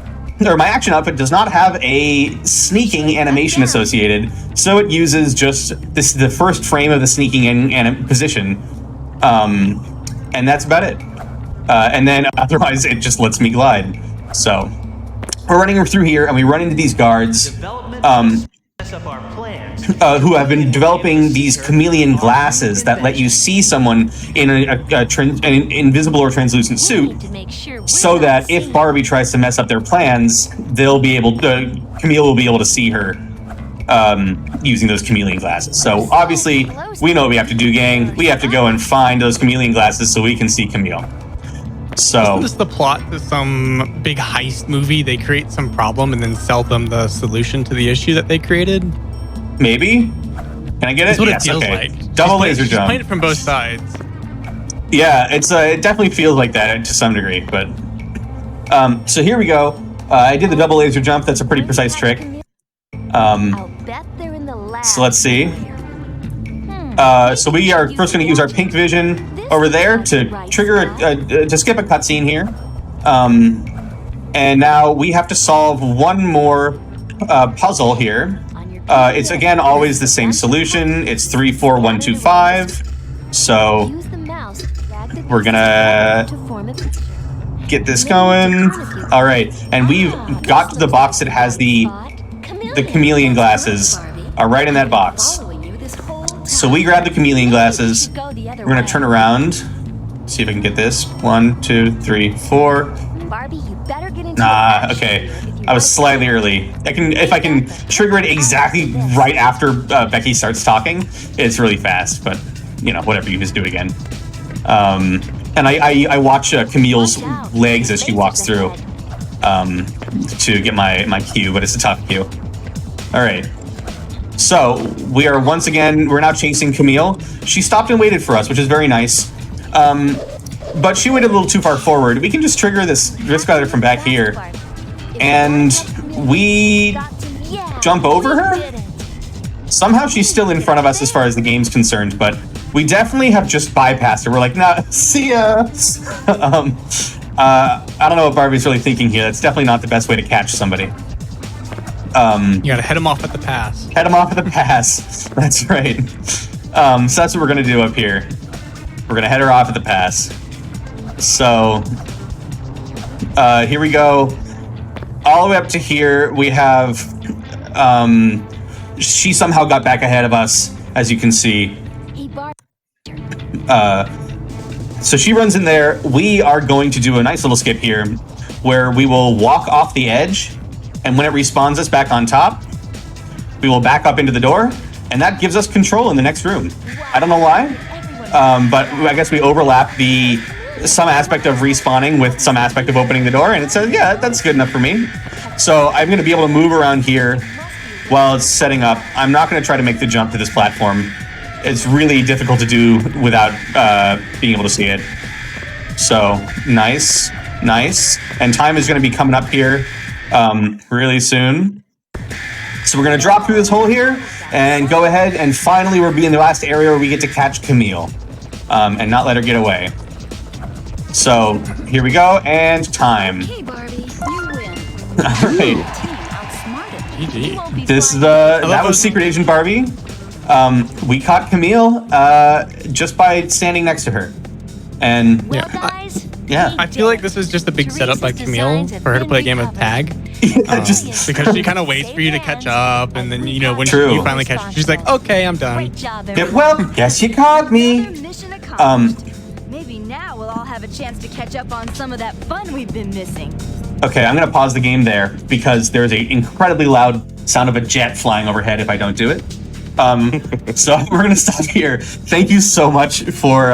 or my action outfit, does not have a sneaking animation associated. So it uses just the first frame of the sneaking in position. And that's about it. And then otherwise it just lets me glide. So we're running through here and we run into these guards. Who have been developing these chameleon glasses that let you see someone in an invisible or translucent suit, so that if Barbie tries to mess up their plans, Camille will be able to see her using those chameleon glasses. So obviously, we know what we have to do, gang. We have to go and find those chameleon glasses so we can see Camille. So isn't this the plot to some big heist movie? They create some problem and then sell them the solution to the issue that they created? Maybe? Can I get it? That's what yes, it feels okay. like. Double laser jump. Playing it from both sides. Yeah, it definitely feels like that to some degree, but so here we go. I did the double laser jump. That's a pretty precise trick. So let's see. So we are first going to use our pink vision over there to trigger to skip a cutscene here. And now we have to solve one more puzzle here. It's again always the same solution. It's 3, 4, 1, 2, 5. So we're gonna get this going. All right, and we've got to the box that has the chameleon glasses right in that box. So we grab the chameleon glasses. We're gonna turn around. See if I can get this. 1, 2, 3, 4. Nah, okay. I was slightly early. If I can trigger it exactly right after Becky starts talking, it's really fast. But whatever, you just do it again. And I watch Camille's legs as she walks through to get my cue, but it's a tough cue. All right. So we are we're now chasing Camille. She stopped and waited for us, which is very nice. But she went a little too far forward. We can just trigger this glider from back here. And we jump over her? Somehow she's still in front of us as far as the game's concerned, but we definitely have just bypassed her. We're like, nah, see ya! I don't know what Barbie's really thinking here. That's definitely not the best way to catch somebody. You gotta head him off at the pass. Head him off at the pass. That's right. So that's what we're gonna do up here. We're gonna head her off at the pass. So here we go. All the way up to here, we have. She somehow got back ahead of us, as you can see. So she runs in there. We are going to do a nice little skip here, where we will walk off the edge, and when it respawns us back on top, we will back up into the door, and that gives us control in the next room. I don't know why, but I guess we overlap some aspect of respawning with some aspect of opening the door, and it says, yeah, that's good enough for me. So I'm going to be able to move around here while it's setting up. I'm not going to try to make the jump to this platform. It's really difficult to do without being able to see it. So nice. And time is going to be coming up here really soon. So we're going to drop through this hole here and go ahead, and finally we'll be in the last area where we get to catch Camille and not let her get away. So here we go, and time. Hey, Barbie, you win. All right. GG. That was Secret Agent Barbie. We caught Camille just by standing next to her. And Well, guys, yeah. I feel like this was just a big setup by Camille for her to play a game of tag. Just Because she kind of waits for you to catch up, and then, when True. you finally catch her, she's like, okay, I'm done. Great job, yeah, everyone. well, yes, you caught me. Another mission accomplished. Maybe now we'll all have a chance to catch up on some of that fun we've been missing. Okay, I'm gonna pause the game there because there's an incredibly loud sound of a jet flying overhead if I don't do it. So we're gonna stop here. Thank you so much for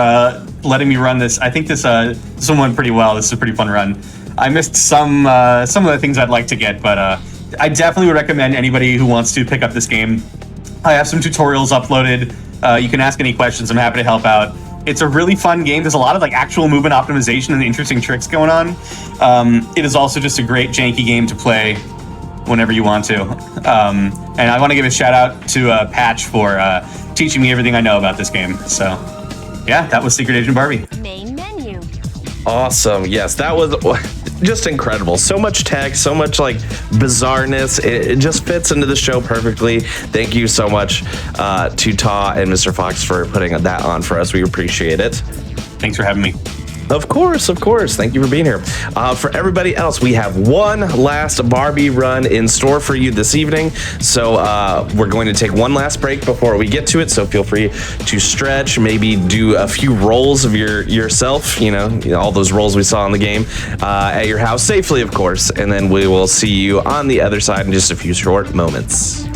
letting me run this. I think this one went pretty well. This is a pretty fun run. I missed some of the things I'd like to get, but I definitely would recommend anybody who wants to pick up this game. I have some tutorials uploaded. You can ask any questions. I'm happy to help out. It's a really fun game. There's a lot of actual movement optimization and interesting tricks going on. It is also just a great janky game to play whenever you want to. And I want to give a shout out to Patch for teaching me everything I know about this game. So yeah, that was Secret Agent Barbie. Main menu. Awesome. Yes, that was just incredible. So much tech, so much bizarreness. It just fits into the show perfectly. Thank you so much to Ta and Mr. Fox for putting that on for us. We appreciate it. Thanks for having me. Of course. Thank you for being here. For everybody else, we have one last Barbie run in store for you this evening. So we're going to take one last break before we get to it. So feel free to stretch, maybe do a few rolls of yourself, all those rolls we saw in the game at your house safely, of course. And then we will see you on the other side in just a few short moments.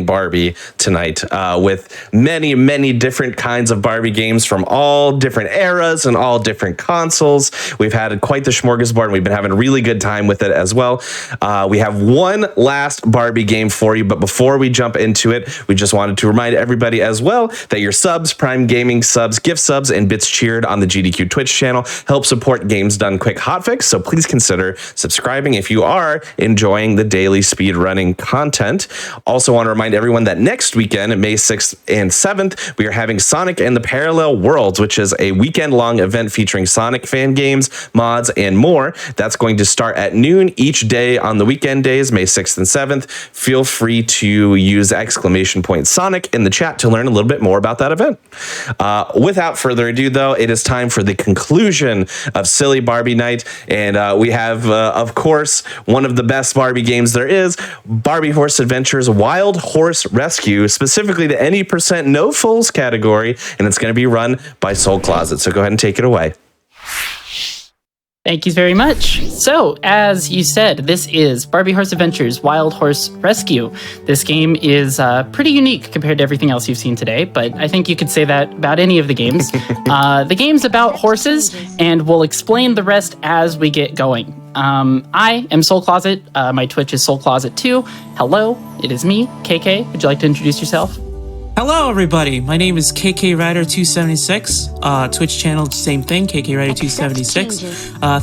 Barbie tonight with many different kinds of Barbie games from all different eras and all different consoles. We've had quite the smorgasbord, and we've been having a really good time with it as well. We have one last Barbie game for you, but before we jump into it, we just wanted to remind everybody as well that your subs, Prime Gaming subs, gift subs, and bits cheered on the GDQ Twitch channel help support Games Done Quick Hotfix, so please consider subscribing if you are enjoying the daily speedrunning content. Also want to remind everyone that next weekend, May 6th and 7th, we are having Sonic and the Parallel Worlds, which is a weekend-long event featuring Sonic fan games, mods, and more. That's going to start at noon each day on the weekend days, May 6th and 7th. Feel free to use !Sonic in the chat to learn a little bit more about that event. Without further ado, though, it is time for the conclusion of Silly Barbie Night, and we have, of course, one of the best Barbie games there is, Barbie Horse Adventures Wild Horse Rescue, specifically the any percent no fools category, and it's going to be run by Soul Closet. So go ahead and take it away. Thank you very much. So, as you said, this is Barbie Horse Adventures Wild Horse Rescue. This game is pretty unique compared to everything else you've seen today, but I think you could say that about any of the games. The game's about horses, and we'll explain the rest as we get going. I am Soul Closet. My Twitch is Soul Closet 2. Hello, it is me, KK. Would you like to introduce yourself? Hello, everybody. My name is KK Rider 276. Twitch channel, same thing, KK Rider 276.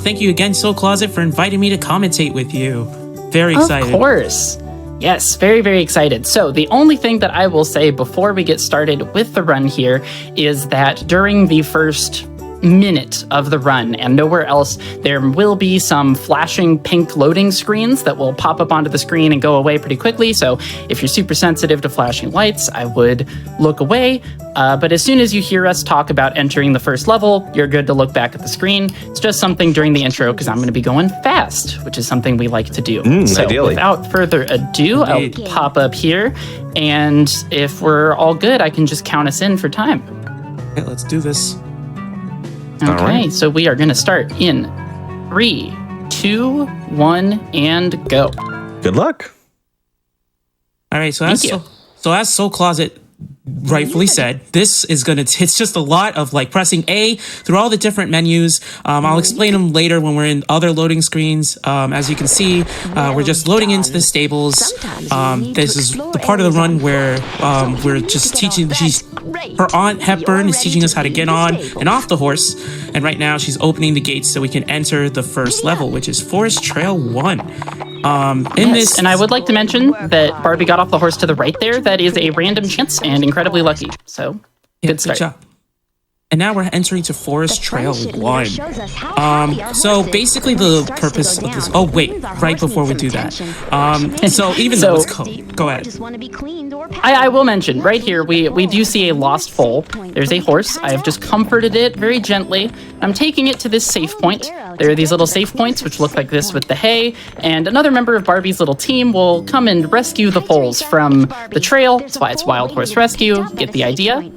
Thank you again, Soul Closet, for inviting me to commentate with you. Very excited. Of course. Yes, very, very excited. So the only thing that I will say before we get started with the run here is that during the first minute of the run and nowhere else, there will be some flashing pink loading screens that will pop up onto the screen and go away pretty quickly. So if you're super sensitive to flashing lights, I would look away. But as soon as you hear us talk about entering the first level, you're good to look back at the screen. It's just something during the intro because I'm going to be going fast, which is something we like to do. So ideally. Without further ado, I'll pop up here. And if we're all good, I can just count us in for time. Okay, let's do this. Okay, so we are going to start in 3, 2, 1, and go. Good luck. All right, so as Soul Closet rightfully said, this is gonna, it's just a lot of like pressing A through all the different menus. I'll explain them later when we're in other loading screens. As you can see, we're just loading into the stables. This is the part of the run where we're just teaching, her aunt Hepburn is teaching us how to get on and off the horse. And right now she's opening the gates so we can enter the first level, which is Forest Trail 1. And I would like to mention that Barbie got off the horse to the right there. That is a random chance and incredibly lucky. So, good start. Good job. And now we're entering to Forest Trail 1. So basically the purpose of this... Oh, wait. Right before we do that. So even though it's... Go ahead. I will mention, right here, we do see a lost foal. There's a horse. I have just comforted it very gently. I'm taking it to this safe point. There are these little safe points, which look like this with the hay. And another member of Barbie's little team will come and rescue the foals from the trail. That's why it's Wild Horse Rescue. Get the idea?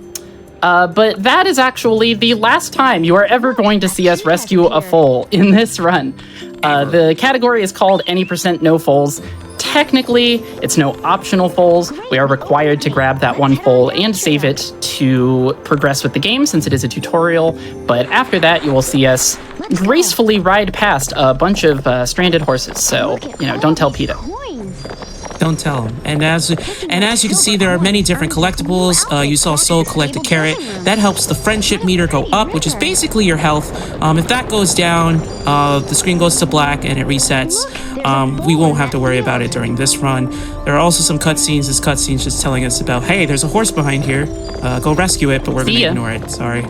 But that is actually the last time you are ever going to see us rescue a foal in this run. The category is called any % no foals. Technically, it's no optional foals. We are required to grab that one foal and save it to progress with the game since it is a tutorial. But after that, you will see us gracefully ride past a bunch of stranded horses. So, don't tell PETA. Don't tell him. And as you can see, there are many different collectibles. You saw Soul collect a carrot. That helps the friendship meter go up, which is basically your health. If that goes down, the screen goes to black and it resets. We won't have to worry about it during this run. There are also some cutscenes. This cutscene's just telling us about, hey, there's a horse behind here. Go rescue it, but we're going to ignore it. Sorry.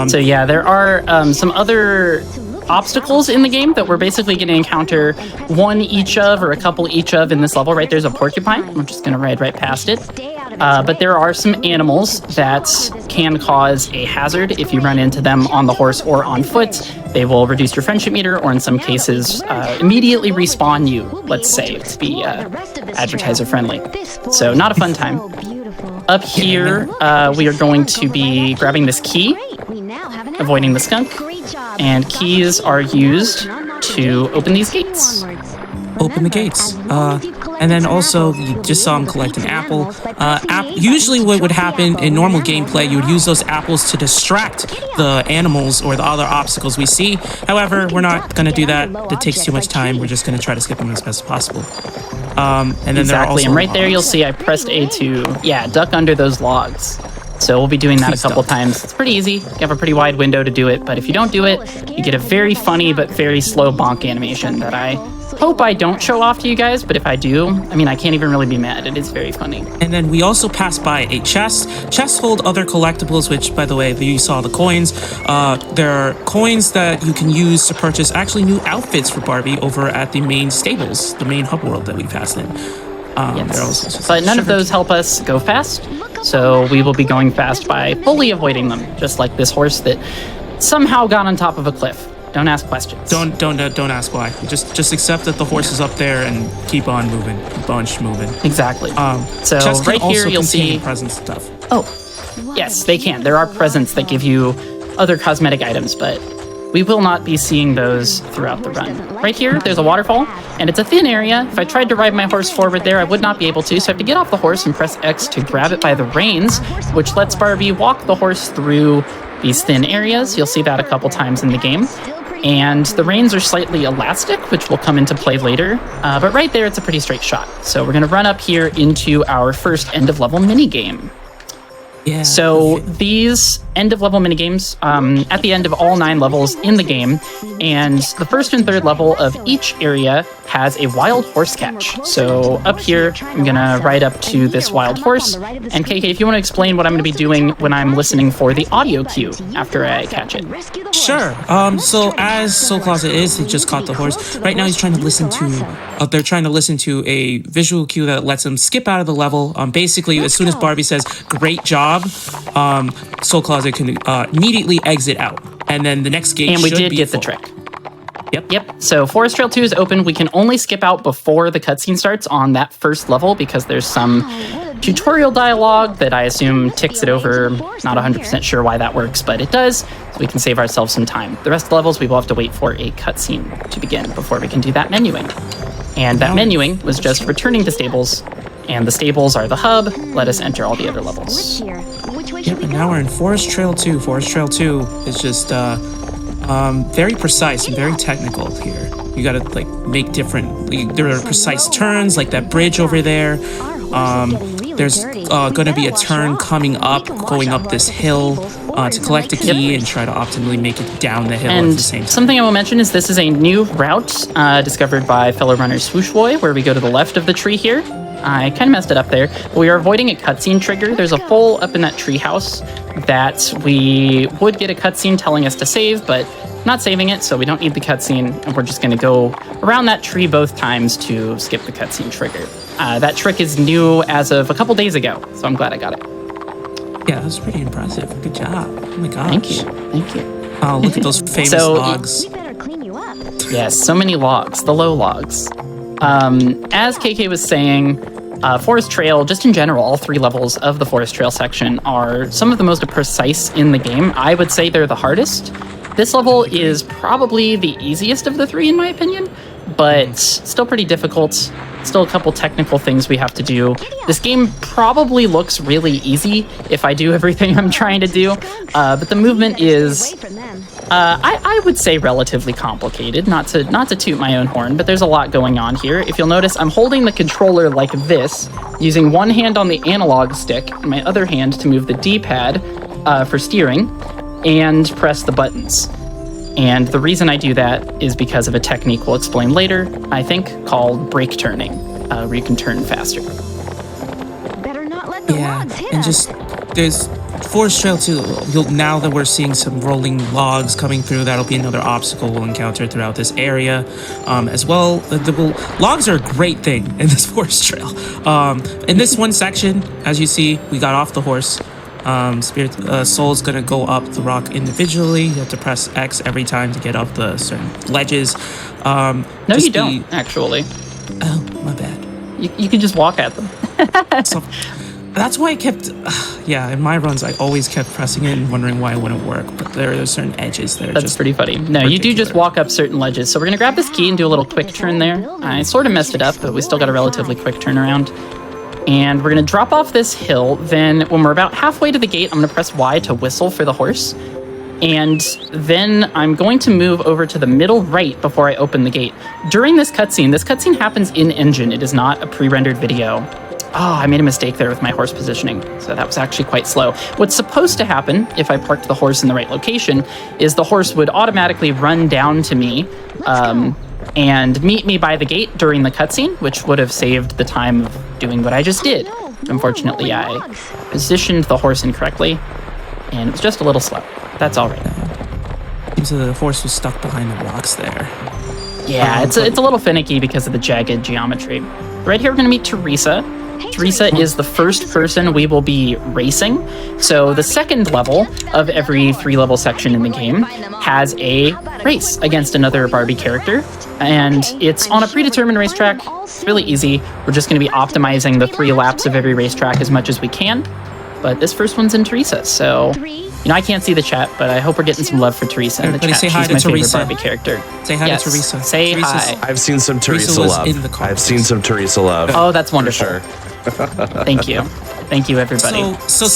So yeah, there are some other obstacles in the game that we're basically going to encounter one each of or a couple each of in this level. Right there's a porcupine. I'm just going to ride right past it. But there are some animals that can cause a hazard if you run into them on the horse or on foot. They will reduce your friendship meter or in some cases immediately respawn you, let's say, to be advertiser friendly. So not a fun time. Up here, we are going to be grabbing this key, avoiding the skunk, and keys are used to open these gates. Open the gates. And then also, you just saw him collect an apple. Usually what would happen in normal gameplay, you would use those apples to distract the animals or the other obstacles we see. However, we're not going to do that. That takes too much time. We're just going to try to skip them as best as possible. And then there are also and right there you'll see I pressed A to, duck under those logs. So we'll be doing that a couple times. It's pretty easy. You have a pretty wide window to do it, but if you don't do it, you get a very funny but very slow bonk animation that I hope I don't show off to you guys, but if I do, I can't even really be mad. It is very funny. And then we also pass by a chest. Chests hold other collectibles, which, by the way, you saw the coins. There are coins that you can use to purchase actually new outfits for Barbie over at the main stables, the main hub world that we passed in. Yes. But none of those help us go fast, so we will be going fast by fully avoiding them, just like this horse that somehow got on top of a cliff. Don't ask questions. Don't ask why. Just accept that the horse is up there and keep on moving. Keep on moving. Exactly. So right here you'll see present stuff. Oh, yes, they can. There are presents that give you other cosmetic items, but we will not be seeing those throughout the run. Right here, there's a waterfall, and it's a thin area. If I tried to ride my horse forward there, I would not be able to, so I have to get off the horse and press X to grab it by the reins, which lets Barbie walk the horse through these thin areas. You'll see that a couple times in the game. And the reins are slightly elastic, which will come into play later. But right there, it's a pretty straight shot. So we're going to run up here into our first end-of-level mini-game. Yeah. So these end of level minigames at the end of all 9 levels in the game, and the first and third level of each area has a wild horse catch. So up here, I'm gonna ride up to this wild horse, and KK, if you want to explain what I'm gonna be doing when I'm listening for the audio cue after I catch it. Sure. So as Soul Closet is, he just caught the horse. Right now he's trying to listen to, they're trying to listen to a visual cue that lets him skip out of the level. Basically, as soon as Barbie says, "Great job," Soul Closet can immediately exit out. And then the next gate and we should did be get full. the trick. Yep. So Forest Trail 2 is open. We can only skip out before the cutscene starts on that first level because there's some tutorial dialogue that I assume ticks it over. Not 100% sure why that works, but it does. So we can save ourselves some time. The rest of the levels, we will have to wait for a cutscene to begin before we can do that menuing. And that menuing was just returning to stables. And the stables are the hub. Let us enter all the other levels. Yep, and now we're in Forest Trail 2. Forest Trail 2 is just very precise and very technical here. You gotta like make there are precise turns, like that bridge over there. There's gonna be a turn coming up, going up this hill to collect a key and try to optimally make it down the hill at the same time. Something I will mention is this is a new route discovered by fellow runner Swooshboy, where we go to the left of the tree here. I kind of messed it up there. But we are avoiding a cutscene trigger. There's a hole up in that tree house that we would get a cutscene telling us to save, but not saving it, so we don't need the cutscene, and we're just going to go around that tree both times to skip the cutscene trigger. That trick is new as of a couple days ago, so I'm glad I got it. Yeah, that was pretty impressive. Good job. Oh my gosh. Thank you. Oh, look at those famous logs. Yes, so many logs, the low logs. As KK was saying, Forest Trail, just in general, all 3 levels of the Forest Trail section are some of the most precise in the game. I would say they're the hardest. This level is probably the easiest of the 3, in my opinion, but still pretty difficult. Still a couple technical things we have to do. This game probably looks really easy if I do everything I'm trying to do, but the movement is, I would say, relatively complicated. Not to toot my own horn, but there's a lot going on here. If you'll notice, I'm holding the controller like this, using one hand on the analog stick and my other hand to move the D-pad for steering, and press the buttons. And the reason I do that is because of a technique we'll explain later, I think, called brake turning, where you can turn faster. And just, there's Forest Trail 2, now that we're seeing some rolling logs coming through, that'll be another obstacle we'll encounter throughout this area. As well, logs are a great thing in this Forest Trail. In this one section, as you see, we got off the horse. Soul's gonna go up the rock individually. You have to press X every time to get up the certain ledges. No, you don't, actually. Oh, my bad. You can just walk at them. So, that's why I kept, in my runs, I always kept pressing it and wondering why it wouldn't work. But there are certain edges that are That's pretty funny. No, you do just walk up certain ledges. So we're gonna grab this key and do a little quick turn there. I sort of messed it up, but we still got a relatively quick turnaround. And we're going to drop off this hill. Then when we're about halfway to the gate, I'm going to press Y to whistle for the horse. And then I'm going to move over to the middle right before I open the gate. During this cutscene happens in-engine. It is not a pre-rendered video. Oh, I made a mistake there with my horse positioning. So that was actually quite slow. What's supposed to happen, if I parked the horse in the right location, is the horse would automatically run down to me, and meet me by the gate during the cutscene, which would have saved the time of doing what I just did. Unfortunately, I positioned the horse incorrectly, and it was just a little slow. That's all right. Seems that the horse was stuck behind the rocks there. Yeah, it's a little finicky because of the jagged geometry. Right here, we're going to meet Teresa. Teresa is the first person we will be racing. So the second level of every 3-level section in the game has a race against another Barbie character. And it's on a predetermined racetrack. It's really easy. We're just going to be optimizing the 3 laps of every racetrack as much as we can. But this first one's in Teresa. So, I can't see the chat, but I hope we're getting some love for Teresa in the chat. Say hi She's to my Teresa. favorite Barbie character. Say hi to Teresa. Say hi. I've seen some Teresa love. I've seen some Teresa love. Oh, that's wonderful. For sure. Thank you. Thank you, everybody. So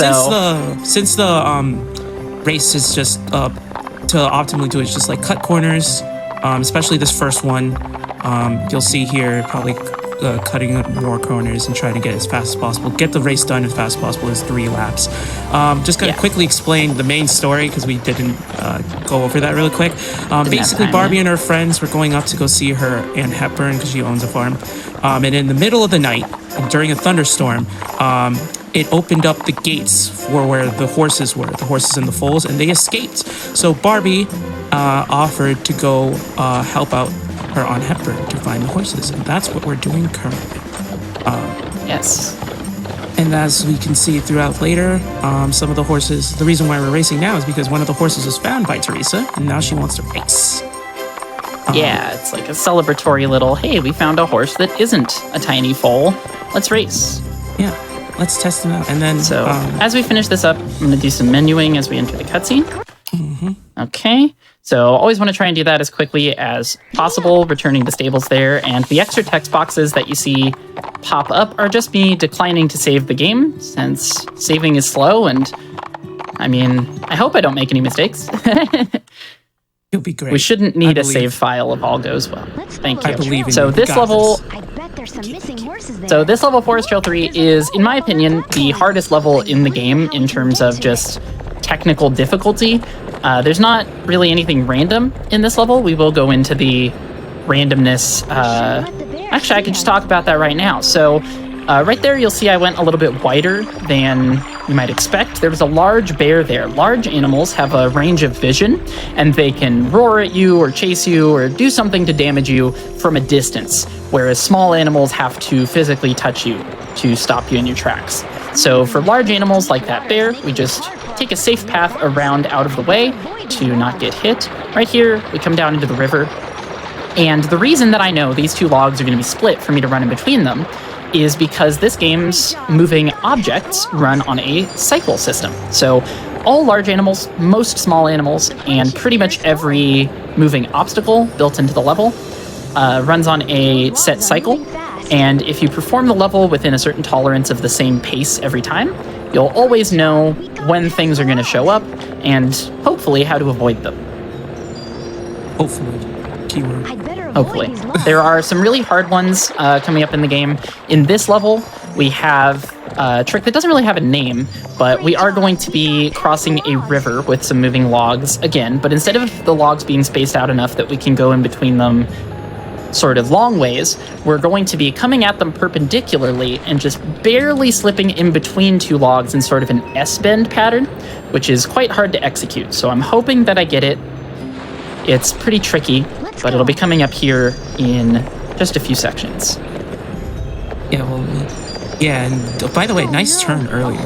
since the race is just to optimally do it, it's just like cut corners, especially this first one. You'll see here probably cutting up more corners and trying to get as fast as possible. Get the race done as fast as possible is 3 laps. Just going to quickly explain the main story because we didn't go over that really quick. Basically, Barbie and her friends were going up to go see her Aunt Hepburn because she owns a farm. And in the middle of the night, during a thunderstorm, it opened up the gates for where the horses were, the horses in the foals, and they escaped. So Barbie offered to go help out her Aunt Hepburn to find the horses, and that's what we're doing currently. Yes. And as we can see throughout later, some of the horses, the reason why we're racing now is because one of the horses was found by Teresa, and now she wants to race. Yeah, it's like a celebratory little, hey, we found a horse that isn't a tiny foal. Let's race. Yeah, let's test them out. And then... So, as we finish this up, I'm going to do some menuing as we enter the cutscene. Okay, so always want to try and do that as quickly as possible, returning the stables there. And the extra text boxes that you see pop up are just me declining to save the game, since saving is slow. And, I mean, I hope I don't make any mistakes. You'll be great. We shouldn't need a save file if all goes well. Thank you. I believe in so you. this level, I bet there's some missing horses there. so this level, Forest Trail 3, is, in my opinion, the hardest level in the game in terms of just technical difficulty. There's not really anything random in this level. We will go into the randomness. Actually, I could just talk about that right now. So right there, you'll see I went a little bit wider than you might expect. There was a large bear there. Large animals have a range of vision, and they can roar at you or chase you or do something to damage you from a distance, whereas small animals have to physically touch you to stop you in your tracks. So for large animals like that bear, we just take a safe path around out of the way to not get hit. Right here, we come down into the river. And the reason that I know these two logs are going to be split for me to run in between them is because this game's moving objects run on a cycle system. So all large animals, most small animals, and pretty much every moving obstacle built into the level runs on a set cycle. And if you perform the level within a certain tolerance of the same pace every time, you'll always know when things are going to show up and hopefully how to avoid them. Hopefully. Keyword. Hopefully. There are some really hard ones coming up in the game. In this level, we have a trick that doesn't really have a name, but we are going to be crossing a river with some moving logs again, but instead of the logs being spaced out enough that we can go in between them sort of long ways, we're going to be coming at them perpendicularly and just barely slipping in between two logs in sort of an S-bend pattern, which is quite hard to execute. So I'm hoping that I get it. It's pretty tricky, but it'll be coming up here in just a few sections. Yeah, well, yeah, and by the way, nice turn earlier,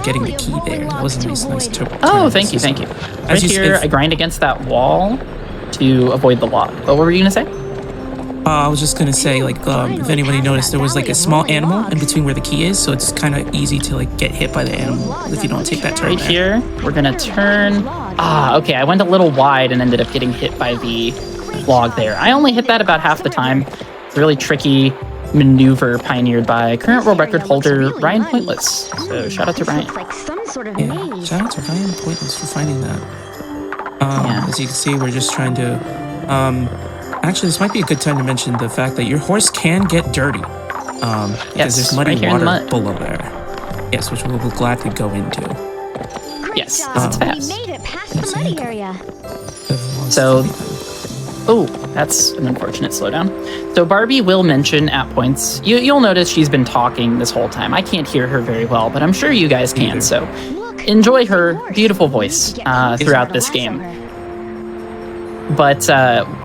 getting the key there. That was a nice turn. Oh, thank you. Right here, I grind against that wall to avoid the log. But what were you going to say? I was just gonna say, like, if anybody noticed, there was like a small animal in between where the key is, so it's kind of easy to like get hit by the animal if you don't take that turn. Right here, we're gonna turn. Okay, I went a little wide and ended up getting hit by the log there. I only hit that about half the time. It's a really tricky maneuver pioneered by current world record holder Ryan Pointless. So shout out to Ryan. Yeah, shout out to Ryan Pointless for finding that. As you can see, we're just trying to. Actually, this might be a good time to mention the fact that your horse can get dirty. Because there's muddy water below there. Yes, which we will gladly go into. Yes, it's fast. We made it past the muddy area. So, that's an unfortunate slowdown. So Barbie will mention at points, you'll notice she's been talking this whole time. I can't hear her very well, but I'm sure you guys can. So enjoy her beautiful voice throughout this game. But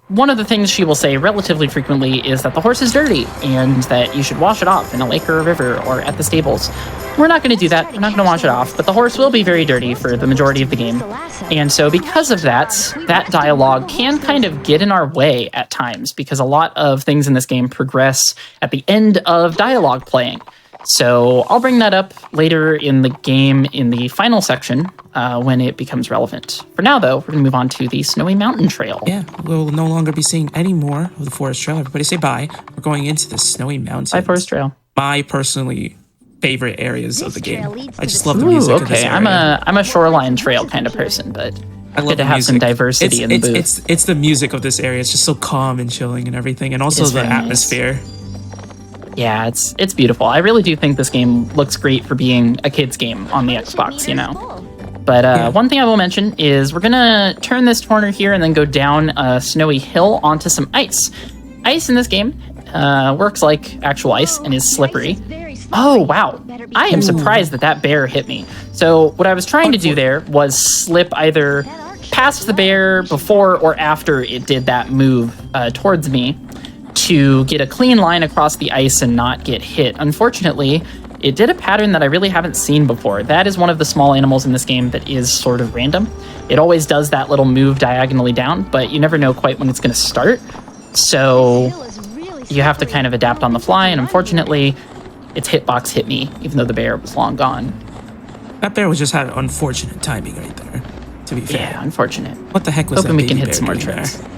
one of the things she will say relatively frequently is that the horse is dirty and that you should wash it off in a lake or a river or at the stables. We're not going to do that. We're not going to wash it off, but the horse will be very dirty for the majority of the game. And so because of that, that dialogue can kind of get in our way at times because a lot of things in this game progress at the end of dialogue playing. So I'll bring that up later in the game in the final section when it becomes relevant. For now, though, we're going to move on to the Snowy Mountain Trail. Yeah, we'll no longer be seeing any more of the Forest Trail. Everybody say bye. We're going into the Snowy Mountains. Bye, Forest Trail. My personally favorite areas of the game. I just love the music of this area. I'm a shoreline trail kind of person, but I love good to have some diversity in the booth. It's the music of this area. It's just so calm and chilling and everything, and also the atmosphere. Yeah, it's beautiful. I really do think this game looks great for being a kid's game on the Xbox, you know. But one thing I will mention is we're gonna turn this corner here and then go down a snowy hill onto some ice. Ice in this game works like actual ice and is slippery. Oh, wow. I am surprised that bear hit me. So what I was trying to do there was slip either past the bear before or after it did that move towards me to get a clean line across the ice and not get hit. Unfortunately, it did a pattern that I really haven't seen before. That is one of the small animals in this game that is sort of random. It always does that little move diagonally down, but you never know quite when it's going to start. So you have to kind of adapt on the fly, and unfortunately, its hitbox hit me, even though the bear was long gone. That bear was just had unfortunate timing right there, to be fair. Yeah, unfortunate. What the heck was Hoping that we can baby hit some more bear doing tricks. there?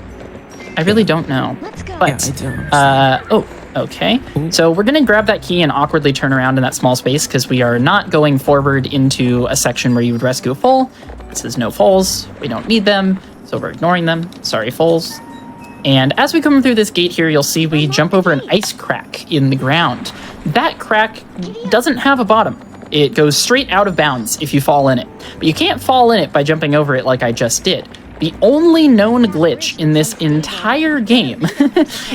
I really don't know. But, oh, okay. So we're going to grab that key and awkwardly turn around in that small space because we are not going forward into a section where you would rescue a foal. This is no foals. We don't need them, so we're ignoring them. Sorry, foals. And as we come through this gate here, you'll see we jump over an ice crack in the ground. That crack doesn't have a bottom. It goes straight out of bounds if you fall in it. But you can't fall in it by jumping over it like I just did. The only known glitch in this entire game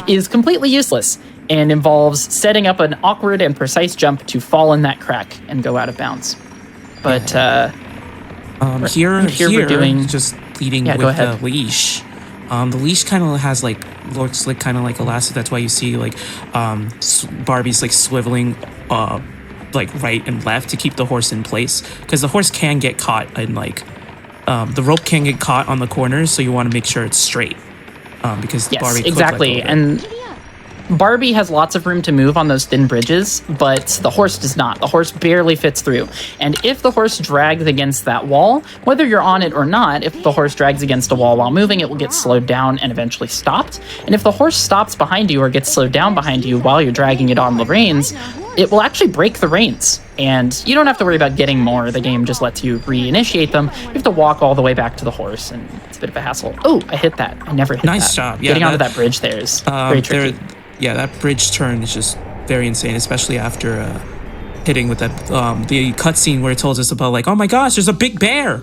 is completely useless and involves setting up an awkward and precise jump to fall in that crack and go out of bounds. But here we're doing just leading go with ahead. the leash. The leash kind of has looks like kind of like elastic. That's why you see Barbie's like swiveling like right and left to keep the horse in place, because the horse can get caught in the rope can get caught on the corners, so you want to make sure it's straight. Because yes, Barbie exactly, and Barbie has lots of room to move on those thin bridges, but the horse does not. The horse barely fits through. And if the horse drags against that wall, whether you're on it or not, if the horse drags against a wall while moving, it will get slowed down and eventually stopped. And if the horse stops behind you or gets slowed down behind you while you're dragging it on the reins, it will actually break the reins. And you don't have to worry about getting more. The game just lets you reinitiate them. You have to walk all the way back to the horse, and it's a bit of a hassle. Oh, I hit that. I never hit that. Nice job. Yeah, Getting onto that bridge there is very tricky. Yeah, that bridge turn is just very insane, especially after hitting with that the cutscene where it tells us about oh my gosh, there's a big bear.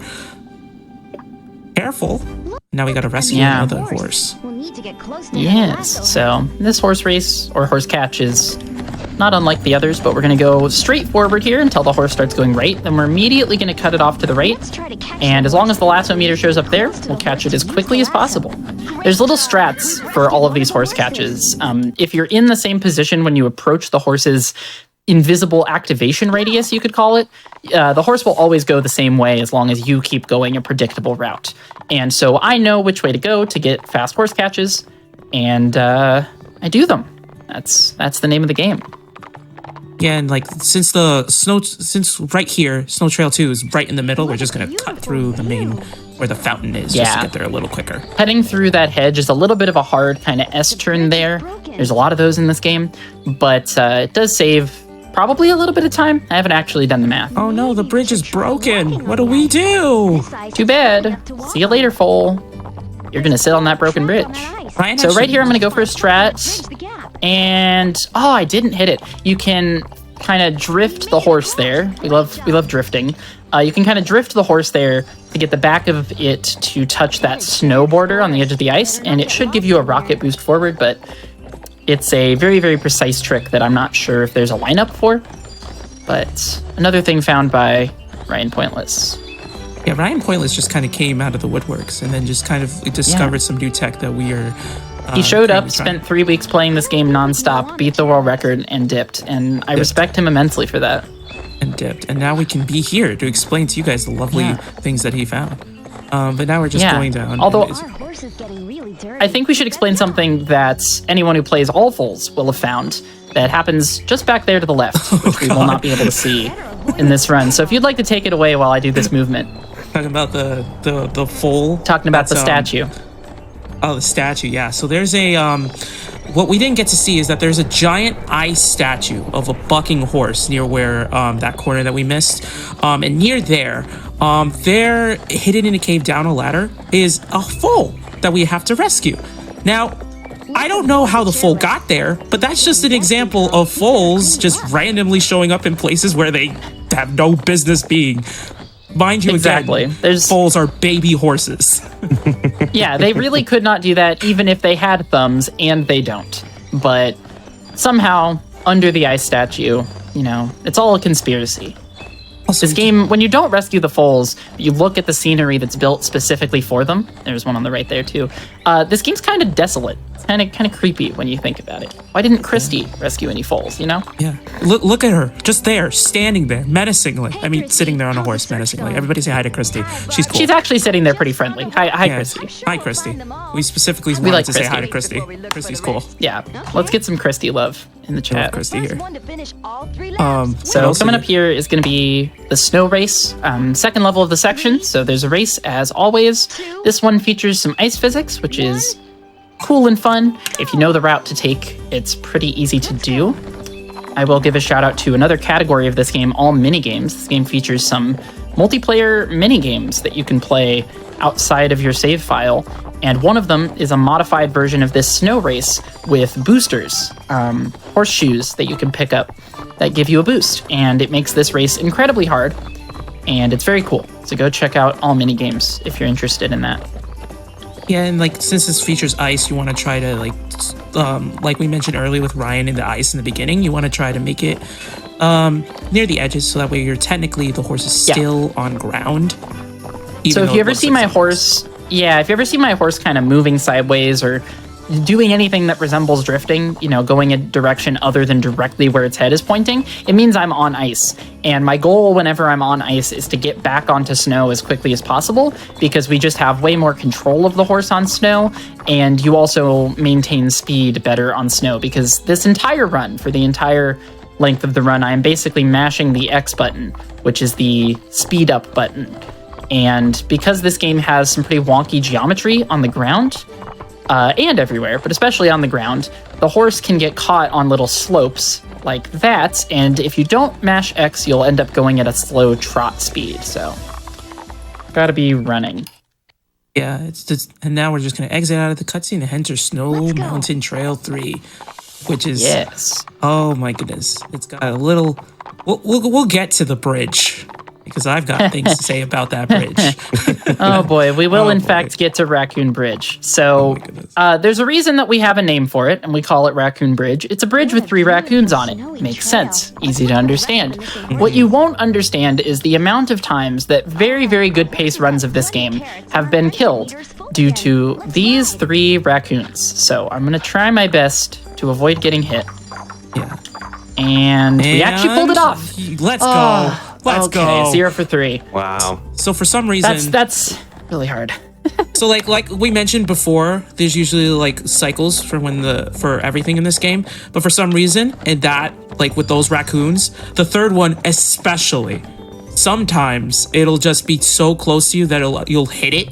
Careful. Now we got to rescue another horse. Yes, so this horse race or horse catch is not unlike the others, but we're going to go straight forward here until the horse starts going right. Then we're immediately going to cut it off to the right. And as long as the lasso meter shows up there, we'll catch it as quickly as possible. There's little strats for all of these horse catches. If you're in the same position when you approach the horse's invisible activation radius, you could call it, the horse will always go the same way as long as you keep going a predictable route. And so I know which way to go to get fast horse catches, and I do them. That's the name of the game. Yeah, and since right here, Snow Trail 2 is right in the middle, we're just gonna cut through the main where the fountain is just to get there a little quicker. Heading through that hedge is a little bit of a hard kind of S-turn there. There's a lot of those in this game, but it does save probably a little bit of time. I haven't actually done the math. Oh no, the bridge is broken. What do we do? Too bad. See you later, foal. You're gonna sit on that broken bridge. So right here, I'm gonna go for a strat. And I didn't hit it. You can kind of drift the horse there. We love drifting. You can kind of drift the horse there to get the back of it to touch that snow border on the edge of the ice, and it should give you a rocket boost forward, but it's a very, very precise trick that I'm not sure if there's a lineup for. But another thing found by Ryan Pointless. Yeah, Ryan Pointless just kind of came out of the woodworks and then just kind of discovered some new tech that we are... He showed up, spent 3 weeks playing this game nonstop, beat the world record, and dipped. And I respect him immensely for that. And dipped. And now we can be here to explain to you guys the lovely things that he found. But now we're just going down. Although, I think we should explain something that anyone who plays all foals will have found that happens just back there to the left, which we will not be able to see in this run. So if you'd like to take it away while I do this movement. Talking about the foal? Talking about the statue. Oh, the statue, yeah. So there's a, what we didn't get to see is that there's a giant ice statue of a bucking horse near where, that corner that we missed. And near there, hidden in a cave down a ladder, is a foal that we have to rescue. Now, I don't know how the foal got there, but that's just an example of foals just randomly showing up in places where they have no business being. Mind you, Exactly. again, foals are baby horses. Yeah, they really could not do that even if they had thumbs, and they don't. But somehow, under the ice statue, it's all a conspiracy. This game, when you don't rescue the foals, you look at the scenery that's built specifically for them. There's one on the right there, too. This game's kind of desolate. It's kind of creepy when you think about it. Why didn't Christy rescue any foals, Yeah. Look at her, just there, standing there, menacingly. I mean, sitting there on a horse, menacingly. Everybody say hi to Christy. She's cool. She's actually sitting there pretty friendly. Hi, Christy. Hi, Christy. We specifically wanted to say hi to Christy. Christy's cool. Yeah, let's get some Christy love in the chat. Christy here. So coming up here is going to be the snow race, second level of the section. So there's a race as always. This one features some ice physics, which is cool and fun. If you know the route to take, it's pretty easy to do. I will give a shout out to another category of this game, all mini games. This game features some multiplayer mini games that you can play outside of your save file. And one of them is a modified version of this snow race with boosters, horseshoes that you can pick up that give you a boost. And it makes this race incredibly hard, and it's very cool. So go check out all mini games if you're interested in that. Yeah, and since this features ice, you want to try to like we mentioned earlier with Ryan in the ice in the beginning, you want to try to make it near the edges, so that way the horse is still on ground. So if you ever see my horse, if you ever see my horse kind of moving sideways or doing anything that resembles drifting, going a direction other than directly where its head is pointing, it means I'm on ice. And my goal whenever I'm on ice is to get back onto snow as quickly as possible, because we just have way more control of the horse on snow, and you also maintain speed better on snow, because this entire run, for the entire length of the run, I am basically mashing the X button, which is the speed up button. And because this game has some pretty wonky geometry on the ground, and everywhere, but especially on the ground, the horse can get caught on little slopes like that, and if you don't mash X, you'll end up going at a slow trot speed, so gotta be running. Yeah, and now we're just gonna exit out of the cutscene and enter Snow Mountain Trail 3, which is oh my goodness, it's got a little. We'll get to the bridge, because I've got things to say about that bridge. Oh boy, we will in fact get to Raccoon Bridge. So there's a reason that we have a name for it, and we call it Raccoon Bridge. It's a bridge with 3 raccoons on it. Makes sense. Easy to understand. What you won't understand is the amount of times that very, very good pace runs of this game have been killed due to these 3 raccoons. So I'm going to try my best to avoid getting hit. Yeah. And we actually pulled it off. Let's go. Let's go. 0 for 3. Wow. So for some reason, that's really hard. So like we mentioned before, there's usually cycles for everything in this game. But for some reason, and that with those raccoons, the third one especially, sometimes it'll just be so close to you that you'll hit it.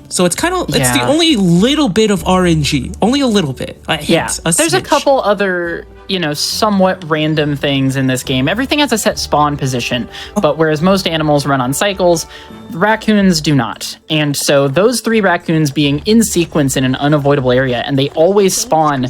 So it's kind of it's the only little bit of RNG, only a little bit. There's a couple other somewhat random things in this game. Everything has a set spawn position, but whereas most animals run on cycles, raccoons do not. And so those 3 raccoons being in sequence in an unavoidable area, and they always spawn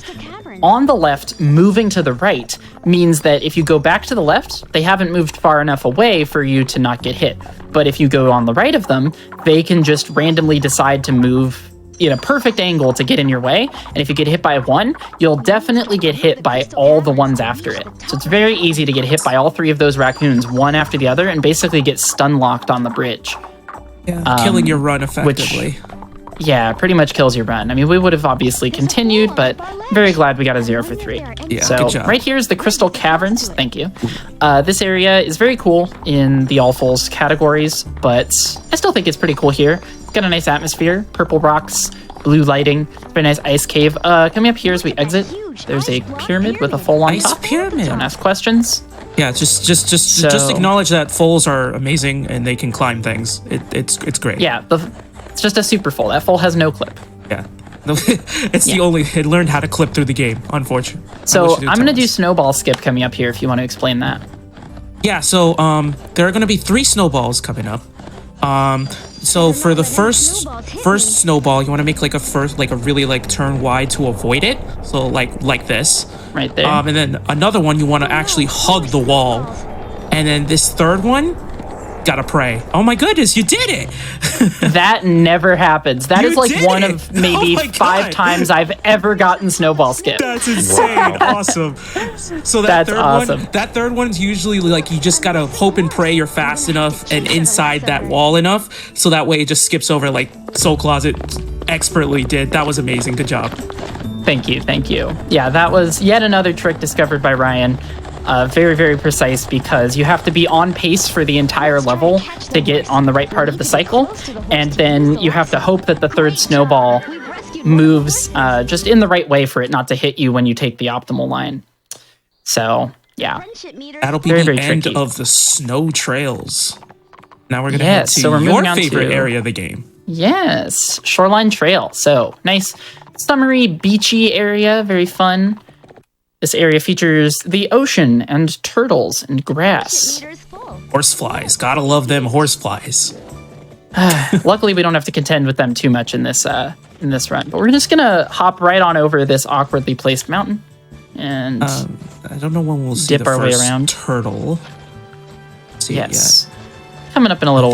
on the left, moving to the right, means that if you go back to the left, they haven't moved far enough away for you to not get hit. But if you go on the right of them, they can just randomly decide to move in a perfect angle to get in your way. And if you get hit by one, you'll definitely get hit by all the ones after it. So it's very easy to get hit by all 3 of those raccoons, one after the other, and basically get stun locked on the bridge. Yeah, killing your run effectively. Pretty much kills your run. I mean, we would have obviously continued, but very glad we got a 0 for 3. Yeah, so good job. Right here is the Crystal Caverns. Thank you. This area is very cool in the All Fools categories, but I still think it's pretty cool here. It's got a nice atmosphere, purple rocks, blue lighting, very nice ice cave. Coming up here as we exit, there's a pyramid with a foal on top. Pyramid. Don't ask questions. Yeah, just acknowledge that foals are amazing and they can climb things. It's great. Yeah, it's just a super foal. That foal has no clip. Yeah. It learned how to clip through the game, unfortunately. So I'm going to do snowball skip coming up here if you want to explain that. Yeah, so there are going to be 3 snowballs coming up. So for the first snowball, you want to make like a really like turn wide to avoid it. So like this. Right there. And then another one you want to actually hug the wall. And then this third one, gotta pray. Oh my goodness, you did it! That never happens. That You is like did one it! of maybe Oh my 5 God. times I've ever gotten snowball skip. That's insane. Awesome. So That's awesome. That third one's usually like you just gotta hope and pray you're fast enough and inside that wall enough, so that way it just skips over like Soul Closet expertly did. That was amazing. Good job. Thank you. Yeah, that was yet another trick discovered by Ryan. Very, very precise, because you have to be on pace for the entire level to get on the right part of the cycle, and then you have to hope that the third snowball moves just in the right way for it not to hit you when you take the optimal line. So, yeah. That'll be Very, the very end tricky. of the snow trails. Now we're gonna head to so we're your moving on favorite to- area of the game. Yes, Shoreline Trail. So, nice, summery, beachy area, very fun. This area features the ocean and turtles and grass. Horseflies. Gotta love them horseflies. Luckily, we don't have to contend with them too much in this run. But we're just gonna hop right on over this awkwardly placed mountain, and I don't know when we'll see dip the our way first around. turtle. See it Yes, coming up in a little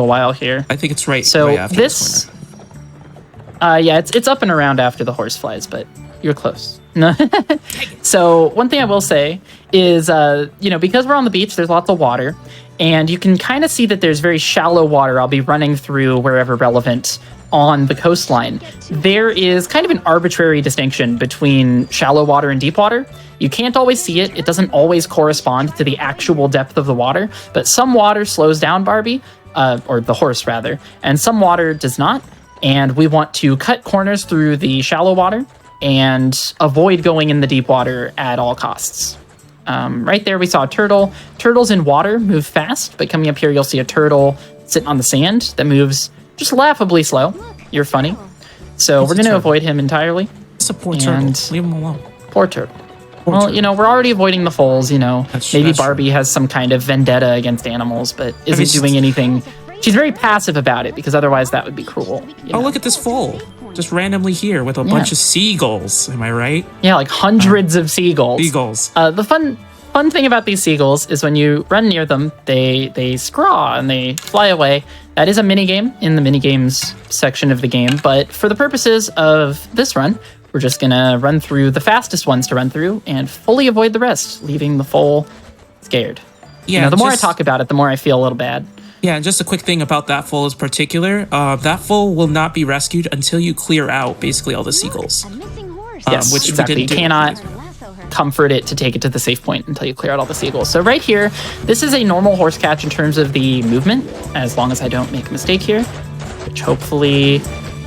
while here. yet. I think it's right. So right after this, yeah, it's up and around after the horseflies, but you're close. No. So one thing I will say is, because we're on the beach, there's lots of water, and you can kind of see that there's very shallow water. I'll be running through wherever relevant on the coastline. There is kind of an arbitrary distinction between shallow water and deep water. You can't always see it. It doesn't always correspond to the actual depth of the water, but some water slows down Barbie, or the horse rather, and some water does not. And we want to cut corners through the shallow water and avoid going in the deep water at all costs. Right there, we saw a turtle. Turtles in water move fast, but coming up here, you'll see a turtle sitting on the sand that moves just laughably slow. You're funny. So we're going to avoid him entirely. It's a poor turtle. Leave him alone. Poor turtle. Well, turtle. we're already avoiding the foals, Maybe that's Barbie has some kind of vendetta against animals, but isn't mean, doing anything. She's very passive about it, because otherwise that would be cruel. Oh, look at this foal. Just randomly here with a bunch of seagulls. Am I right? Yeah, like hundreds of seagulls. Seagulls. The fun thing about these seagulls is when you run near them, they scraw and they fly away. That is a minigame in the minigames section of the game, but for the purposes of this run, we're just gonna run through the fastest ones to run through and fully avoid the rest, leaving the foal scared. Yeah. The more I talk about it, the more I feel a little bad. Yeah, and just a quick thing about that foal in particular. That foal will not be rescued until you clear out basically all the seagulls. Yes, which we exactly. You didn't do. cannot comfort it to take it to the safe point until you clear out all the seagulls. So right here, this is a normal horse catch in terms of the movement, as long as I don't make a mistake here, which hopefully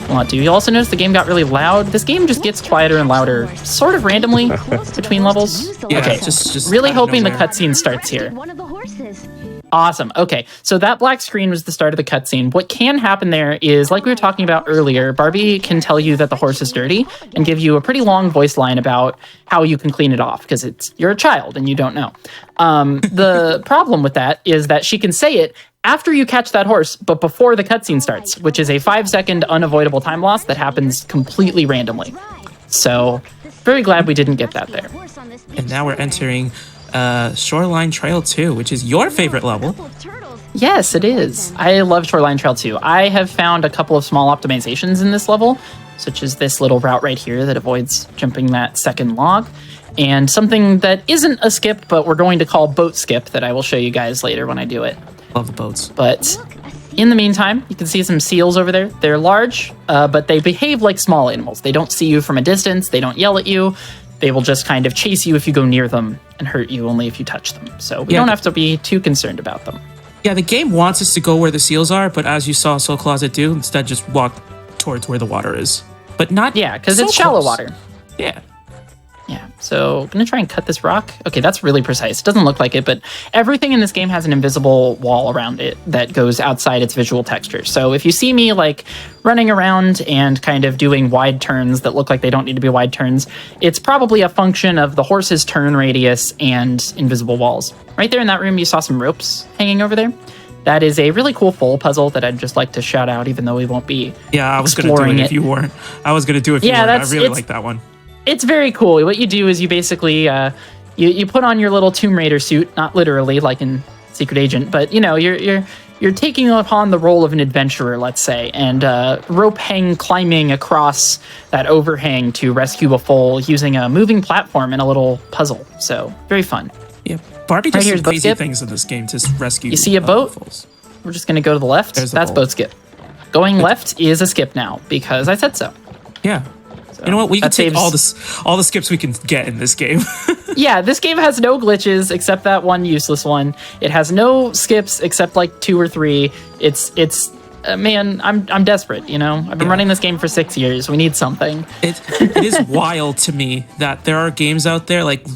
will not do. You'll also notice the game got really loud. This game just gets quieter and louder, sort of randomly between levels. Yeah, Okay, just really out of hoping the nowhere. cutscene starts here. Awesome. Okay, so that black screen was the start of the cutscene. What can happen there is, like we were talking about earlier, Barbie can tell you that the horse is dirty and give you a pretty long voice line about how you can clean it off, because you're a child and you don't know. The problem with that is that she can say it after you catch that horse, but before the cutscene starts, which is a 5-second unavoidable time loss that happens completely randomly. So, very glad we didn't get that there. And now we're entering Shoreline Trail 2, which is your favorite level. Yes, it is. I love Shoreline Trail 2. I have found a couple of small optimizations in this level, such as this little route right here that avoids jumping that second log, and something that isn't a skip, but we're going to call boat skip, that I will show you guys later when I do it. Love the boats. But in the meantime, you can see some seals over there. They're large, but they behave like small animals. They don't see you from a distance. They don't yell at you. They will just kind of chase you if you go near them and hurt you only if you touch them. So we don't have to be too concerned about them. Yeah, the game wants us to go where the seals are, but as you saw Soul Closet do, instead just walk towards where the water is. But not because so it's shallow close. water. Yeah. Yeah, so I'm going to try and cut this rock. Okay, that's really precise. It doesn't look like it, but everything in this game has an invisible wall around it that goes outside its visual texture. So if you see me like running around and kind of doing wide turns that look like they don't need to be wide turns, it's probably a function of the horse's turn radius and invisible walls. Right there in that room, you saw some ropes hanging over there. That is a really cool foal puzzle that I'd just like to shout out, even though we won't be I was going to do it if you weren't. I was going to do it if you weren't. I really like that one. It's very cool. What you do is you basically you put on your little Tomb Raider suit, not literally like in Secret Agent, but you're taking upon the role of an adventurer, let's say, and rope hang climbing across that overhang to rescue a foal using a moving platform and a little puzzle. So very fun. Yeah, Barbie does some crazy skip. things in this game to rescue. You see a boat? Foals. We're just going to go to the left. That's boat skip. Going left is a skip now because I said so. Yeah. So you know what? We can take saves... all the skips we can get in this game. Yeah, this game has no glitches except that one useless one. It has no skips except like 2 or 3. It's man, I'm desperate, I've been running this game for 6 years. We need something. It is wild to me that there are games out there like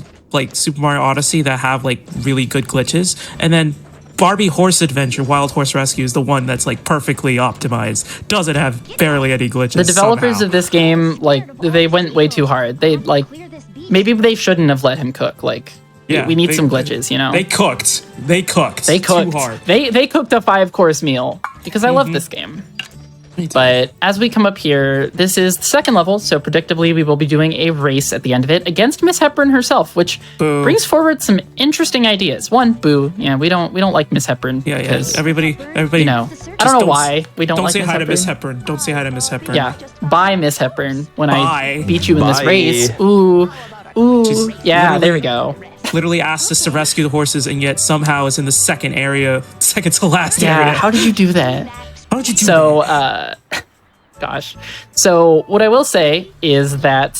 Super Mario Odyssey that have like really good glitches, and then Barbie Horse Adventure Wild Horse Rescue is the one that's like perfectly optimized, doesn't have barely any glitches. The developers of this game, they went way too hard. They maybe they shouldn't have let him cook. We need some glitches, They cooked too hard. They cooked a 5-course meal because I love this game. But as we come up here, this is the second level, so predictably we will be doing a race at the end of it against Miss Hepburn herself, which brings forward some interesting ideas. One, boo, we don't like Miss Hepburn. Yeah. Everybody. I don't know why we don't like Miss Hepburn. Don't say hi to Miss Hepburn. Don't say hi to Miss Hepburn. Yeah, bye Miss Hepburn. When I beat you in this Bye. race, ooh, there we go. Literally asked us to rescue the horses, and yet somehow is in the second to last area. Yeah, how did you do that? How did you do that? Gosh. So what I will say is that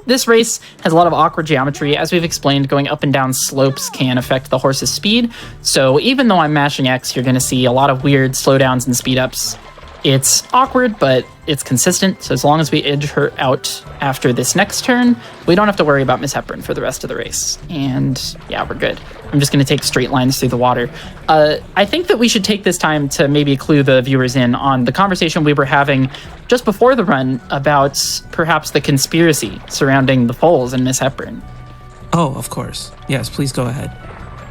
this race has a lot of awkward geometry. As we've explained, going up and down slopes can affect the horse's speed. So even though I'm mashing X, you're going to see a lot of weird slowdowns and speed ups. It's awkward, but it's consistent. So as long as we edge her out after this next turn, we don't have to worry about Miss Hepburn for the rest of the race. And yeah, we're good. I'm just going to take straight lines through the water. I think that we should take this time to maybe clue the viewers in on the conversation we were having just before the run about perhaps the conspiracy surrounding the foals and Miss Hepburn. Oh, of course. Yes, please go ahead.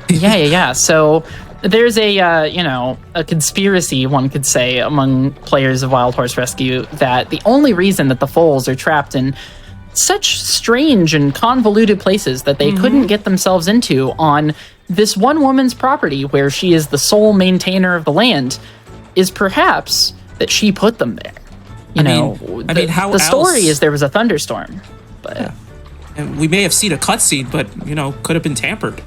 Yeah. So there's a conspiracy, one could say, among players of Wild Horse Rescue that the only reason that the foals are trapped in such strange and convoluted places that they couldn't get themselves into on this one woman's property where she is the sole maintainer of the land is perhaps that she put them there. The story is there was a thunderstorm, but and we may have seen a cutscene, but could have been tampered.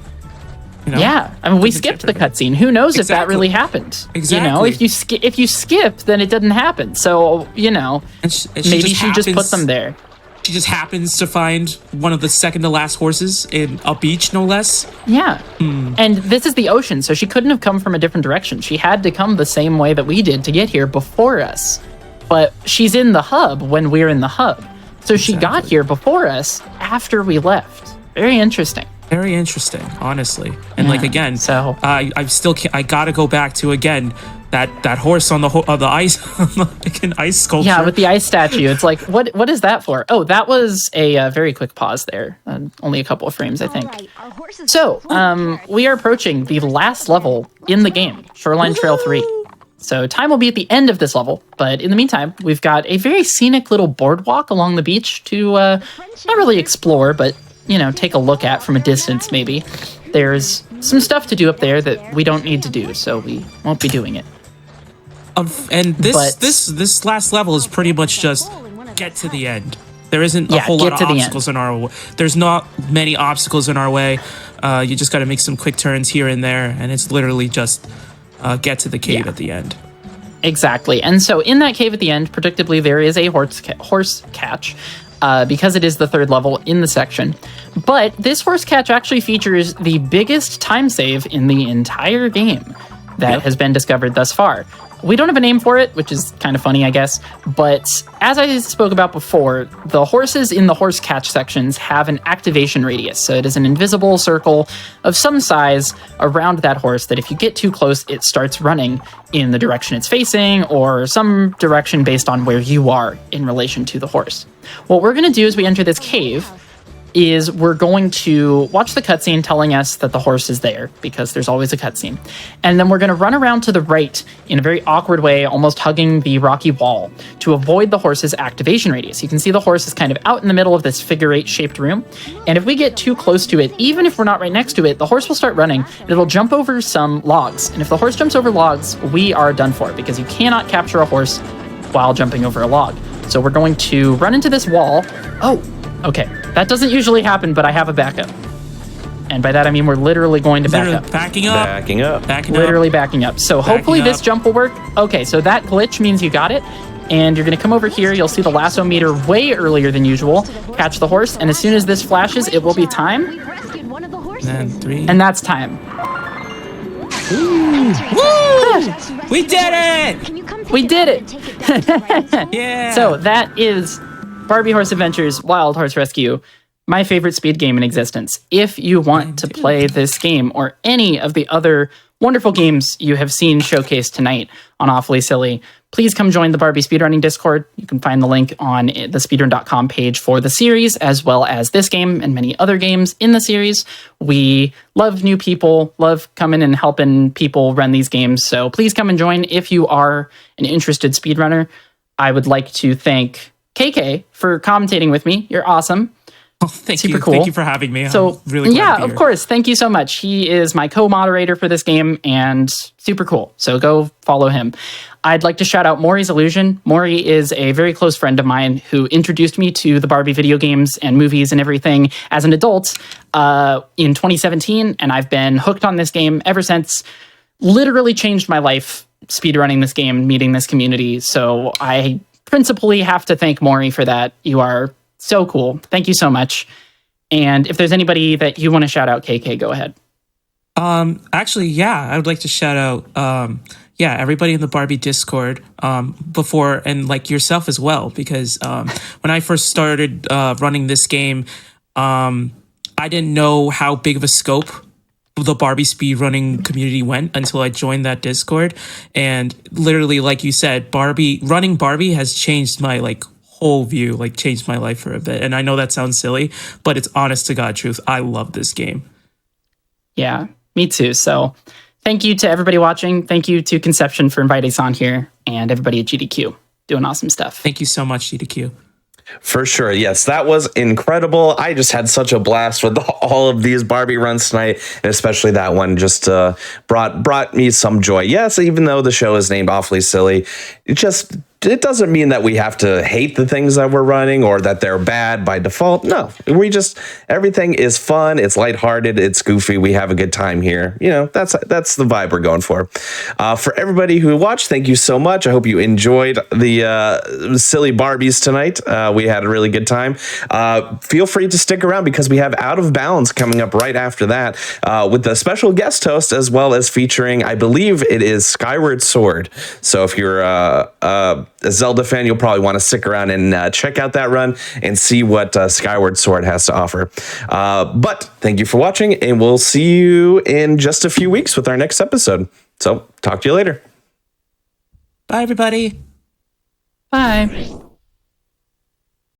Yeah, I mean, we skipped the cutscene. Who knows if that really happened? Exactly. If you skip, then it didn't happen. So and maybe she just put them there. She just happens to find one of the second to last horses in a beach, no less. Yeah, and this is the ocean, so she couldn't have come from a different direction. She had to come the same way that we did to get here before us. But she's in the hub when we're in the hub, so she got here before us after we left. Very interesting. Very interesting, honestly. And again, so I gotta go back to that horse on the ice, like an ice sculpture. Yeah, with the ice statue. It's like, what is that for? Oh, that was a very quick pause there. Only a couple of frames, I think. So we are approaching the last level in the game, Shoreline Trail 3. So time will be at the end of this level, but in the meantime, we've got a very scenic little boardwalk along the beach to not really explore, but take a look at from a distance, maybe. There's some stuff to do up there that we don't need to do, so we won't be doing it. And this last level is pretty much just get to the end. There isn't a whole lot of obstacles in our way. There's not many obstacles in our way. You just got to make some quick turns here and there, and it's literally just get to the cave at the end. Exactly. And so in that cave at the end, predictably, there is a horse catch. Because it is the third level in the section. But this horse catch actually features the biggest time save in the entire game that has been discovered thus far. We don't have a name for it, which is kind of funny, I guess. But as I spoke about before, the horses in the horse catch sections have an activation radius. So it is an invisible circle of some size around that horse that if you get too close, it starts running in the direction it's facing or some direction based on where you are in relation to the horse. What we're going to do is we enter this cave. is we're going to watch the cutscene telling us that the horse is there, because there's always a cutscene. And then we're going to run around to the right in a very awkward way, almost hugging the rocky wall, to avoid the horse's activation radius. You can see the horse is kind of out in the middle of this figure-8 shaped room. And if we get too close to it, even if we're not right next to it, the horse will start running and it'll jump over some logs. And if the horse jumps over logs, we are done for, because you cannot capture a horse while jumping over a log. So we're going to run into this wall. Oh, okay. That doesn't usually happen, but I have a backup. And by that, I mean we're literally going to back up. Backing up. Literally backing up. So hopefully this jump will work. Okay, so that glitch means you got it. And you're going to come over here. You'll see the lasso meter way earlier than usual. Catch the horse. And as soon as this flashes, it will be time. And 3. And that's time. Woo! We did it! We did it! Yeah! So that is Barbie Horse Adventures Wild Horse Rescue, my favorite speed game in existence. If you want to play this game or any of the other wonderful games you have seen showcased tonight on Awfully Silly, please come join the Barbie Speedrunning Discord. You can find the link on the speedrun.com page for the series, as well as this game and many other games in the series. We love new people, love coming and helping people run these games. So please come and join if you are an interested speedrunner. I would like to thank KK for commentating with me. You're awesome. Oh, thank you. Cool. Thank you for having me. So, I'm really glad to be of here. course. Thank you so much. He is my co-moderator for this game and super cool. So go follow him. I'd like to shout out Maury's Illusion. Maury is a very close friend of mine who introduced me to the Barbie video games and movies and everything as an adult in 2017. And I've been hooked on this game ever since. Literally changed my life speedrunning this game, meeting this community. So I principally have to thank Maury for that. You are so cool. Thank you so much. And if there's anybody that you want to shout out, KK, go ahead. Actually, yeah, I would like to shout out, everybody in the Barbie Discord, before, and like yourself as well, because when I first started running this game, I didn't know how big of a scope the Barbie speedrunning community went until I joined that Discord. And literally, like you said, running Barbie has changed my whole view, changed my life for a bit. And I know that sounds silly, but it's honest to God truth. I love this game. Yeah, me too. So thank you to everybody watching. Thank you to Conception for inviting us on here, and everybody at GDQ doing awesome stuff. Thank you so much, GDQ. For sure. Yes, that was incredible. I just had such a blast with all of these Barbie runs tonight, and especially that one just brought me some joy. Yes, even though the show is named Awfully Silly, it doesn't mean that we have to hate the things that we're running or that they're bad by default. No, everything is fun. It's lighthearted. It's goofy. We have a good time here. You know, that's the vibe we're going for. For everybody who watched, thank you so much. I hope you enjoyed the silly Barbies tonight. We had a really good time. Feel free to stick around because we have Out of Bounds coming up right after that with a special guest host, as well as featuring, I believe it is Skyward Sword. So if you're a Zelda fan, you'll probably want to stick around and check out that run and see what Skyward Sword has to offer. But thank you for watching, and we'll see you in just a few weeks with our next episode. So talk to you later. Bye, everybody. Bye.